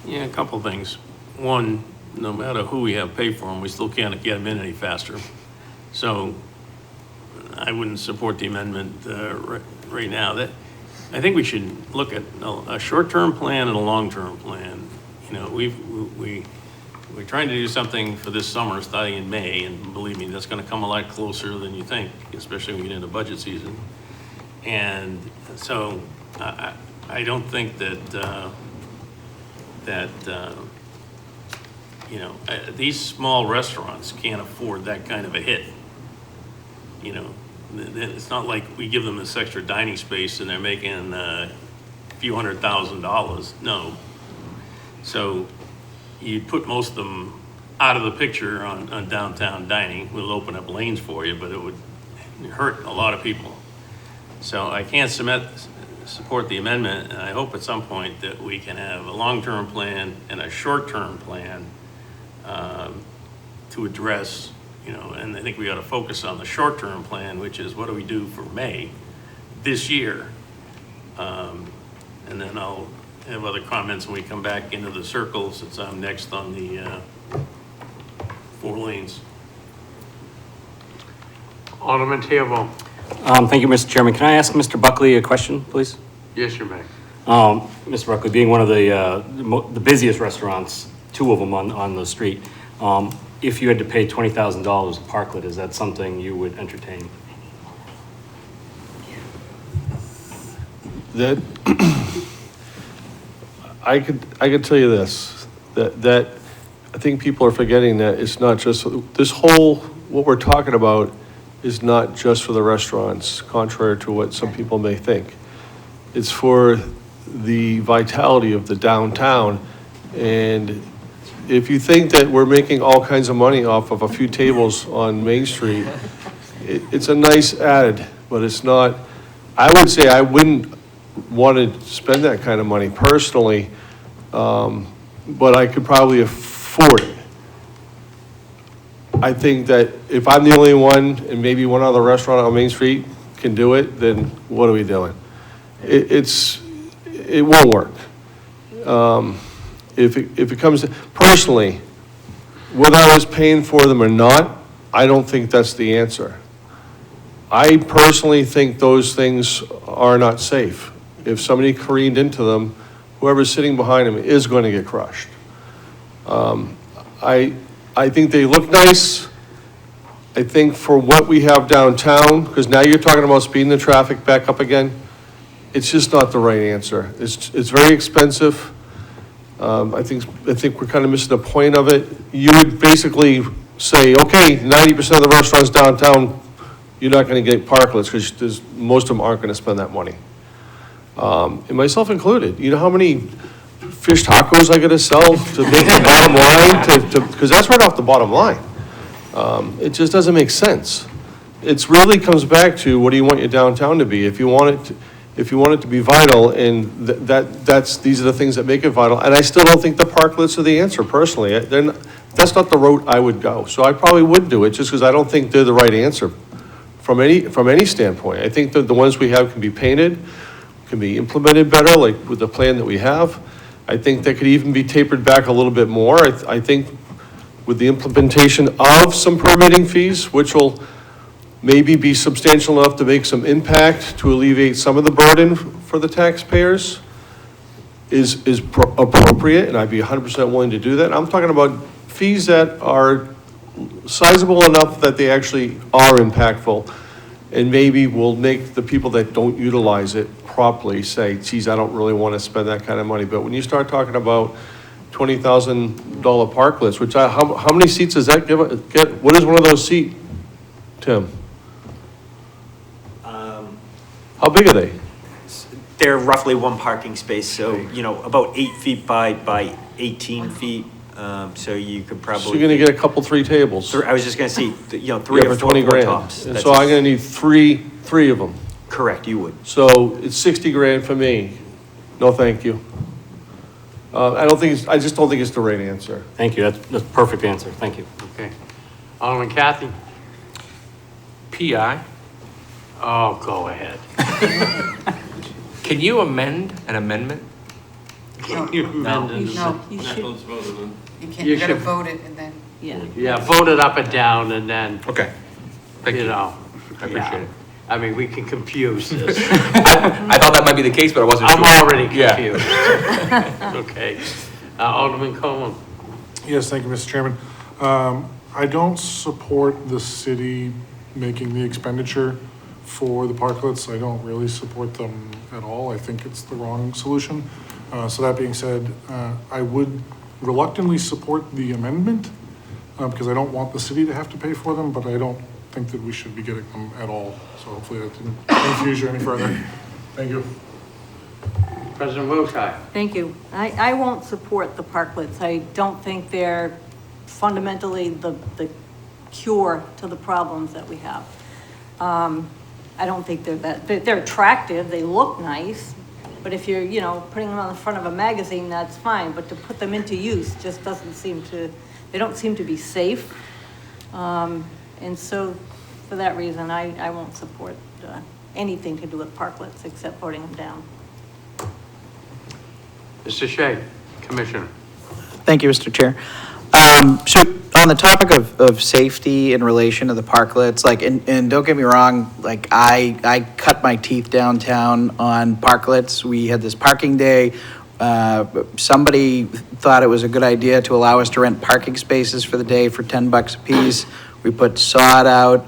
Yeah, a couple things. One, no matter who we have pay for them, we still can't get them in any faster. So I wouldn't support the amendment right now. I think we should look at a short-term plan and a long-term plan. We're trying to do something for this summer starting in May, and believe me, that's going to come a lot closer than you think, especially when we get into budget season. And so I don't think that these small restaurants can't afford that kind of a hit. It's not like we give them this extra dining space and they're making a few $100,000. No. So you put most of them out of the picture on downtown dining. We'll open up lanes for you, but it would hurt a lot of people. So I can't support the amendment, and I hope at some point that we can have a long-term plan and a short-term plan to address, and I think we ought to focus on the short-term plan, which is what do we do for May this year? And then have other comments when we come back into the circle, since I'm next on the 4 lanes. Alderman Theobald. Thank you, Mr. Chairman. Can I ask Mr. Buckley a question, please? Yes, you may. Mr. Buckley, being one of the busiest restaurants, 2 of them on the street, if you had to pay $20,000 a parklet, is that something you would entertain? That, I could tell you this, that I think people are forgetting that it's not just, what we're talking about is not just for the restaurants, contrary to what some people may think. It's for the vitality of the downtown. And if you think that we're making all kinds of money off of a few tables on Main Street, it's a nice added, but it's not, I would say I wouldn't want to spend that kind of money personally, but I could probably afford it. I think that if I'm the only one and maybe one other restaurant on Main Street can do it, then what are we doing? It won't work. If it comes to, personally, whether I was paying for them or not, I don't think that's the answer. I personally think those things are not safe. If somebody careened into them, whoever's sitting behind them is going to get crushed. I think they look nice. I think for what we have downtown, because now you're talking about speeding the traffic back up again, it's just not the right answer. It's very expensive. I think we're kind of missing the point of it. You would basically say, okay, 90% of the restaurants downtown, you're not going to get parklets because most of them aren't going to spend that money. And myself included. You know how many fish tacos I got to sell to make the bottom line? Because that's right off the bottom line. It just doesn't make sense. It really comes back to what do you want your downtown to be? If you want it to be vital, and these are the things that make it vital. And I still don't think the parklets are the answer personally. That's not the route I would go. So I probably would do it just because I don't think they're the right answer from any standpoint. I think that the ones we have can be painted, can be implemented better, like with the plan that we have. I think that could even be tapered back a little bit more. I think with the implementation of some permitting fees, which will maybe be substantial enough to make some impact to alleviate some of the burden for the taxpayers, is appropriate, and I'd be 100% willing to do that. I'm talking about fees that are sizable enough that they actually are impactful, and maybe will make the people that don't utilize it properly say, geez, I don't really want to spend that kind of money. But when you start talking about $20,000 parklets, which how many seats does that get? What is one of those seats, Tim? How big are they? They're roughly 1 parking space, so, about 8 feet by 18 feet. So you could probably. So you're gonna get a couple, 3 tables. I was just gonna say, 3 Yeah, or for 4 20 grand. tops. And so I'm gonna need three of them. Correct, you would. So it's 60 grand for me. No, thank you. I just don't think it's the right answer. Thank you. That's a perfect answer. Thank you. Okay. Alderman Kathy? PI, Oh, go ahead. can you amend an amendment? You amended No, Not those voted on. You can't, You you gotta should- vote it and then. Yeah, vote it up and down and then, Okay, thank you. I appreciate yeah. it. I mean, we can confuse this. I thought that might be the case, but I wasn't sure. I'm already Yeah. confused. Okay. Alderman Coleman? Yes, thank you, Mr. Chairman. I don't support the city making the expenditure for the parklets. I don't really support them at all. I think it's the wrong solution. So that being said, I would reluctantly support the amendment because I don't want the city to have to pay for them, but I don't think that we should be getting them at all. So hopefully that didn't confuse you any further. Thank you. President Wilshire? Thank you. I won't support the parklets. I don't think they're fundamentally the cure to the problems that we have. I don't think they're attractive, they look nice, but if you're, putting them on the front of a magazine, that's fine, but to put them into use just they don't seem to be safe. And so, for that reason, I won't support anything to do with parklets except voting them down. Mr. Shea, Commissioner. Thank you, Mr. Chair. So on the topic of safety in relation to the parklets, like, and don't get me wrong, like, I cut my teeth downtown on parklets. We had this parking day. Somebody thought it was a good idea to allow us to rent parking spaces for the day for $10 a piece. We put sod out.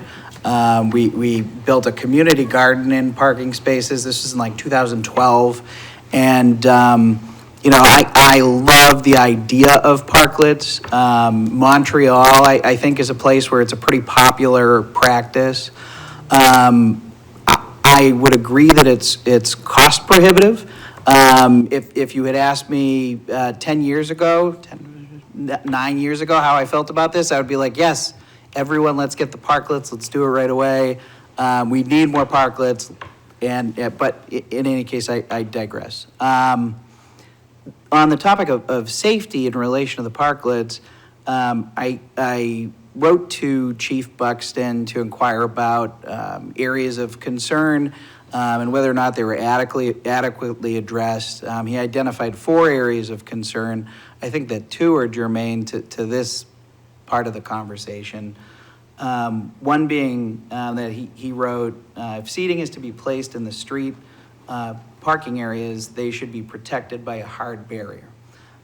We built a community garden in parking spaces. This was in like 2012. And, you know, I love the idea of parklets. Montreal, I think, is a place where it's a pretty popular practice. I would agree that it's cost prohibitive. If you had asked me 10 years ago, 9 years ago, how I felt about this, I would be like, yes, everyone, let's get the parklets, let's do it right away. We need more parklets, but in any case, I digress. On the topic of safety in relation to the parklets, I wrote to Chief Buxton to inquire about areas of concern and whether or not they were adequately addressed. He identified 4 areas of concern. I think that 2 are germane to this part of the conversation. One being that he wrote, if seating is to be placed in the street parking areas, they should be protected by a hard barrier.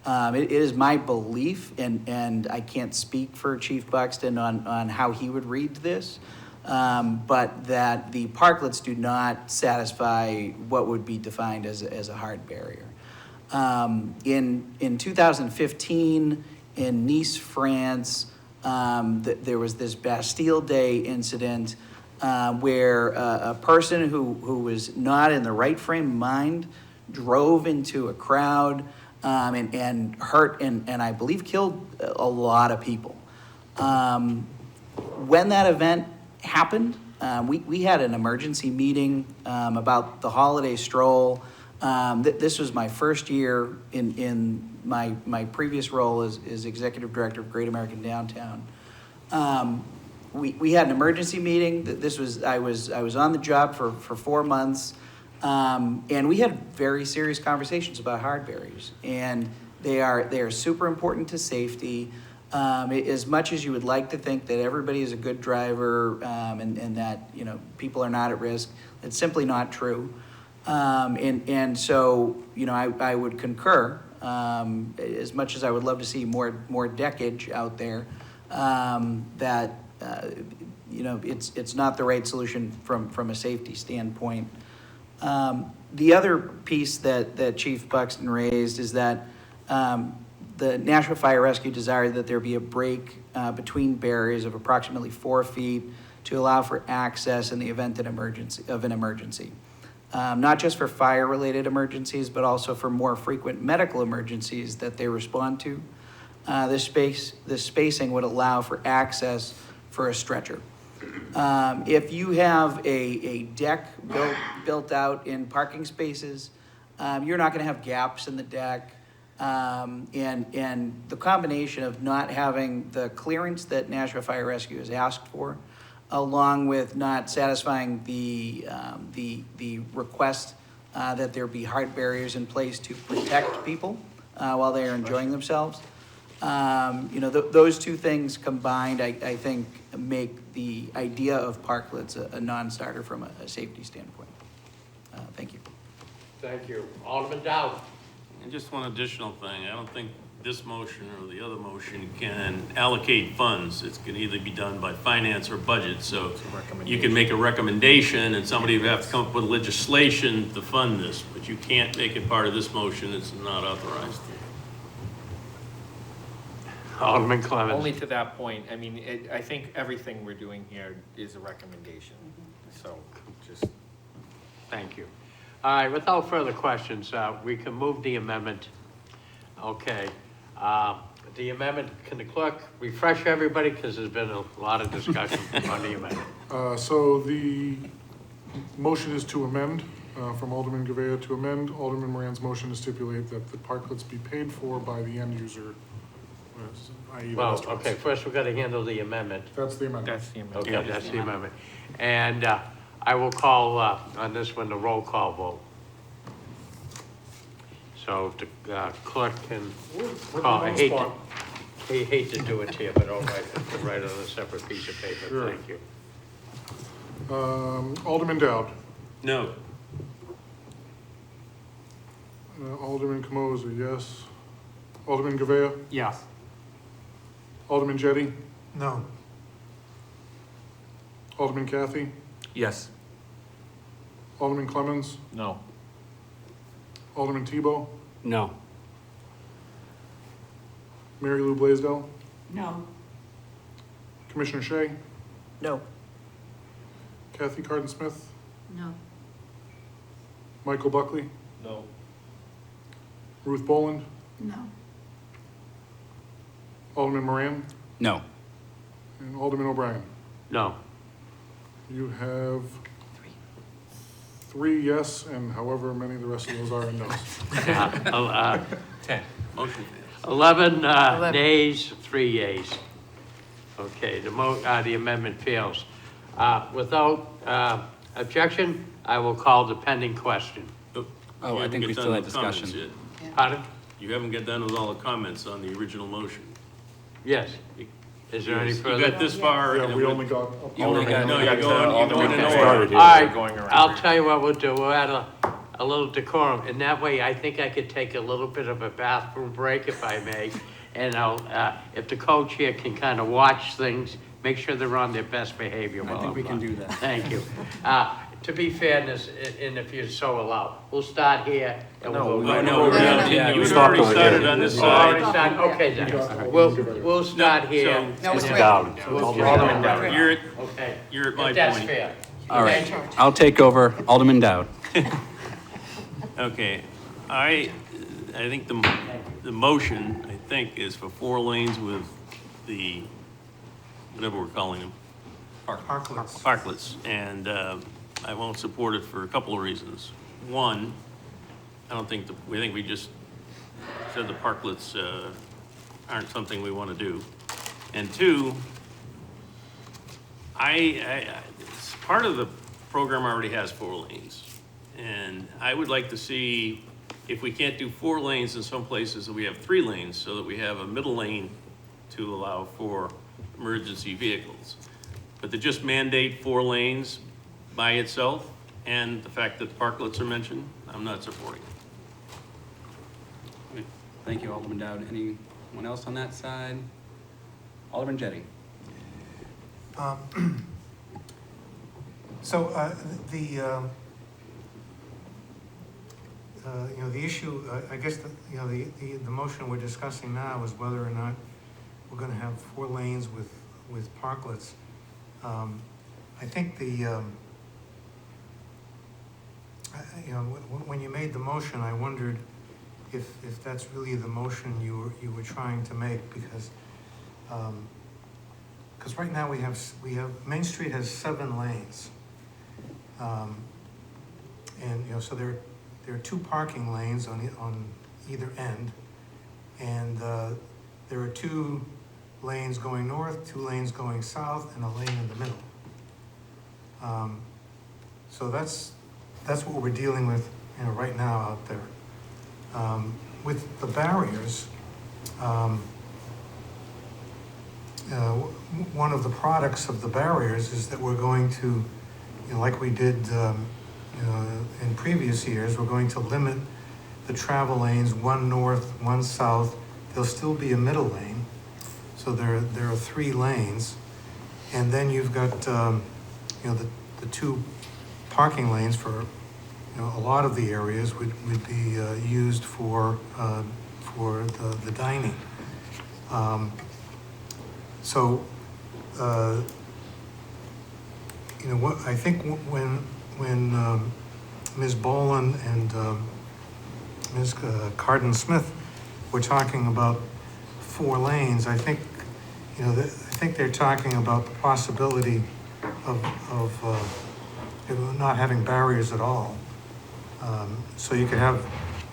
It is my belief, and I can't speak for Chief Buxton on how he would read this, but that the parklets do not satisfy what would be defined as a hard barrier. In 2015, in Nice, France, there was this Bastille Day incident where a person who was not in the right frame of mind drove into a crowd and hurt and I believe killed a lot of people. When that event happened, we had an emergency meeting about the holiday stroll. This was my first year in my previous role as Executive Director of Great American Downtown. We had an emergency meeting. I was on the job for 4 months, and we had very serious conversations about hard barriers, and they are super important to safety. As much as you would like to think that everybody is a good driver and that people are not at risk, it's simply not true. And so I would concur. As much as I would love to see more deckage out there, that it's not the right solution from a safety standpoint. The other piece that Chief Buxton raised is that the Nashua Fire Rescue desired that there be a break between barriers of approximately 4 feet to allow for access in the event of an emergency. Not just for fire-related emergencies, but also for more frequent medical emergencies that they respond to. This spacing would allow for access for a stretcher. If you have a deck built out in parking spaces, you're not going to have gaps in the deck. And the combination of not having the clearance that Nashua Fire Rescue has asked for, along with not satisfying the request that there be hard barriers in place to protect people while they are enjoying themselves. Those 2 things combined, I think, make the idea of parklets a non-starter from a safety standpoint. Thank you. Thank you. Alderman Dowd. And just one additional thing, I don't think this motion or the other motion can allocate funds. It can either be done by finance or budget, so you can make a recommendation and somebody would have to come up with legislation to fund this, but you can't make it part of this motion, it's not authorized. Alderman Clevens. Only to that point, I mean, I think everything we're doing here is a recommendation, so just. Thank you. All right, without further questions, we can move the amendment. Okay. The amendment, can the clerk refresh everybody? Because there's been a lot of discussion on the amendment. So the motion is to amend, from Alderman Gouveia to amend. Alderman Moran's motion to stipulate that the parklets be paid for by the end user, i.e. the Well, restaurants. okay, first we've got to handle the amendment. That's the amendment. That's the amendment. Okay, that's the amendment. And I will call on this one the roll call vote. So if the clerk can call, I hate to do it here, but I'll write it on a separate piece of paper. Sure. Thank you. Alderman Dowd. No. Alderman Camoza, yes. Alderman Govea. Yes. Alderman Jettie. No. Alderman Kathy. Yes. Alderman Clemmons. No. Alderman Tebow. No. Mary Lou Blaisdell. No. Commissioner Shea. No. Kathy Carden-Smith. No. Michael Buckley. No. Ruth Boland. No. Alderman Moran. No. And Alderman O'Brien. No. You have 3 yes, and however many the rest of those are no's. 10. Motion fails. 11 nays, 3 yeas. Okay, the amendment fails. Without objection, I will call the pending question. Oh, I think we still had discussion. Pardon? You haven't got done with all the comments on the original motion. Yes. Is there any You further? got this far. Yeah, we only got. You only got. No, you're going in Started order. here. All right, Going around. I'll tell you what we'll do. We'll add a little decorum, and that way I think I could take a little bit of a bathroom break if I may. And I'll, if the co-chair can kind of watch things, make sure they're on their best behavior. I think we can do that. Thank you. To be fairness, and if you're so allowed, we'll start here and we'll go right No, over. we're Yeah, continue. we We've stopped already over started here. on this Already side. started, okay then. We'll start here. No, it's Mr. ready. Dowd. We'll Alderman just- Dowd. Okay. You're at my If that's point. fair. All right, I'll take over. Alderman Dowd. Okay, I think the motion, I think, is for 4 lanes with the, whatever we're calling them, Parklets. parklets, and I won't support it for a couple of reasons. One, I don't think, we think we just said the parklets aren't something we want to do. And two, part of the program already has 4 lanes. And I would like to see, if we can't do 4 lanes in some places, that we have 3 lanes, so that we have a middle lane to allow for emergency vehicles. But to just mandate 4 lanes by itself, and the fact that parklets are mentioned, I'm not supporting it. Thank you, Alderman Dowd. Anyone else on that side? Alderman Jettie. So the issue, I guess, the motion we're discussing now is whether or not we're going to have 4 lanes with parklets. I think when you made the motion, I wondered if that's really the motion you were trying to make, because right now we have Main Street has 7 lanes, and so there are 2 parking lanes on either end, and there are 2 lanes going north, 2 lanes going south, and a lane in the middle. So that's what we're dealing with, right now out there. With the barriers, one of the products of the barriers is that we're going to, like we did in previous years, we're going to limit the travel lanes, 1 north, 1 south. There'll still be a middle lane, so there are 3 lanes, and then you've got the 2 parking lanes for a lot of the areas would be used for the dining. What I think when Ms. Boland and Ms. Carden-Smith were talking about 4 lanes, I think they're talking about the possibility of not having barriers at all. So you could have,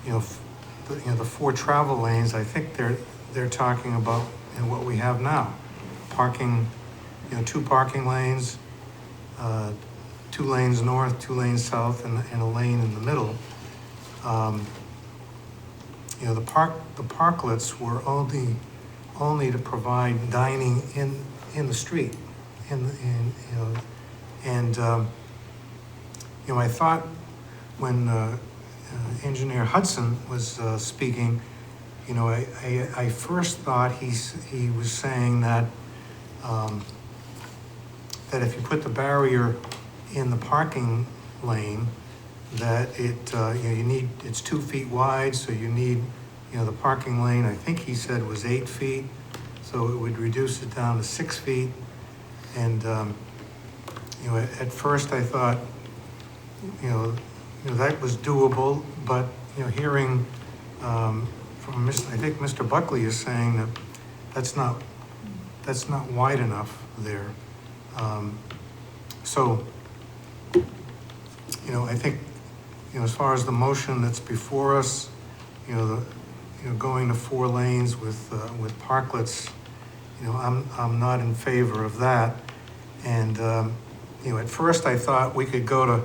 the 4 travel lanes. I think they're talking about what we have now, parking, 2 parking lanes, 2 lanes north, 2 lanes south, and a lane in the middle. you know, the parklets were only to provide dining in the street, you know, and, you know, I thought when Engineer Hudson was speaking, you know, I first thought he was saying that that if you put the barrier in the parking lane, that it, you know, you need, it's 2 feet wide, so you need, you know, the parking lane, I think he said was 8 feet, so it would reduce it down to 6 feet. And, you know, at first I thought, you know, that was doable, but, you know, hearing from I think Mr. Buckley is saying that that's not wide enough there. So, you know, I think, you know, as far as the motion that's before us, you know, going to 4 lanes with parklets, you know, I'm not in favor of that. And, you know, at first I thought we could go to,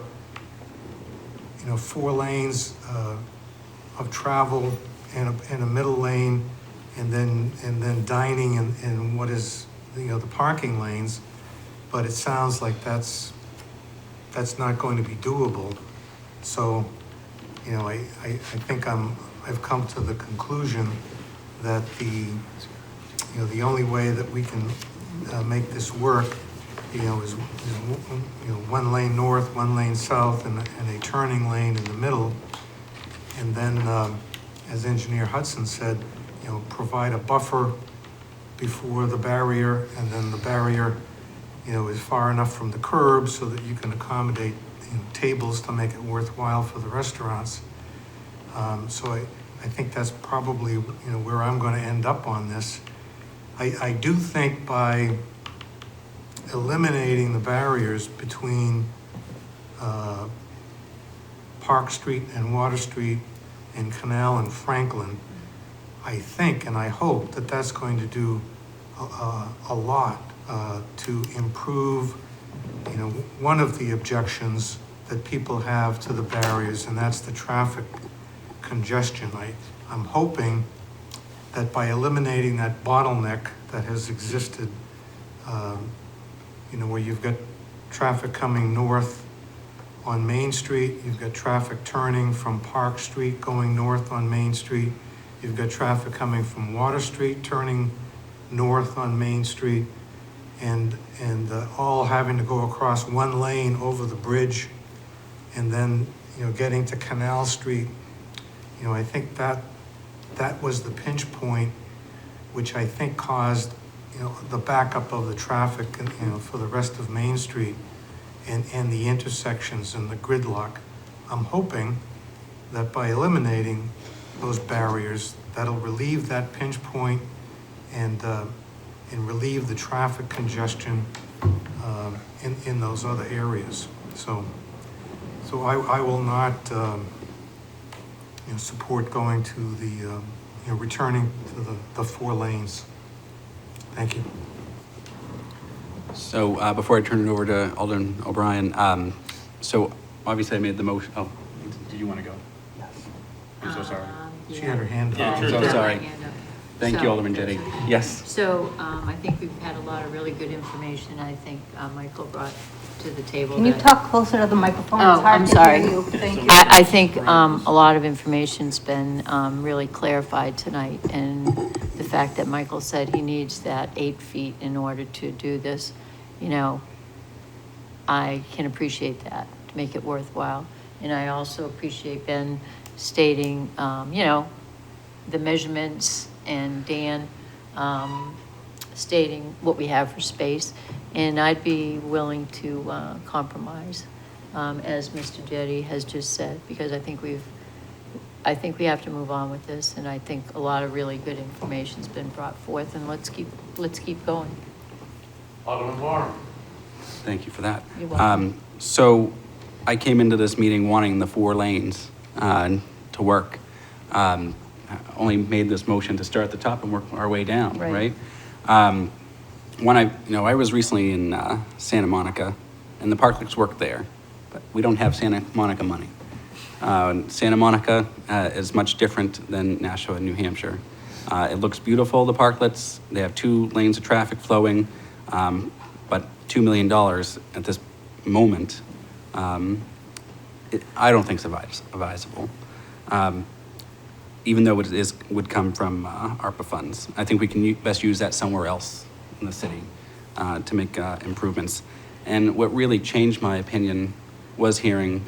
you know, 4 lanes of travel and a middle lane, and then dining in what is, you know, the parking lanes. But it sounds like that's not going to be doable. So, you know, I think I've come to the conclusion that the only way that we can make this work, you know, is 1 lane north, 1 lane south, and a turning lane in the middle. And then, as Engineer Hudson said, you know, provide a buffer before the barrier, and then the barrier, you know, is far enough from the curb so that you can accommodate, you know, tables to make it worthwhile for the restaurants. So I think that's probably, you know, where I'm going to end up on this. I do think by eliminating the barriers between Park Street and Water Street and Canal and Franklin, I think and I hope that that's going to do a lot to improve, you know, one of the objections that people have to the barriers, and that's the traffic congestion. I'm hoping that by eliminating that bottleneck that has existed, you know, where you've got traffic coming north on Main Street, you've got traffic turning from Park Street going north on Main Street, you've got traffic coming from Water Street turning north on Main Street, and all having to go across 1 lane over the bridge, and then, you know, getting to Canal Street. You know, I think that was the pinch point, which I think caused, you know, the backup of the traffic, you know, for the rest of Main Street and the intersections and the gridlock. I'm hoping that by eliminating those barriers, that'll relieve that pinch point and relieve the traffic congestion in those other areas. So I will not, you know, support going to the, you know, returning to the 4 lanes. Thank you. So before I turn it over to Alderman O'Brien, so obviously I made the motion. Oh, did you want to go? Yes. I'm so sorry. She had her hand up. Yeah, I'm so sorry. Thank you, Alderman Jettie. Yes. So I think we've had a lot of really good information. I think Michael brought to the table. Can you that- talk closer to the microphone? Oh, It's hard I'm to sorry. hear you. Thank you. I think a lot of information's been really clarified tonight, and the fact that Michael said he needs that 8 feet in order to do this, you know, I can appreciate that, to make it worthwhile. And I also appreciate Ben stating, you know, the measurements, and Dan stating what we have for space. And I'd be willing to compromise, as Mr. Jettie has just said, because I think we have to move on with this, and I think a lot of really good information's been brought forth, and let's keep going. Alderman Warren. Thank you for that. You're welcome. So I came into this meeting wanting the 4 lanes to work. Only made this motion to start at the top and work our way down, Right. right? When I was recently in Santa Monica, and the parklets work there, but we don't have Santa Monica money. Santa Monica is much different than Nashua and New Hampshire. It looks beautiful, the parklets. They have 2 lanes of traffic flowing, but $2 million at this moment, I don't think it's advisable. Even though it would come from ARPA funds. I think we can best use that somewhere else in the city to make improvements. And what really changed my opinion was hearing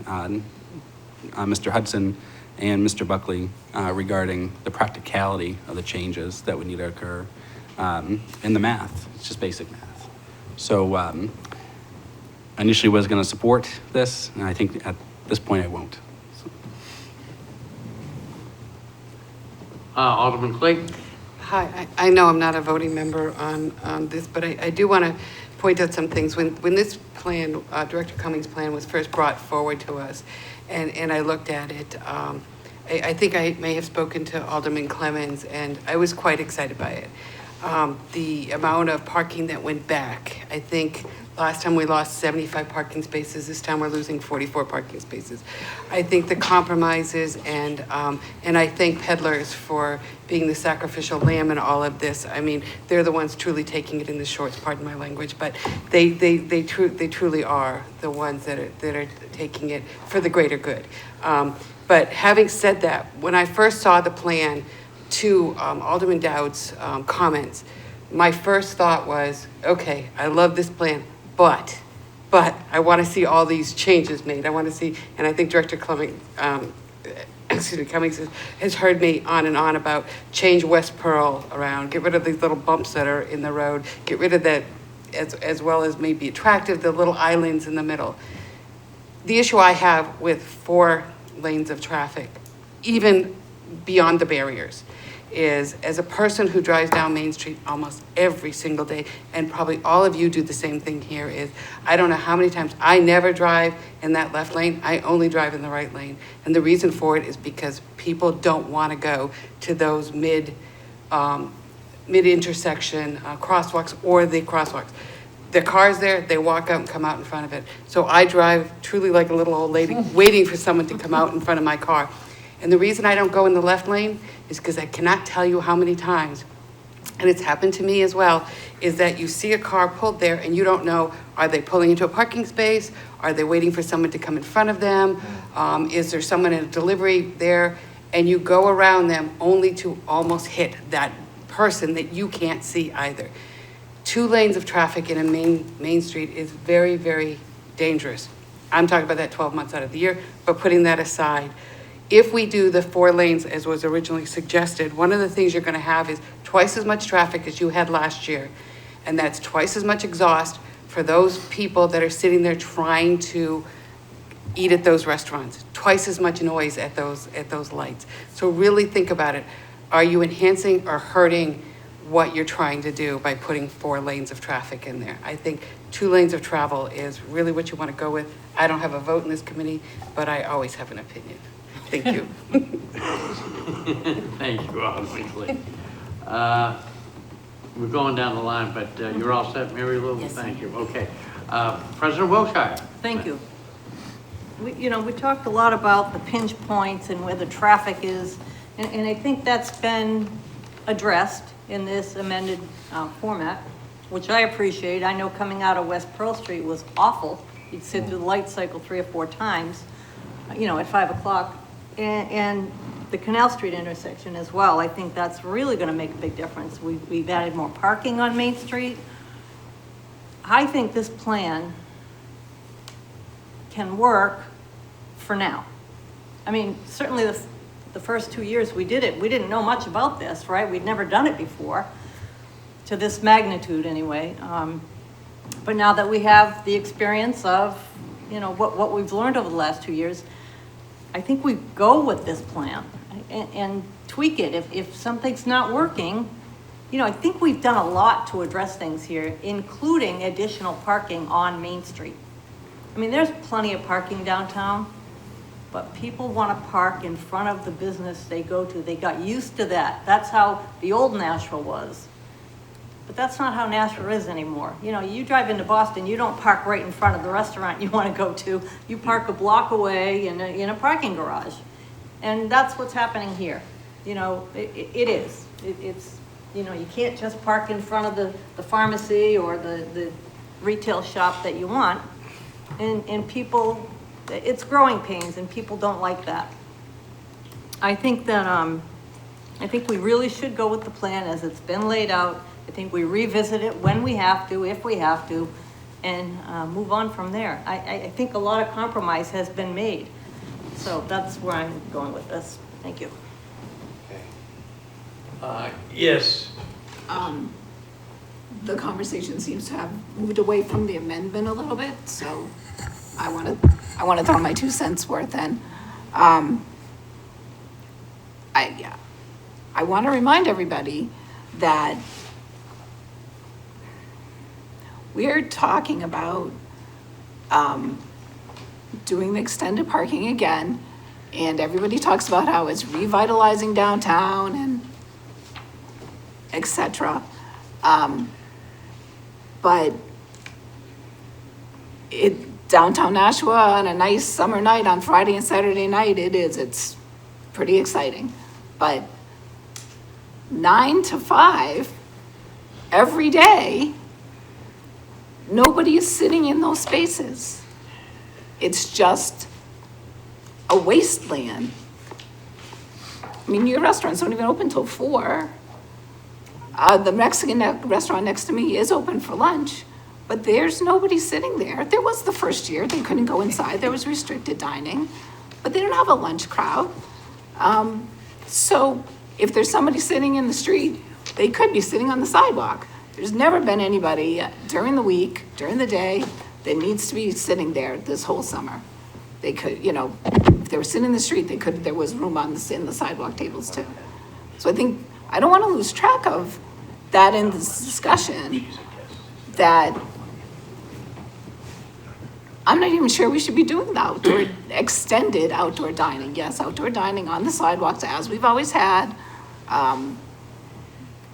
Mr. Hudson and Mr. Buckley regarding the practicality of the changes that would need to occur in the math. It's just basic math. So initially was going to support this, and I think at this point I won't. Alderman Clay? Hi, I know I'm not a voting member on this, but I do want to point out some things. When this plan, Director Cummings' plan was first brought forward to us, and I looked at it, I think I may have spoken to Alderman Clemens, and I was quite excited by it. The amount of parking that went back, I think last time we lost 75 parking spaces, this time we're losing 44 parking spaces. I think the compromises, and I thank peddlers for being the sacrificial lamb in all of this. I mean, they're the ones truly taking it in the shorts, pardon my language, but they truly are the ones that are taking it for the greater good. But having said that, when I first saw the plan, to Alderman Dowd's comments, my first thought was, okay, I love this plan, but I want to see all these changes made. I want to see, and I think Director Cummings has heard me on and on about change West Pearl around, get rid of these little bumps that are in the road, get rid of that, as well as maybe attractive, the little islands in the middle. The issue I have with 4 lanes of traffic, even beyond the barriers, is as a person who drives down Main Street almost every single day, and probably all of you do the same thing here, is I don't know how many times I never drive in that left lane, I only drive in the right lane. And the reason for it is because people don't want to go to those mid-intersection crosswalks or the crosswalks. The car's there, they walk out and come out in front of it. So I drive truly like a little old lady waiting for someone to come out in front of my car. And the reason I don't go in the left lane is because I cannot tell you how many times, and it's happened to me as well, is that you see a car pulled there and you don't know, are they pulling into a parking space? Are they waiting for someone to come in front of them? Is there someone in a delivery there? And you go around them only to almost hit that person that you can't see either. 2 lanes of traffic in a main street is very, very dangerous. I'm talking about that 12 months out of the year, but putting that aside, if we do the 4 lanes as was originally suggested, one of the things you're going to have is twice as much traffic as you had last year. And that's twice as much exhaust for those people that are sitting there trying to eat at those restaurants. Twice as much noise at those lights. So really think about it. Are you enhancing or hurting what you're trying to do by putting 4 lanes of traffic in there? I think 2 lanes of travel is really what you want to go with. I don't have a vote in this committee, but I always have an opinion. Thank you. Thank you, Alderman Clay. We're going down the line, but you're all set, Mary Lou? Yes. Thank you. Okay. President Wilshire. Thank you. We talked a lot about the pinch points and where the traffic is, and I think that's been addressed in this amended format, which I appreciate. I know coming out of West Pearl Street was awful. You'd sit through the light cycle 3 or 4 times, at 5 o'clock. And the Canal Street intersection as well. I think that's really going to make a big difference. We've added more parking on Main Street. I think this plan can work for now. I mean, certainly the first 2 years we did it, we didn't know much about this, right? We'd never done it before, to this magnitude anyway. But now that we have the experience of, what we've learned over the last 2 years, I think we go with this plan and tweak it. If something's not working, I think we've done a lot to address things here, including additional parking on Main Street. I mean, there's plenty of parking downtown, but people want to park in front of the business they go to. They got used to that. That's how the old Nashville was. but that's not how Nashua is anymore. You know, you drive into Boston, you don't park right in front of the restaurant you want to go to. You park a block away in a parking garage. And that's what's happening here. You know, it is. It's, you know, you can't just park in front of the pharmacy or the retail shop that you want. And people, it's growing pains and people don't like that. I think that, I think we really should go with the plan as it's been laid out. I think we revisit it when we have to, if we have to, and move on from there. I think a lot of compromise has been made. So that's where I'm going with this. Thank you. Yes. The conversation seems to have moved away from the amendment a little bit, so I want to throw my 2 cents worth in. I want to remind everybody that we're talking about doing the extended parking again, and everybody talks about how it's revitalizing downtown and et cetera. But downtown Nashua on a nice summer night on Friday and Saturday night, it's pretty exciting. But 9 to 5, every day, nobody is sitting in those spaces. It's just a wasteland. I mean, your restaurants don't even open till 4. The Mexican restaurant next to me is open for lunch, but there's nobody sitting there. There was the first year, they couldn't go inside, there was restricted dining, but they don't have a lunch crowd. So if there's somebody sitting in the street, they could be sitting on the sidewalk. There's never been anybody during the week, during the day, that needs to be sitting there this whole summer. They could, you know, if they were sitting in the street, there was room in the sidewalk tables too. So I don't want to lose track of that in this discussion, that I'm not even sure we should be doing the extended outdoor dining. Yes, outdoor dining on the sidewalks as we've always had.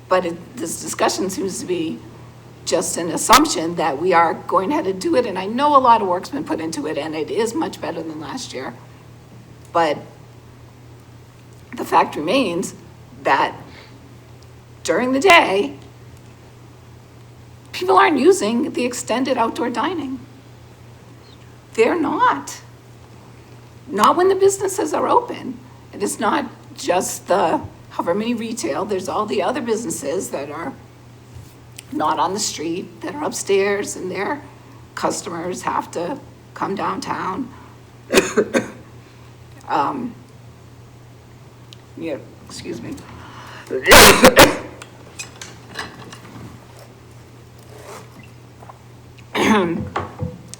But this discussion seems to be just an assumption that we are going ahead to do it. And I know a lot of work's been put into it and it is much better than last year. But the fact remains that during the day, people aren't using the extended outdoor dining. They're not. Not when the businesses are open. And it's not just the however many retail, there's all the other businesses that are not on the street, that are upstairs, and their customers have to come downtown. Yeah, excuse me.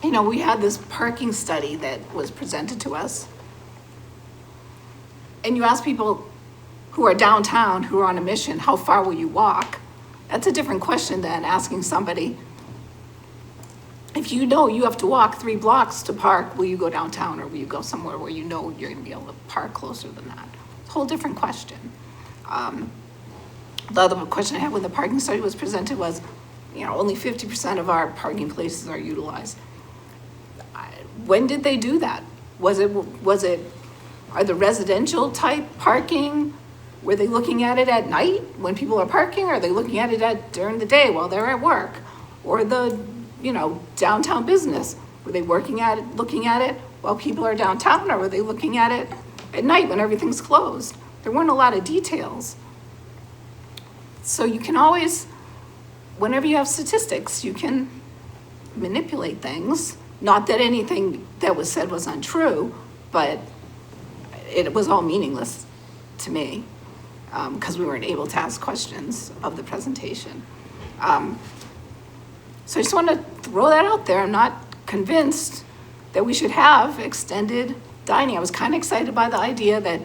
You know, we had this parking study that was presented to us. And you ask people who are downtown, who are on a mission, how far will you walk? That's a different question than asking somebody, if you know you have to walk 3 blocks to park, will you go downtown or will you go somewhere where you know you're gonna be able to park closer than that? It's a whole different question. The other question I had when the parking study was presented was, you know, only 50% of our parking places are utilized. When did they do that? Are the residential type parking, were they looking at it at night when people are parking? Or are they looking at it during the day while they're at work? Or the, you know, downtown business, were they looking at it while people are downtown? Or were they looking at it at night when everything's closed? There weren't a lot of details. So you can always, whenever you have statistics, you can manipulate things. Not that anything that was said was untrue, but it was all meaningless to me because we weren't able to ask questions of the presentation. So I just want to throw that out there. I'm not convinced that we should have extended dining. I was kind of excited by the idea that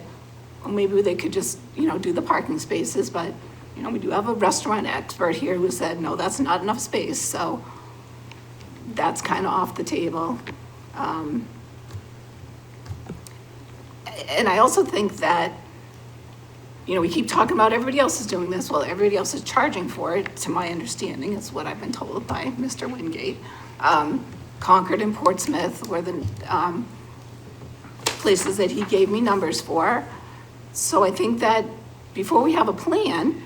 well, maybe they could just, you know, do the parking spaces, but you know, we do have a restaurant expert here who said, no, that's not enough space. So that's kind of off the table. And I also think that you know, we keep talking about everybody else is doing this. Well, everybody else is charging for it, to my understanding, is what I've been told by Mr. Wingate. Concord and Portsmouth were the places that he gave me numbers for. So I think that before we have a plan,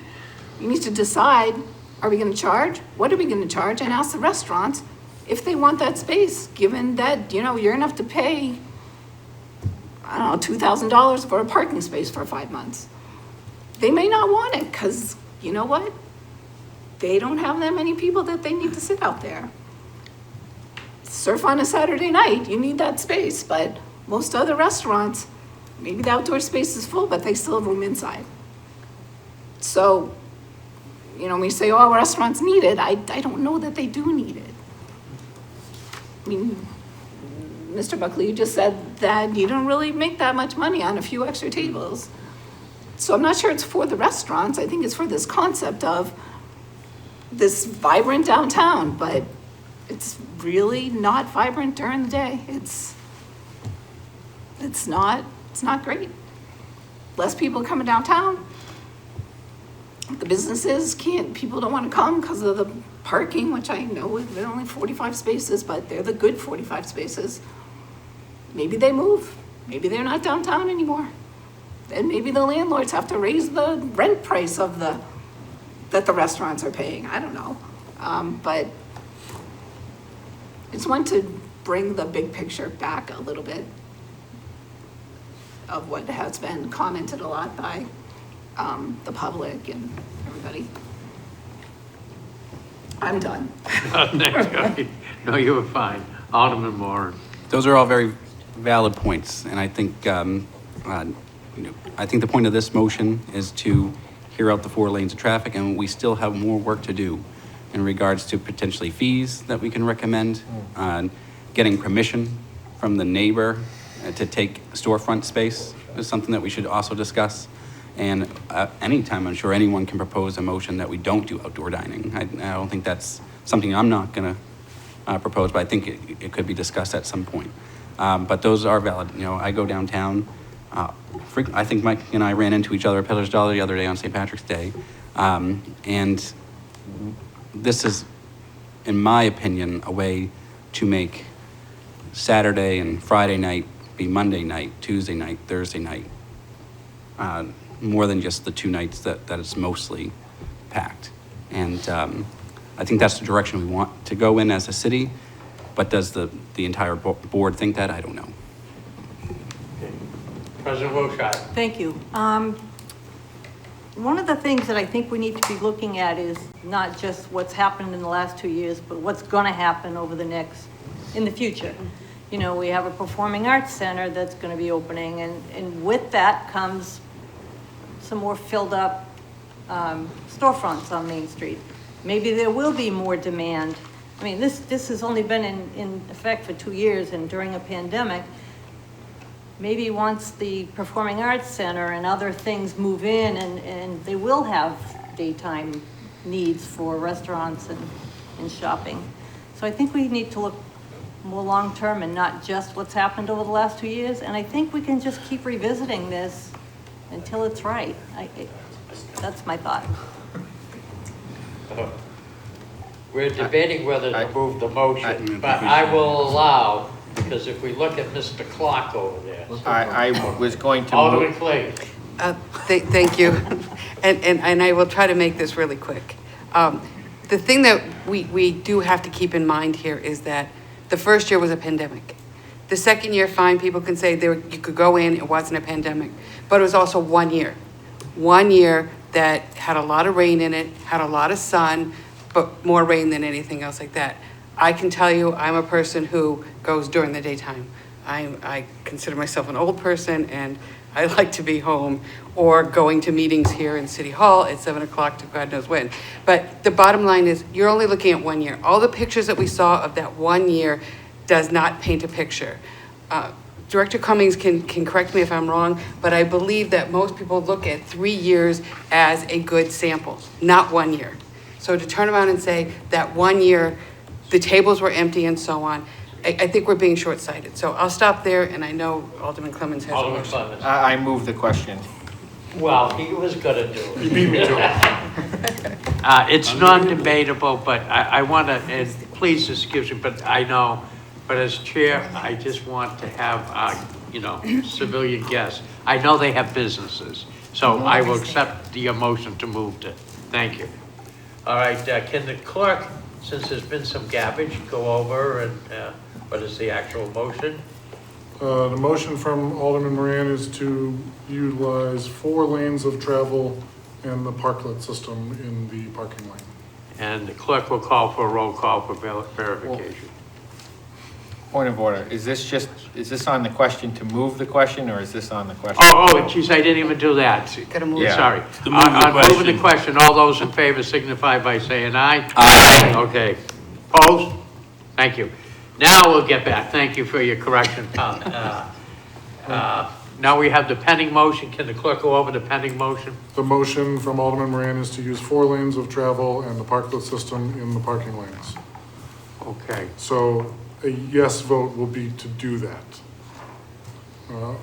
we need to decide, are we gonna charge? What are we gonna charge? And ask the restaurants if they want that space, given that, you know, you're gonna have to pay, I don't know, $2,000 for a parking space for 5 months. They may not want it, because you know what? They don't have that many people that they need to sit out there. Surf on a Saturday night, you need that space, but most other restaurants, maybe the outdoor space is full, but they still have room inside. So, you know, when you say, oh, restaurants need it, I don't know that they do need it. I mean, Mr. Buckley, you just said that you don't really make that much money on a few extra tables. So I'm not sure it's for the restaurants. I think it's for this concept of this vibrant downtown, but it's really not vibrant during the day. It's not great. Less people coming downtown. The businesses people don't want to come because of the parking, which I know they're only 45 spaces, but they're the good 45 spaces. Maybe they move. Maybe they're not downtown anymore. Then maybe the landlords have to raise the rent price of that the restaurants are paying. I don't know. But it's one to bring the big picture back a little bit of what has been commented a lot by the public and everybody. I'm done. Next guy. No, you were fine. Alderman Moore. Those are all very valid points, and I think, I think the point of this motion is to hear out the 4 lanes of traffic, and we still have more work to do in regards to potentially fees that we can recommend, getting permission from the neighbor to take storefront space is something that we should also discuss. And anytime, I'm sure anyone can propose a motion that we don't do outdoor dining. I don't think that's something I'm not gonna propose, but I think it could be discussed at some point. But those are valid. You know, I go downtown, I think Mike and I ran into each other at Pillar's Dollar the other day on St. Patrick's Day. And this is, in my opinion, a way to make Saturday and Friday night be Monday night, Tuesday night, Thursday night. More than just the 2 nights that it's mostly packed. And I think that's the direction we want to go in as a city, but does the entire board think that? I don't know. President Wilshire. Thank you. One of the things that I think we need to be looking at is not just what's happened in the last 2 years, but what's gonna happen in the future. You know, we have a performing arts center that's gonna be opening, and with that comes some more filled up storefronts on Main Street. Maybe there will be more demand. I mean, this has only been in effect for 2 years, and during a pandemic, maybe once the Performing Arts Center and other things move in, and they will have daytime needs for restaurants and shopping. So I think we need to look more long-term and not just what's happened over the last 2 years. And I think we can just keep revisiting this until it's right. That's my thought. We're debating whether to move the motion, but I will allow, because if we look at Mr. Clock over there. I was going to Alderman move. Clay. Thank you. And I will try to make this really quick. The thing that we do have to keep in mind here is that the first year was a pandemic. The second year, fine, people can say you could go in, it wasn't a pandemic, but it was also 1 year. 1 year that had a lot of rain in it, had a lot of sun, but more rain than anything else like that. I can tell you, I'm a person who goes during the daytime. I consider myself an old person, and I like to be home or going to meetings here in City Hall at 7 o'clock to God knows when. But the bottom line is, you're only looking at 1 year. All the pictures that we saw of that 1 year does not paint a picture. Director Cummings can correct me if I'm wrong, but I believe that most people look at 3 years as a good sample, not 1 year. So to turn around and say that 1 year, the tables were empty and so on, I think we're being short-sighted. So I'll stop there, and I know Alderman Clemmons has a Alderman motion. Clemmons. I move the question. Well, he was gonna do it. He beat me to it. It's non-debatable, but I want to, and please excuse me, but I know, but as chair, I just want to have, civilian guests. I know they have businesses, so I will accept the motion to move to, thank you. All right, can the clerk, since there's been some garbage, go over and what is the actual motion? The motion from Alderman Moran is to utilize 4 lanes of travel and the parklet system in the parking lane. And the clerk will call for a roll call for verification. Point of order, is this on the question to move the question, or is this on the question? Oh, geez, I didn't even do that. Gotta move. Yeah. Sorry. To move the On moving the question. question, all those in favor signify by saying aye. Aye. Okay. Opposed? Thank you. Now we'll get back. Thank you for your correction. Now we have the pending motion. Can the clerk go over the pending motion? The motion from Alderman Moran is to use 4 lanes of travel and the parklet system in the parking lanes. Okay. So a yes vote will be to do that.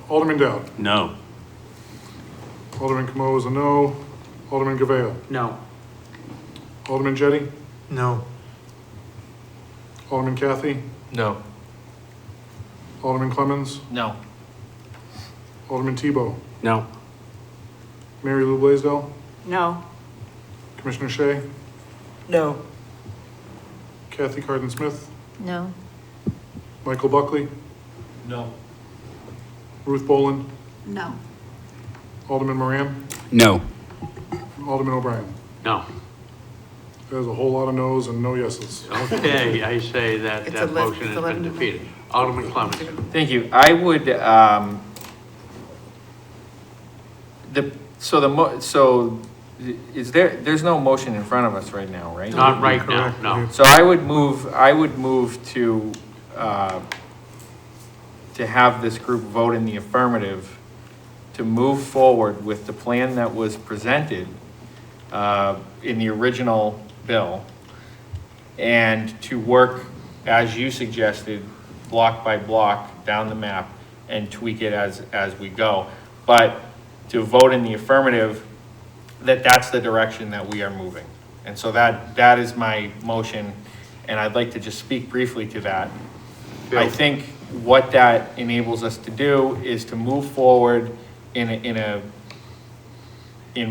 Alderman Dowd. No. Alderman Camo is a no. Alderman Gavea. No. Alderman Jettie. No. Alderman Kathy. No. Alderman Clemmons. No. Alderman Tebow. No. Mary Lou Blaisdell. No. Commissioner Shea. No. Kathy Carden Smith. No? Michael Buckley. No. Ruth Boland. No. Alderman Moran. No. Alderman O'Brien. No. There's a whole lot of no's and no yeses. Okay, I say that It's that 11 motion it's has been 11 to defeated. Alderman Clemmons. Thank you. I would, there's no motion in front of us right now, right? Not right now, no. So I would move to have this group vote in the affirmative to move forward with the plan that was presented in the original bill, and to work, as you suggested, block by block down the map and tweak it as we go. But to vote in the affirmative, that's the direction that we are moving. And so that is my motion, and I'd like to just speak briefly to that. I think what that enables us to do is to move forward in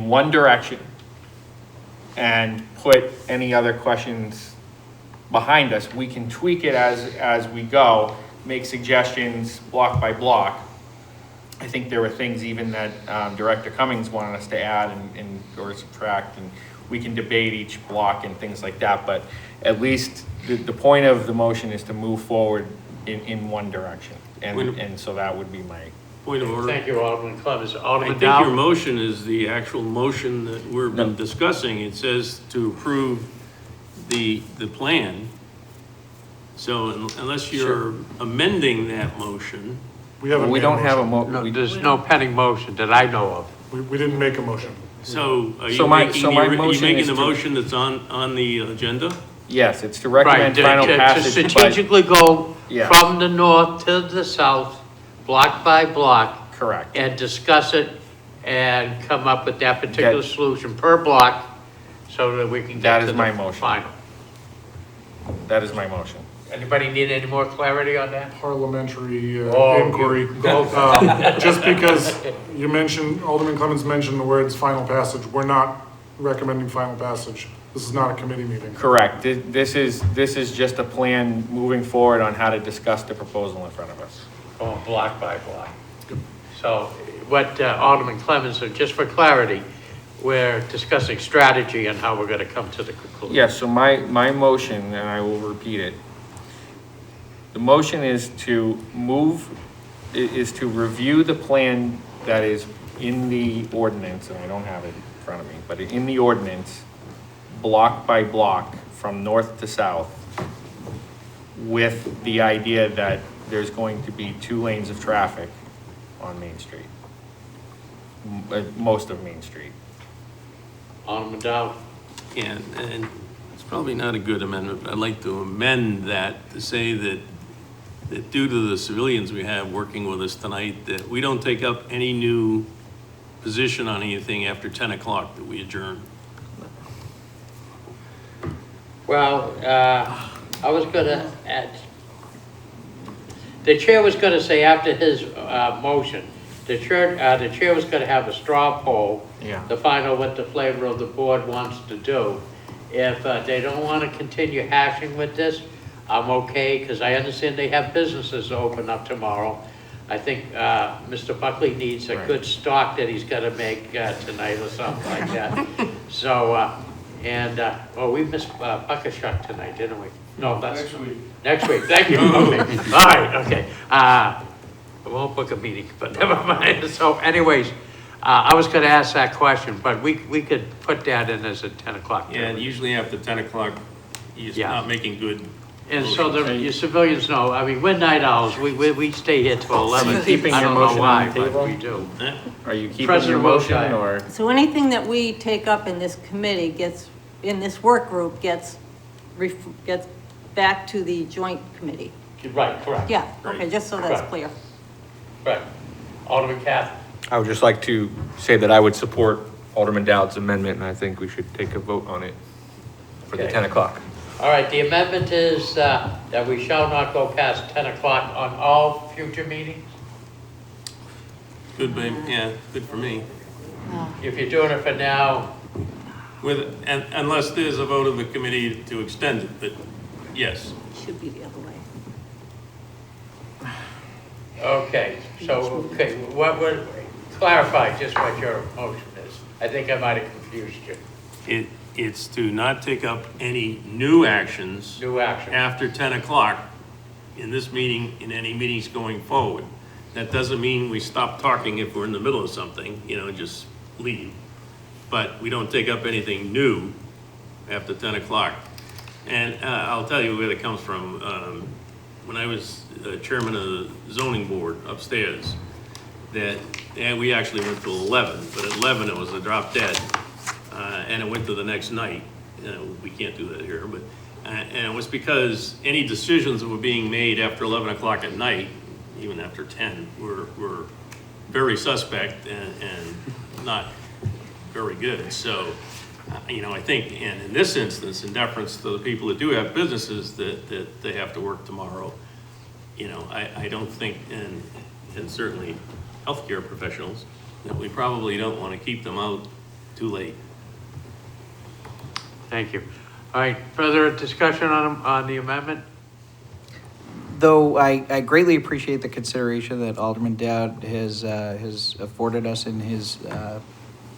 one direction and put any other questions behind us. We can tweak it as we go, make suggestions block by block. I think there were things even that Director Cummings wanted us to add and or subtract, and we can debate each block and things like that, but at least the point of the motion is to move forward in one direction. And so that would be my... Point of order. Thank you, Alderman Clemmons. I Alderman think your Dow? motion is the actual motion that we've been discussing. It says to approve the plan. So unless you're amending that motion. We haven't We made a don't have a motion. There's no pending motion that I know of. We didn't make a motion. So are So you my making, are you motion making is the to- motion that's on the agenda? Yes, it's to Right, recommend final to passage, but... strategically go Yes. from the north to the south, block by block, Correct. and discuss it and come up with that particular solution per block so that we can That get is to my the motion. final. That is my motion. Anybody need any more clarity on that? Parliamentary Oh, inquiry. go. Just because you mentioned, Alderman Clemmons mentioned the words final passage, we're not recommending final passage. This is not a committee meeting. Correct. This is just a plan moving forward on how to discuss the proposal in front of us. Going block by block. So what Alderman Clemmons, so just for clarity, we're discussing strategy and how we're going to come to the conclusion. Yes, so my motion, and I will repeat it. The motion is to review the plan that is in the ordinance, and I don't have it in front of me, but in the ordinance, block by block, from north to south, with the idea that there's going to be 2 lanes of traffic on Main Street. Most of Main Street. Alderman Dow? And it's probably not a good amendment, but I'd like to amend that to say that due to the civilians we have working with us tonight, that we don't take up any new position on anything after 10 o'clock that we adjourn. Well, I was gonna add, the chair was gonna say after his motion, the chair was gonna have a straw poll to find out what the flavor of the board wants to do. If they don't want to continue hashing with this, I'm okay, because I understand they have businesses to open up tomorrow. I think Mr. Buckley needs a good stock that he's got to make tonight or something like that. So, well, we missed Buckashot tonight, didn't we? No, that's next week. Next week, thank you. Okay. All right, okay. I won't book a meeting, but never mind. So anyways, I was going to ask that question, but we could put that in as a 10 o'clock. Yeah, and usually after 10 o'clock, you're not making good. And so your civilians know, I mean, we're night owls, we stay here till 11. Are you keeping I your don't know motion why, on the but table? we do. Are you keeping President your motion, Wilshire. or? So anything that we take up in this committee gets, in this work group, gets back to the joint committee. Right, correct. Yeah, okay, just so that's Right. clear. Right. Alderman Kathy. I would just like to say that I would support Alderman Dowd's amendment, and I think we should take a vote on it for the Okay. 10 o'clock. All right, the amendment is that we shall not go past 10 o'clock on all future meetings? Good, good for me. If you're doing it for now, Unless there's a vote of the committee to extend it, but yes. Should be the other way. okay, so, okay, what would, clarify just what your motion is. I think I might have confused you. It's to not take up any new actions. New action. After 10 o'clock in this meeting, in any meetings going forward. That doesn't mean we stop talking if we're in the middle of something, just leave. But we don't take up anything new after 10 o'clock. And I'll tell you where it comes from. When I was chairman of the zoning board upstairs, and we actually went to 11, but at 11 it was a drop dead. And it went to the next night. We can't do that here, but and it was because any decisions that were being made after 11 o'clock at night, even after 10, were very suspect and not very good. So, I think, and in this instance, in deference to the people that do have businesses that they have to work tomorrow, I don't think, and certainly healthcare professionals, that we probably don't want to keep them out too late. Thank you. All right, further discussion on the amendment? Though I greatly appreciate the consideration that Alderman Dowd has afforded us in his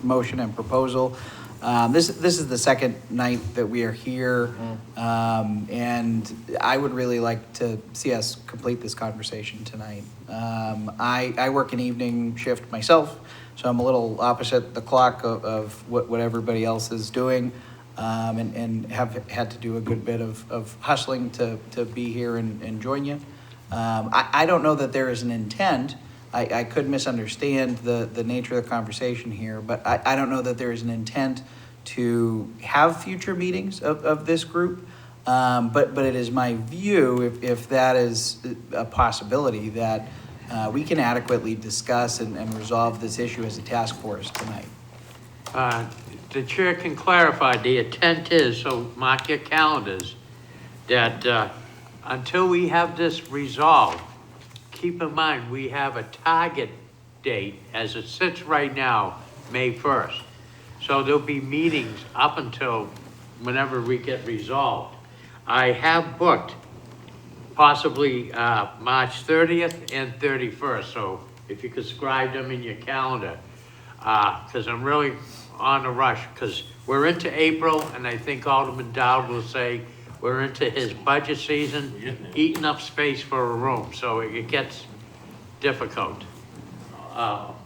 motion and proposal. This is the second night that we are here, and I would really like to see us complete this conversation tonight. I work an evening shift myself, so I'm a little opposite the clock of what everybody else is doing. And have had to do a good bit of hustling to be here and join you. I don't know that there is an intent. I could misunderstand the nature of the conversation here, but I don't know that there is an intent to have future meetings of this group. But it is my view, if that is a possibility, that we can adequately discuss and resolve this issue as a task force tonight. The chair can clarify, the intent is, so mark your calendars, that until we have this resolved, keep in mind, we have a target date, as it sits right now, May 1st. So there'll be meetings up until whenever we get resolved. I have booked possibly March 30th and 31st, so if you could scribe them in your calendar, because I'm really on a rush, because we're into April, and I think Alderman Dowd will say we're into his budget season, eating up space for a room, so it gets difficult.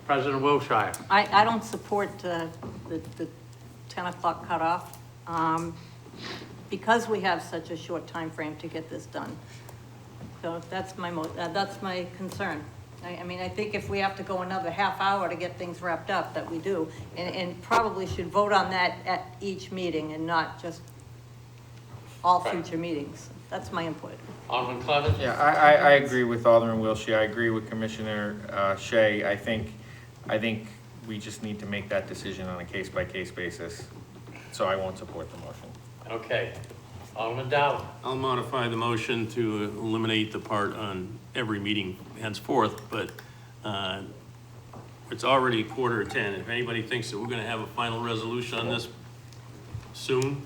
President Wilshire. I don't support the 10 o'clock cutoff, because we have such a short time frame to get this done. So that's my concern. I mean, I think if we have to go another half hour to get things wrapped up, that we do, and probably should vote on that at each meeting and not just all future meetings. That's my input. Alderman Clevens? Yeah, I agree with Alderman Wilshire. I agree with Commissioner Shea. I think we just need to make that decision on a case-by-case basis. So I won't support the motion. Okay. Alderman Dow. I'll modify the motion to eliminate the part on every meeting henceforth, but it's already 9:45. If anybody thinks that we're gonna have a final resolution on this soon,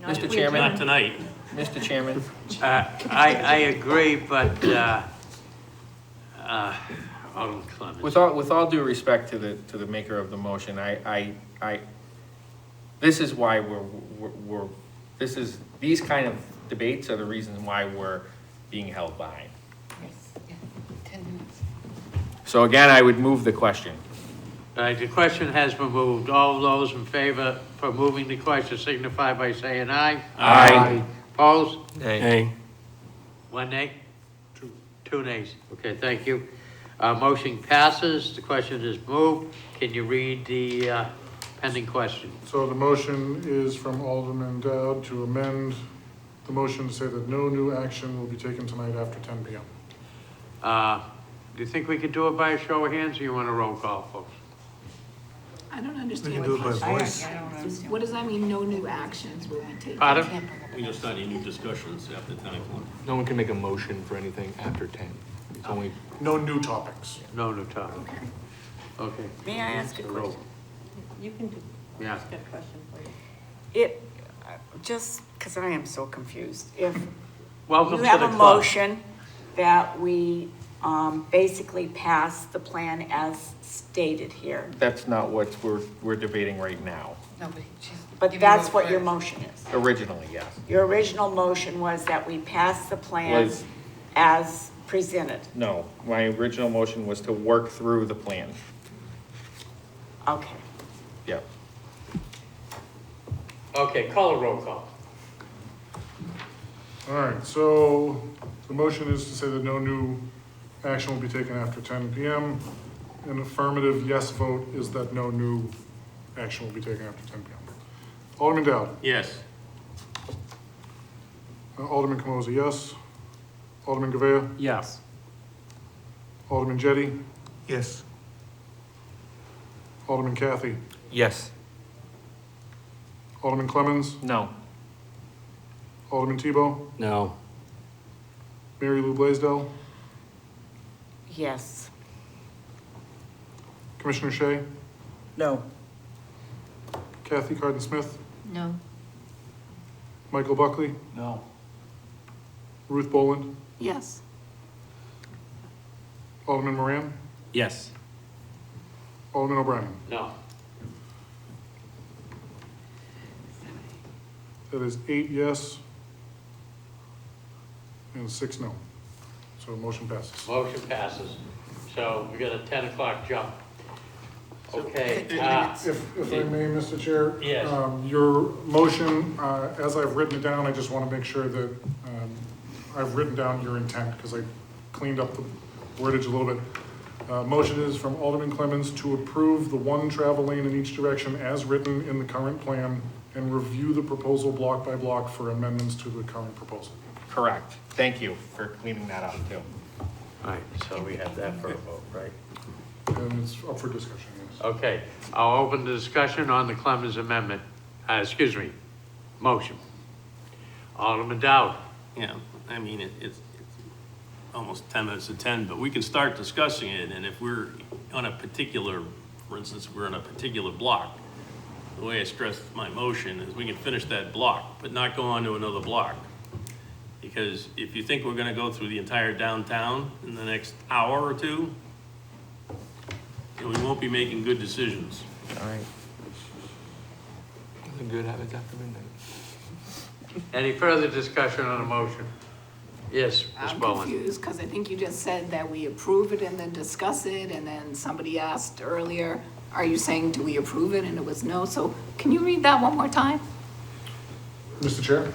Mr. Chairman? not tonight. Mr. Chairman? I agree, but, Alderman Clemmons. With all due respect to the maker of the motion, this is why these kind of debates are the reasons why we're being held behind. Yes, yeah, 10 minutes. So again, I would move the question. All right, the question has been moved. All those in favor for moving the question signify by saying aye. Aye. Opposed? Nay. One nay? Two nays. Okay, thank you. Motion passes. The question is moved. Can you read the pending question? So the motion is from Alderman Dowd to amend the motion to say that no new action will be taken tonight after 10 p.m. Do you think we could do it by a show of hands, or you want a roll call, folks? I don't We understand. can do it by voice. What does that mean, no new actions will be taken? Pardon? We don't start any new discussions after 10 o'clock. No one can make a motion for anything after 10. It's only, No new topics. No new topic. Okay. May I ask a question? You can do, Yeah. ask a question, please. Just because I am so confused, if Welcome you to have the a club. motion that we basically pass the plan as stated here, That's not what we're debating right now. No, but she's. but giving that's you a what your correct- motion is. Originally, yes. Your original motion was that we pass the plan Was- as presented. No, my original motion was to work through the plan. Okay. Yep. Okay, call a roll call. All right, so the motion is to say that no new action will be taken after 10 p.m. An affirmative yes vote is that no new action will be taken after 10 p.m. Alderman Dowd. Yes. Alderman Camosa, yes. Alderman Govea. Yes. Alderman Jettie. Yes. Alderman Kathy. yes. Alderman Clemmons. No. Alderman Tebow. No. Mary Lou Blaisdell. Yes. Commissioner Shea. No. Kathy Carden Smith. No. Michael Buckley. No. Ruth Boland. Yes. Alderman Moran. Yes. Alderman O'Brien. No. That is 8 yes and 6 no. So motion passes. Motion passes. So we got a 10 o'clock jump. Okay. 15 minutes. If I may, Mr. Chair? Yes. Your motion, as I've written it down, I just want to make sure that I've written down your intent, because I cleaned up the wordage a little bit. Motion is from Alderman Clemmons to approve the one travel lane in each direction as written in the current plan and review the proposal block by block for amendments to the current proposal. Correct. Thank you for cleaning that up too. All right, so we have that for a vote, right? And it's up for discussion, yes. Okay, I'll open the discussion on the Clemmons amendment, motion. Alderman Dowd. Yeah, I mean, it's almost 10 minutes to 10, but we can start discussing it, and if we're on a particular, for instance, if we're on a particular block, the way I stressed my motion is we can finish that block, but not go on to another block. Because if you think we're gonna go through the entire downtown in the next hour or two, then we won't be making good decisions. All right. Good habits after midnight. Any further discussion on the motion? Yes, Ms. I'm Boland. confused because I think you just said that we approve it and then discuss it, and then somebody asked earlier, are you saying, do we approve it? And it was no. So can you read that one more time? Mr. Chair?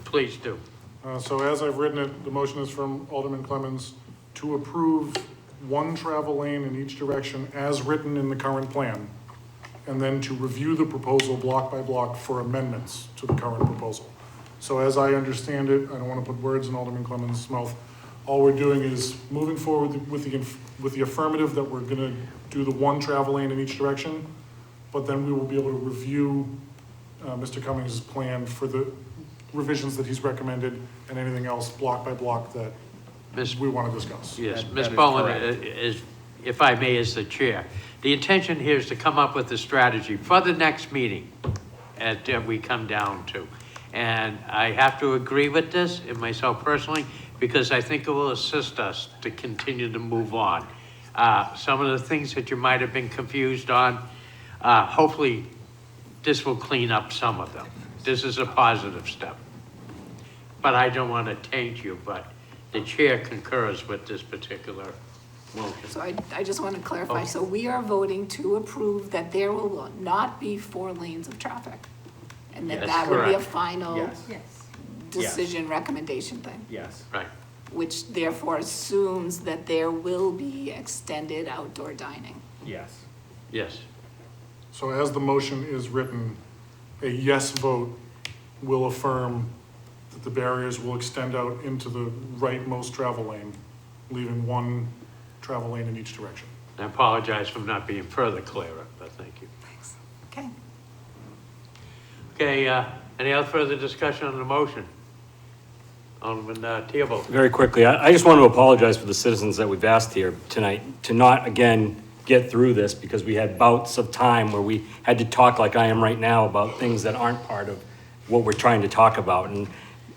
Please do. So as I've written it, the motion is from Alderman Clemmons to approve one travel lane in each direction as written in the current plan, and then to review the proposal block by block for amendments to the current proposal. So as I understand it, I don't want to put words in Alderman Clemmons' mouth, All we're doing is moving forward with the affirmative that we're gonna do the one travel lane in each direction, but then we will be able to review Mr. Cummings' plan for the revisions that he's recommended and anything else block by block that we want to discuss. Yes, That Ms. is Bowen, correct. is, if I may, as the chair, the intention here is to come up with a strategy for the next meeting that we come down to. And I have to agree with this, and myself personally, because I think it will assist us to continue to move on. Some of the things that you might have been confused on, hopefully this will clean up some of them. This is a positive step. But I don't want to taint you, but the chair concurs with this particular motion. So I just want to clarify, Okay. so we are voting to approve that there will not be 4 lanes of traffic? And that Yes, that would be a correct. final Yes. decision, recommendation thing? Yes. Right. Which therefore assumes that there will be extended outdoor dining. Yes. Yes. So as the motion is written, a yes vote will affirm that the barriers will extend out into the rightmost travel lane, leaving one travel lane in each direction. I apologize for not being further clearer, but thank you. Thanks. Okay. Okay, any other further discussion on the motion? Alderman Theobald. Very quickly, I just want to apologize for the citizens that we've asked here tonight to not, again, get through this because we had bouts of time where we had to talk like I am right now about things that aren't part of what we're trying to talk about. And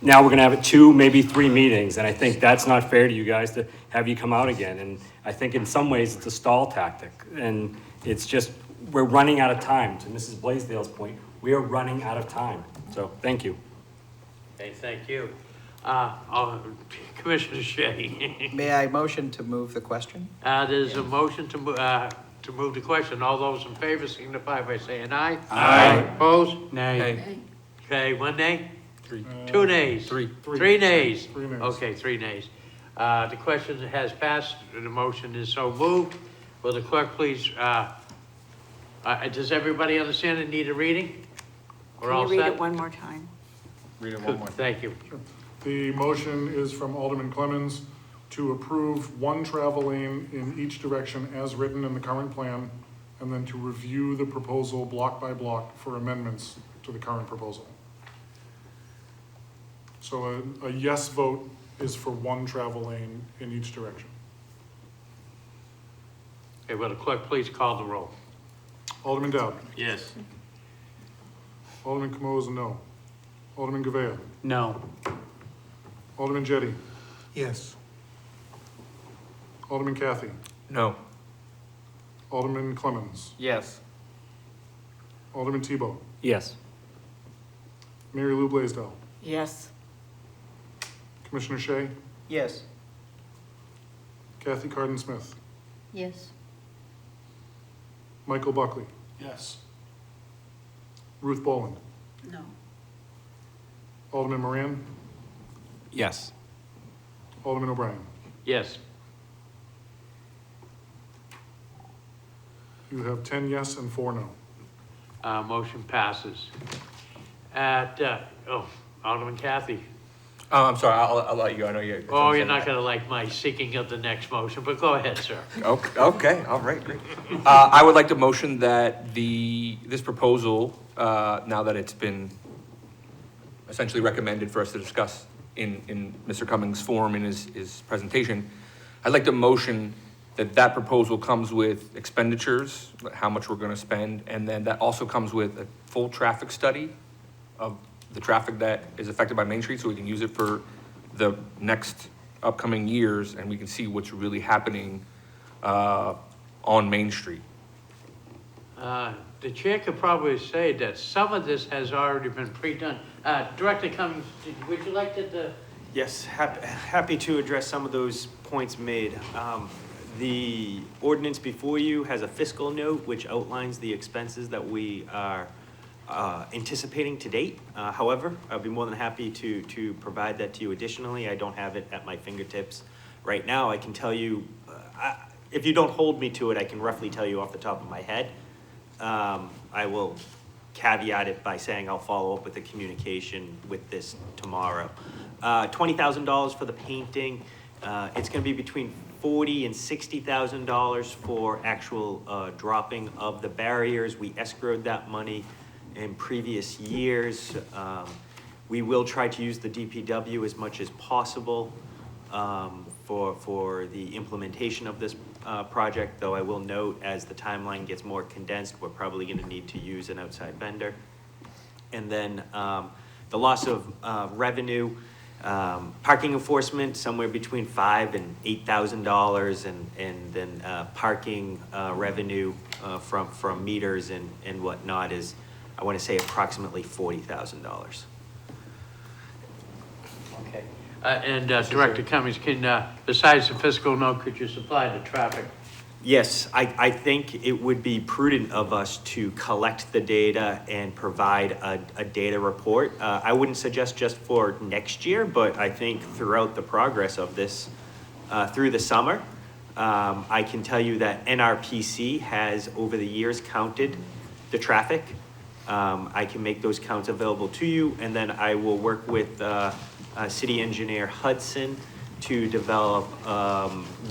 now we're going to have 2, maybe 3 meetings, and I think that's not fair to you guys to have you come out again. And I think in some ways it's a stall tactic, and it's just, we're running out of time. To Mrs. Blaisdell's point, we are running out of time. So, thank you. Okay, thank you. Commissioner Shea. May I motion to move the question? There's a motion to move the question. All those in favor signify by saying aye. Aye. Opposed? Nay. Okay, 1 nay? 3. 2 nays? Three. 3 nays? 3 nays. Okay, 3 nays. The question has passed, and the motion is so moved. Will the clerk please, does everybody understand and need a reading? We're all Can you read set? it one more time? Read it one Good, more. thank you. The motion is from Alderman Clemmons to approve one travel lane in each direction as written in the current plan, and then to review the proposal block by block for amendments to the current proposal. So a yes vote is for one travel lane in each direction. Okay, will the clerk please call the roll? Alderman Dowd. Yes. Alderman Camoes, no. Alderman Gavea. No. Alderman Jettie. Yes. Alderman Cathy. No. Alderman Clemmons. Yes. Alderman Tebow. Yes. Mary Lou Blaisdell. Yes. Commissioner Shea. Yes. Kathy Carden-Smith. Yes. Michael Buckley. Yes. Ruth Boland. No. Alderman Moran. Yes. Alderman O'Brien. Yes. You have 10 yes and 4 no. Motion passes. Alderman Cathy. I'm sorry, I'll let you, I know you. Oh, you're not gonna like my seeking of the next motion, but go ahead, sir. Okay, all right, great. I would like to motion that this proposal, now that it's been essentially recommended for us to discuss in Mr. Cummings' form in his presentation, I'd like to motion that proposal comes with expenditures, how much we're gonna spend, and then that also comes with a full traffic study of the traffic that is affected by Main Street, so we can use it for the next upcoming years, and we can see what's really happening on Main Street. The chair could probably say that some of this has already been pre-done. Director Cummings, would you like to? Yes, happy to address some of those points made. The ordinance before you has a fiscal note which outlines the expenses that we are anticipating to date. However, I'd be more than happy to provide that to you additionally. I don't have it at my fingertips right now. I can tell you, if you don't hold me to it, I can roughly tell you off the top of my head. I will caveat it by saying I'll follow up with a communication with this tomorrow. $20,000 for the painting. It's gonna be between $40,000 and $60,000 for actual dropping of the barriers. We escrowed that money in previous years. We will try to use the DPW as much as possible for the implementation of this project, though I will note, as the timeline gets more condensed, we're probably gonna need to use an outside vendor. And then the loss of revenue, parking enforcement, somewhere between $5,000 and $8,000, and then parking revenue from meters and whatnot is, I want to say, approximately $40,000. Okay. And Director Cummings, besides the fiscal note, could you supply the traffic? Yes, I think it would be prudent of us to collect the data and provide a data report. I wouldn't suggest just for next year, but I think throughout the progress of this, through the summer, I can tell you that NRPC has over the years counted the traffic. I can make those counts available to you, and then I will work with City Engineer Hudson to develop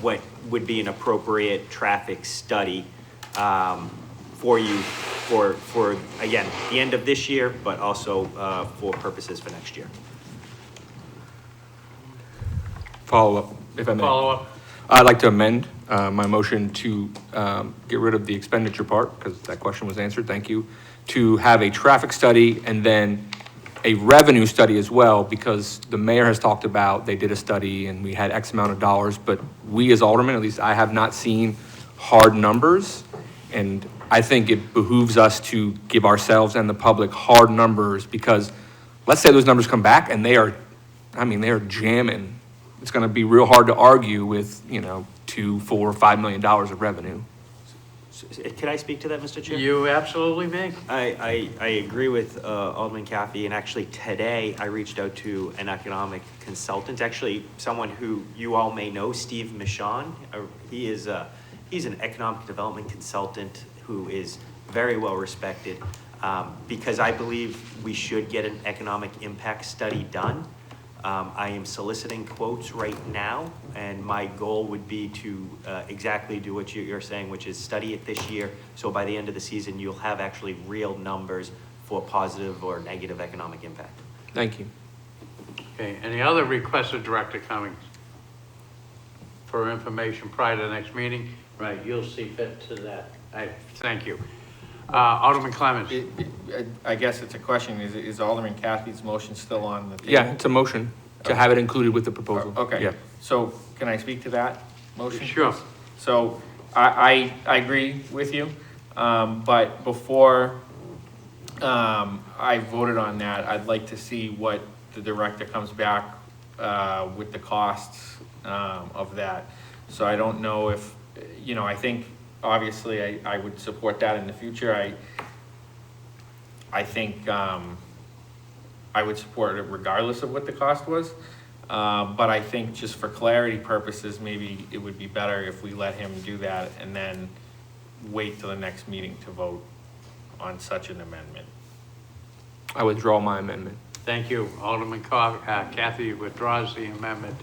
what would be an appropriate traffic study for you for again, the end of this year, but also for purposes for next year. Follow up, if I may. Follow up. I'd like to amend my motion to get rid of the expenditure part, because that question was answered, thank you, to have a traffic study and then a revenue study as well, because the mayor has talked about, they did a study and we had X amount of dollars, but we as aldermen, at least I have not seen hard numbers. And I think it behooves us to give ourselves and the public hard numbers, because let's say those numbers come back and they are jamming. It's gonna be real hard to argue with, $2, $4, $5 million of revenue. Can I speak to that, Mr. Chair? You absolutely may. I agree with Alderman Caffey, and actually today I reached out to an economic consultant, actually someone who you all may know, Steve Michon. He's an economic development consultant who is very well respected, because I believe we should get an economic impact study done. I am soliciting quotes right now, and my goal would be to exactly do what you're saying, which is study it this year. So by the end of the season, you'll have actually real numbers for positive or negative economic impact. Thank you. Okay, any other requests of Director Cummings for information prior to the next meeting? Right, you'll see fit to that. Thank you. Alderman Clemens. I guess it's a question, is Alderman Caffey's motion still on the table? Yeah, it's a motion to have it included with the proposal. Okay, Yeah. so can I speak to that motion? Sure. So I agree with you, but before I voted on that, I'd like to see what the director comes back with the costs of that. So I don't know if, I think obviously I would support that in the future. I think I would support it regardless of what the cost was. But I think just for clarity purposes, maybe it would be better if we let him do that and then wait till the next meeting to vote on such an amendment. I withdraw my amendment. Thank you. Alderman Caffey withdraws the amendment.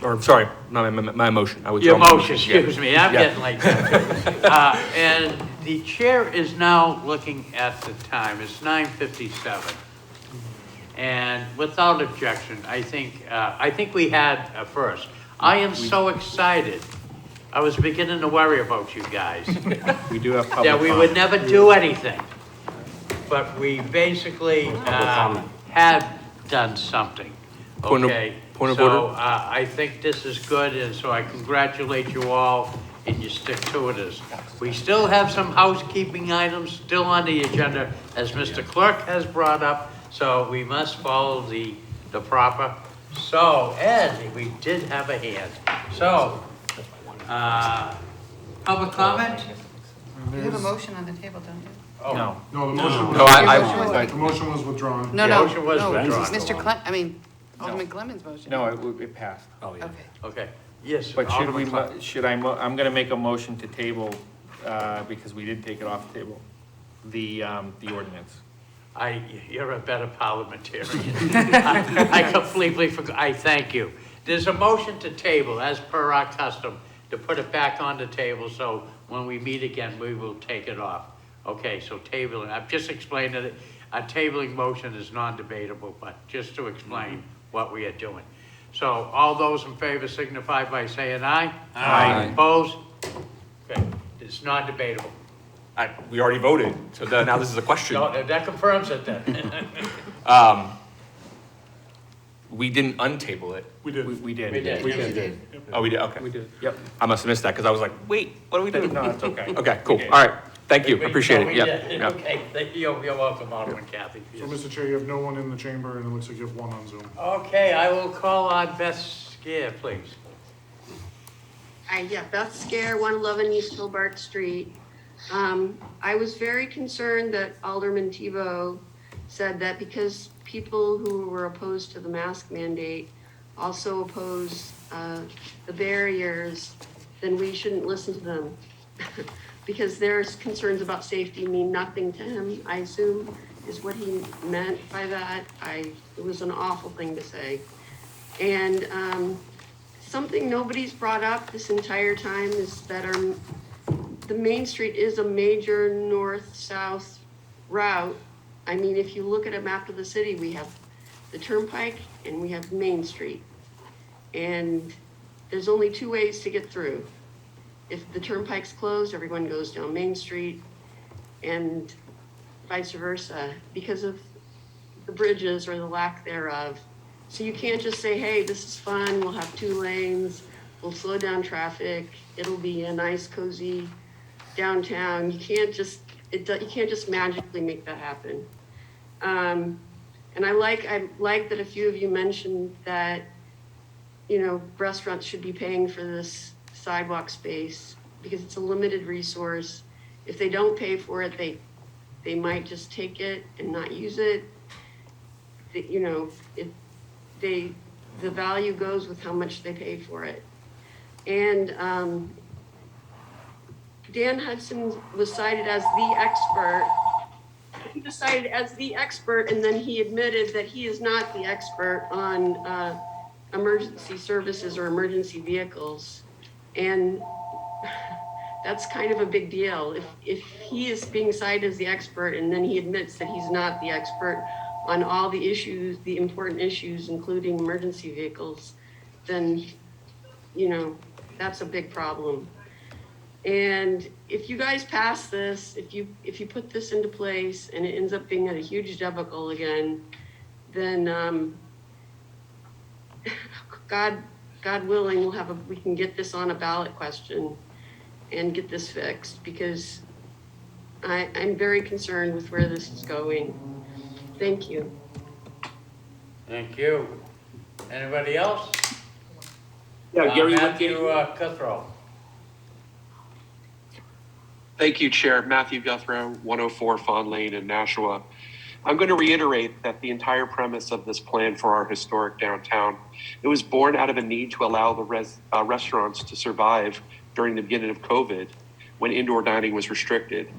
Or, sorry, not my amendment, my motion. I withdraw Your my motion, excuse me, I'm getting late. And the chair is now looking at the time, it's 9:57. And without objection, I think we had a first. I am so excited. I was beginning to worry about you guys. We do have public that we would never do anything. But we basically had done something. Okay. Point of So order. I think this is good, and so I congratulate you all, and you stick to it. We still have some housekeeping items still on the agenda, as Mr. Clerk has brought up, so we must follow the proper. So, Ed, we did have a hand. So, public comment? You have a motion on the table, don't you? Oh. No. No, the motion, the motion was withdrawn. No, The no, motion was no, withdrawn. Alderman Clemens' motion. No, it passed. Oh, yeah. Okay. Okay, yes. But should we, Alderman I'm gonna make a motion to table, because we did take it off the table, the ordinance. You're a better parliamentarian. I completely forgot, I thank you. There's a motion to table, as per our custom, to put it back on the table, so when we meet again, we will take it off. Okay, so tabling, I've just explained that a tabling motion is non-debatable, but just to explain what we are doing. So all those in favor signify by saying aye. Aye. Opposed? Okay, it's non-debatable. We already voted, so now this is a question. No, that confirms it then. We didn't untable it. We did. We did. We did. We Yes, we did. did. Oh, we did, okay. We did. Yep. I must have missed that, because I was like, wait, what are we doing? No, it's okay. Okay, cool. All right. Thank you. Appreciate it. We Yep. did. Yep. Okay, thank you. You're welcome, Alderman Kathy. So, Mr. Chair, you have no one in the chamber, and it looks like you have one on Zoom. Okay, I will call on Beth Scare, please. Yeah, Beth Scare, 111 East Hobart Street. I was very concerned that Alderman Tebow said that because people who were opposed to the mask mandate also oppose the barriers, then we shouldn't listen to them. Because their concerns about safety mean nothing to him, I assume, is what he meant by that. It was an awful thing to say. And something nobody's brought up this entire time is that the Main Street is a major north-south route. I mean, if you look at a map of the city, we have the Turnpike and we have Main Street. And there's only two ways to get through. If the Turnpike's closed, everyone goes down Main Street, and vice versa, because of the bridges or the lack thereof. So you can't just say, hey, this is fun, we'll have 2 lanes, we'll slow down traffic, it'll be a nice, cozy downtown. You can't just magically make that happen. And I like that a few of you mentioned that, you know, restaurants should be paying for this sidewalk space because it's a limited resource. If they don't pay for it, they might just take it and not use it. You know, the value goes with how much they pay for it. And Dan Hudson was cited as the expert. He was cited as the expert, and then he admitted that he is not the expert on emergency services or emergency vehicles. And that's kind of a big deal. If he is being cited as the expert and then he admits that he's not the expert on all the issues, the important issues, including emergency vehicles, then, you know, that's a big problem. And if you guys pass this, if you put this into place and it ends up being a huge debacle again, then God willing, we can get this on a ballot question and get this fixed, because I'm very concerned with where this is going. Thank you. Thank you. Anybody else? Yeah, Gary Matthew Cuthrell. Thank you, Chair. Matthew Guthrow, 104 Fawn Lane in Nashua. I'm going to reiterate that the entire premise of this plan for our historic downtown, it was born out of a need to allow the restaurants to survive during the beginning of COVID, when indoor dining was restricted.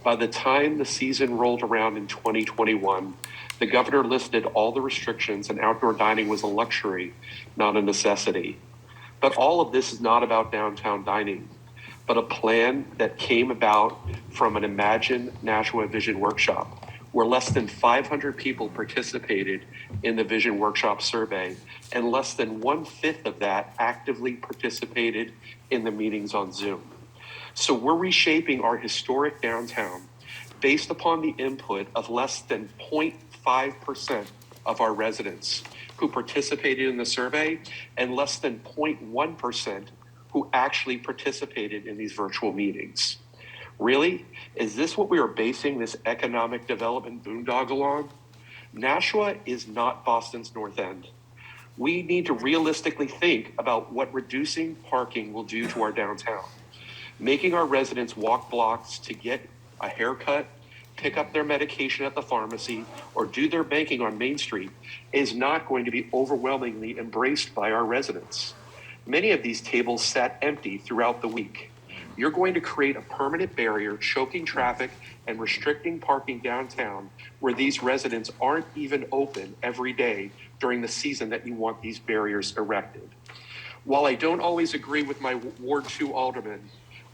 By the time the season rolled around in 2021, the governor listed all the restrictions and outdoor dining was a luxury, not a necessity. But all of this is not about downtown dining, but a plan that came about from an Imagine Nashua Vision Workshop, where less than 500 people participated in the Vision Workshop survey, and less than 1/5 of that actively participated in the meetings on Zoom. So we're reshaping our historic downtown based upon the input of less than 0.5% of our residents who participated in the survey, and less than 0.1% who actually participated in these virtual meetings. Really? Is this what we are basing this economic development boondoggle on? Nashua is not Boston's North End. We need to realistically think about what reducing parking will do to our downtown. Making our residents walk blocks to get a haircut, pick up their medication at the pharmacy, or do their banking on Main Street is not going to be overwhelmingly embraced by our residents. Many of these tables sat empty throughout the week. you're going to create a permanent barrier choking traffic and restricting parking downtown where these residents aren't even open every day during the season that you want these barriers erected. While I don't always agree with my Ward 2 alderman,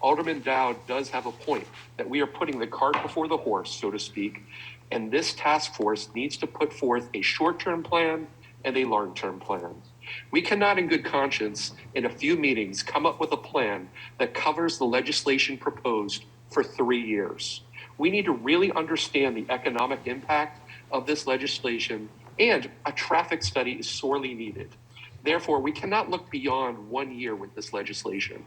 Alderman Dowd does have a point that we are putting the cart before the horse, so to speak, and this task force needs to put forth a short-term plan and a long-term plan. We cannot in good conscience, in a few meetings, come up with a plan that covers the legislation proposed for 3 years. We need to really understand the economic impact of this legislation, and a traffic study is sorely needed. Therefore, we cannot look beyond 1 year with this legislation.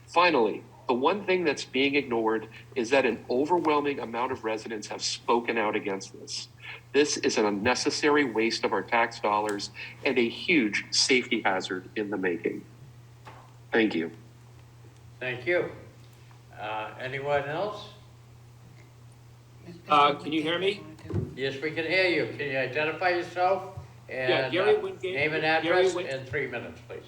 Finally, the one thing that's being ignored is that an overwhelming amount of residents have spoken out against this. This is an unnecessary waste of our tax dollars and a huge safety hazard in the making. Thank you. Thank you. Anyone else? Can you hear me? Yes, we can hear you. Can you identify yourself? Yeah, And Gary Wingate. name and Gary address Win- in 3 minutes, please.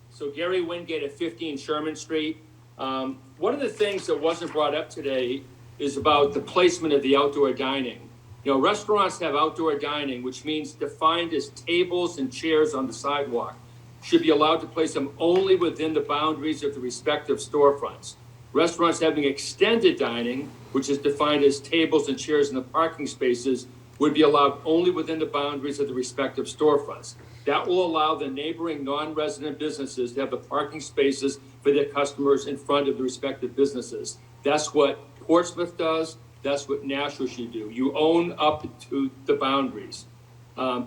So Gary Wingate at 15 Sherman Street. One of the things that wasn't brought up today is about the placement of the outdoor dining. You know, restaurants have outdoor dining, which means defined as tables and chairs on the sidewalk. Should be allowed to place them only within the boundaries of the respective storefronts. Restaurants having extended dining, which is defined as tables and chairs in the parking spaces, would be allowed only within the boundaries of the respective storefronts. That will allow the neighboring non-resident businesses to have the parking spaces for their customers in front of the respective businesses. That's what Portsmouth does. That's what Nashua should do. You own up to the boundaries.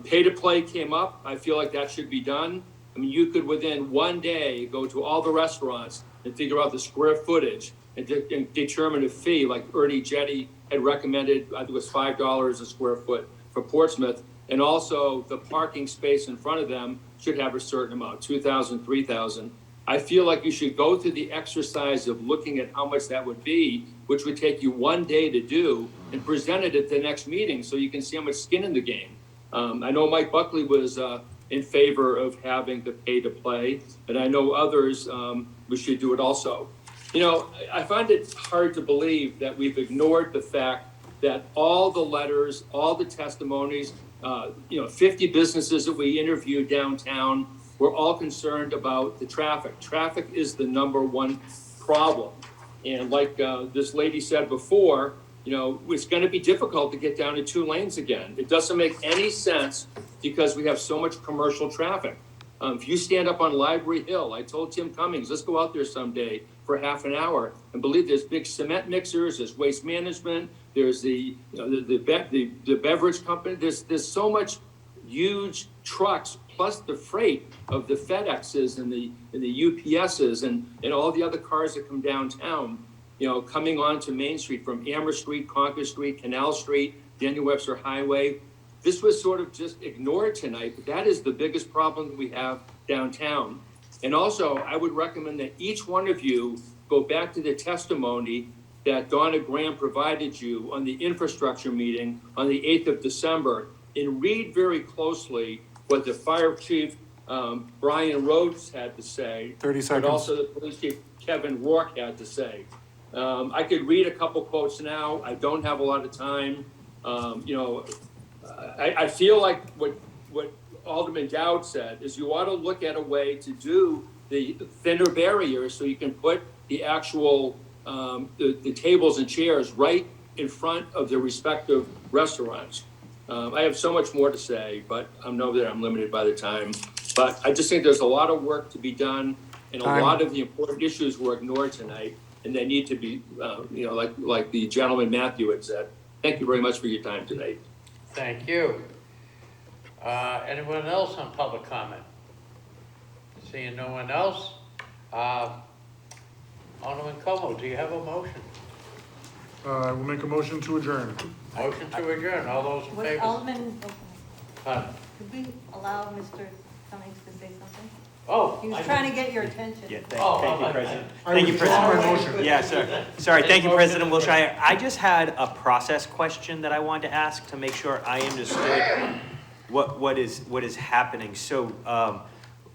Pay to play came up. I feel like that should be done. I mean, you could within 1 day go to all the restaurants and figure out the square footage and determine a fee, like Ernie Jetty had recommended. I think it was $5 a square foot for Portsmouth. And also the parking space in front of them should have a certain amount, 2,000, 3,000. I feel like you should go through the exercise of looking at how much that would be, which would take you 1 day to do, and present it at the next meeting so you can see how much skin in the game. I know Mike Buckley was in favor of having the pay to play, and I know others, we should do it also. You know, I find it hard to believe that we've ignored the fact that all the letters, all the testimonies, 50 businesses that we interviewed downtown were all concerned about the traffic. Traffic is the number one problem. And like this lady said before, you know, it's going to be difficult to get down to 2 lanes again. It doesn't make any sense because we have so much commercial traffic. If you stand up on Library Hill, I told Tim Cummings, let's go out there someday for half an hour and believe there's big cement mixers, there's waste management, there's the beverage company. There's so much huge trucks plus the freight of the FedExes and the UPSs and all the other cars that come downtown, you know, coming onto Main Street from Amherst Street, Concord Street, Canal Street, Daniel Webster Highway. This was sort of just ignored tonight, but that is the biggest problem that we have downtown. And also, I would recommend that each one of you go back to the testimony that Donna Graham provided you on the infrastructure meeting on the 8th of December and read very closely what the Fire Chief Brian Rhodes had to say. 30 seconds. But also the Police Chief Kevin Rourke had to say. I could read a couple quotes now. I don't have a lot of time. I feel like what Alderman Dowd said is you ought to look at a way to do the thinner barriers so you can put the actual the tables and chairs right in front of the respective restaurants. I have so much more to say, but I know that I'm limited by the time. But I just think there's a lot of work to be done, and a lot of the important issues were ignored tonight, and they need to be, like the gentleman Matthew had said. Thank you very much for your time tonight. Thank you. Anyone else on public comment? Seeing no one else, Alderman Como, do you have a motion? I will make a motion to adjourn. Motion to adjourn, all those in favor? Alderman, Pardon? could we allow Mr. Cummings to say something? Oh. He was trying to get your attention. Yeah, thank you, President. I Thank you, withdraw President. my motion. Yeah, sir. Sorry, thank you, President Wilshire. I just had a process question that I wanted to ask to make sure I understood what is happening. So,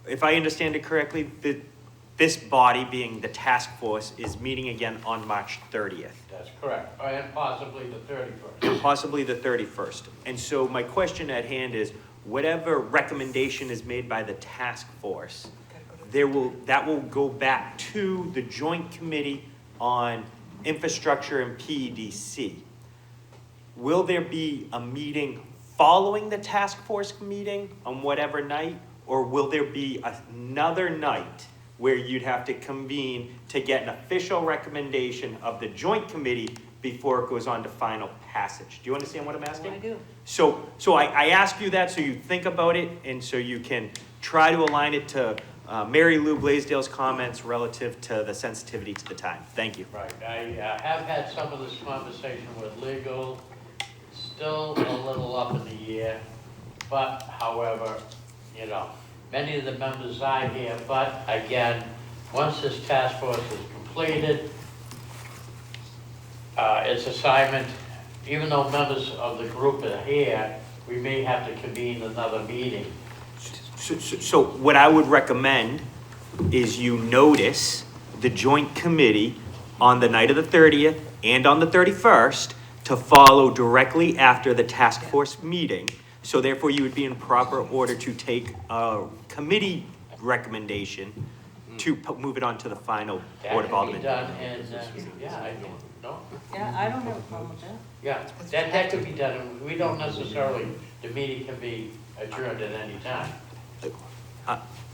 if I understand it correctly, this body, being the task force, is meeting again on March 30th. That's correct, and possibly the 31st. And possibly the 31st. And so my question at hand is, whatever recommendation is made by the task force, that will go back to the joint committee on infrastructure and PEDC. Will there be a meeting following the task force meeting on whatever night? Or will there be another night where you'd have to convene to get an official recommendation of the joint committee before it goes on to final passage? Do you understand what I'm asking? I do. So I ask you that so you think about it and so you can try to align it to Mary Lou Blaisdell's comments relative to the sensitivity to the time. Thank you. Right, I have had some of this conversation with legal, still a little up in the air, but however, you know, many of the members are here, but again, once this task force is completed, its assignment, even though members of the group are here, we may have to convene another meeting. So what I would recommend is you notice the joint committee on the night of the 30th and on the 31st to follow directly after the task force meeting. So therefore you would be in proper order to take a committee recommendation to move it on to the final Board of Aldermen. That can be done, and, yeah, I don't know. Yeah, I don't have a problem with that. Yeah, that could be done, and we don't necessarily, the meeting can be adjourned at any time.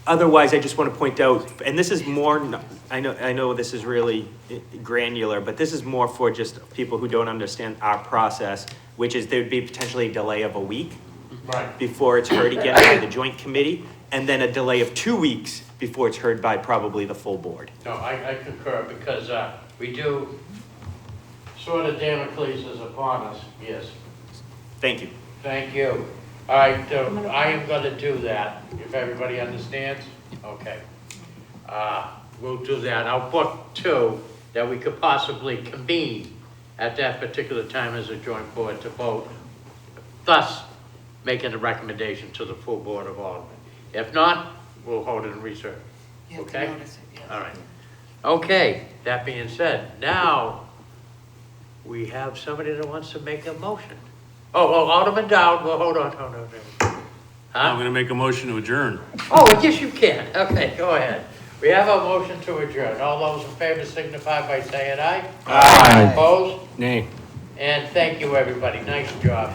Otherwise, I just want to point out, and this is more, I know this is really granular, but this is more for just people who don't understand our process, which is there'd be potentially a delay of a week before it's heard again by the joint committee, and then a delay of 2 weeks before it's heard by probably the full board. No, I concur, because we do, sort of Damocles is upon us, yes. Thank you. Thank you. All right, I am going to do that, if everybody understands. Okay. We'll do that. I'll book 2 that we could possibly convene at that particular time as a joint board to vote, thus making a recommendation to the full Board of Aldermen. If not, we'll hold it in reserve. Okay? All right. Okay, that being said, now we have somebody that wants to make a motion. Oh, Alderman Dowd, well, hold on. I'm going to make a motion to adjourn. Oh, yes, you can. Okay, go ahead. We have a motion to adjourn. All those in favor signify by saying aye. Aye. Opposed? Nay. And thank you, everybody. Nice job.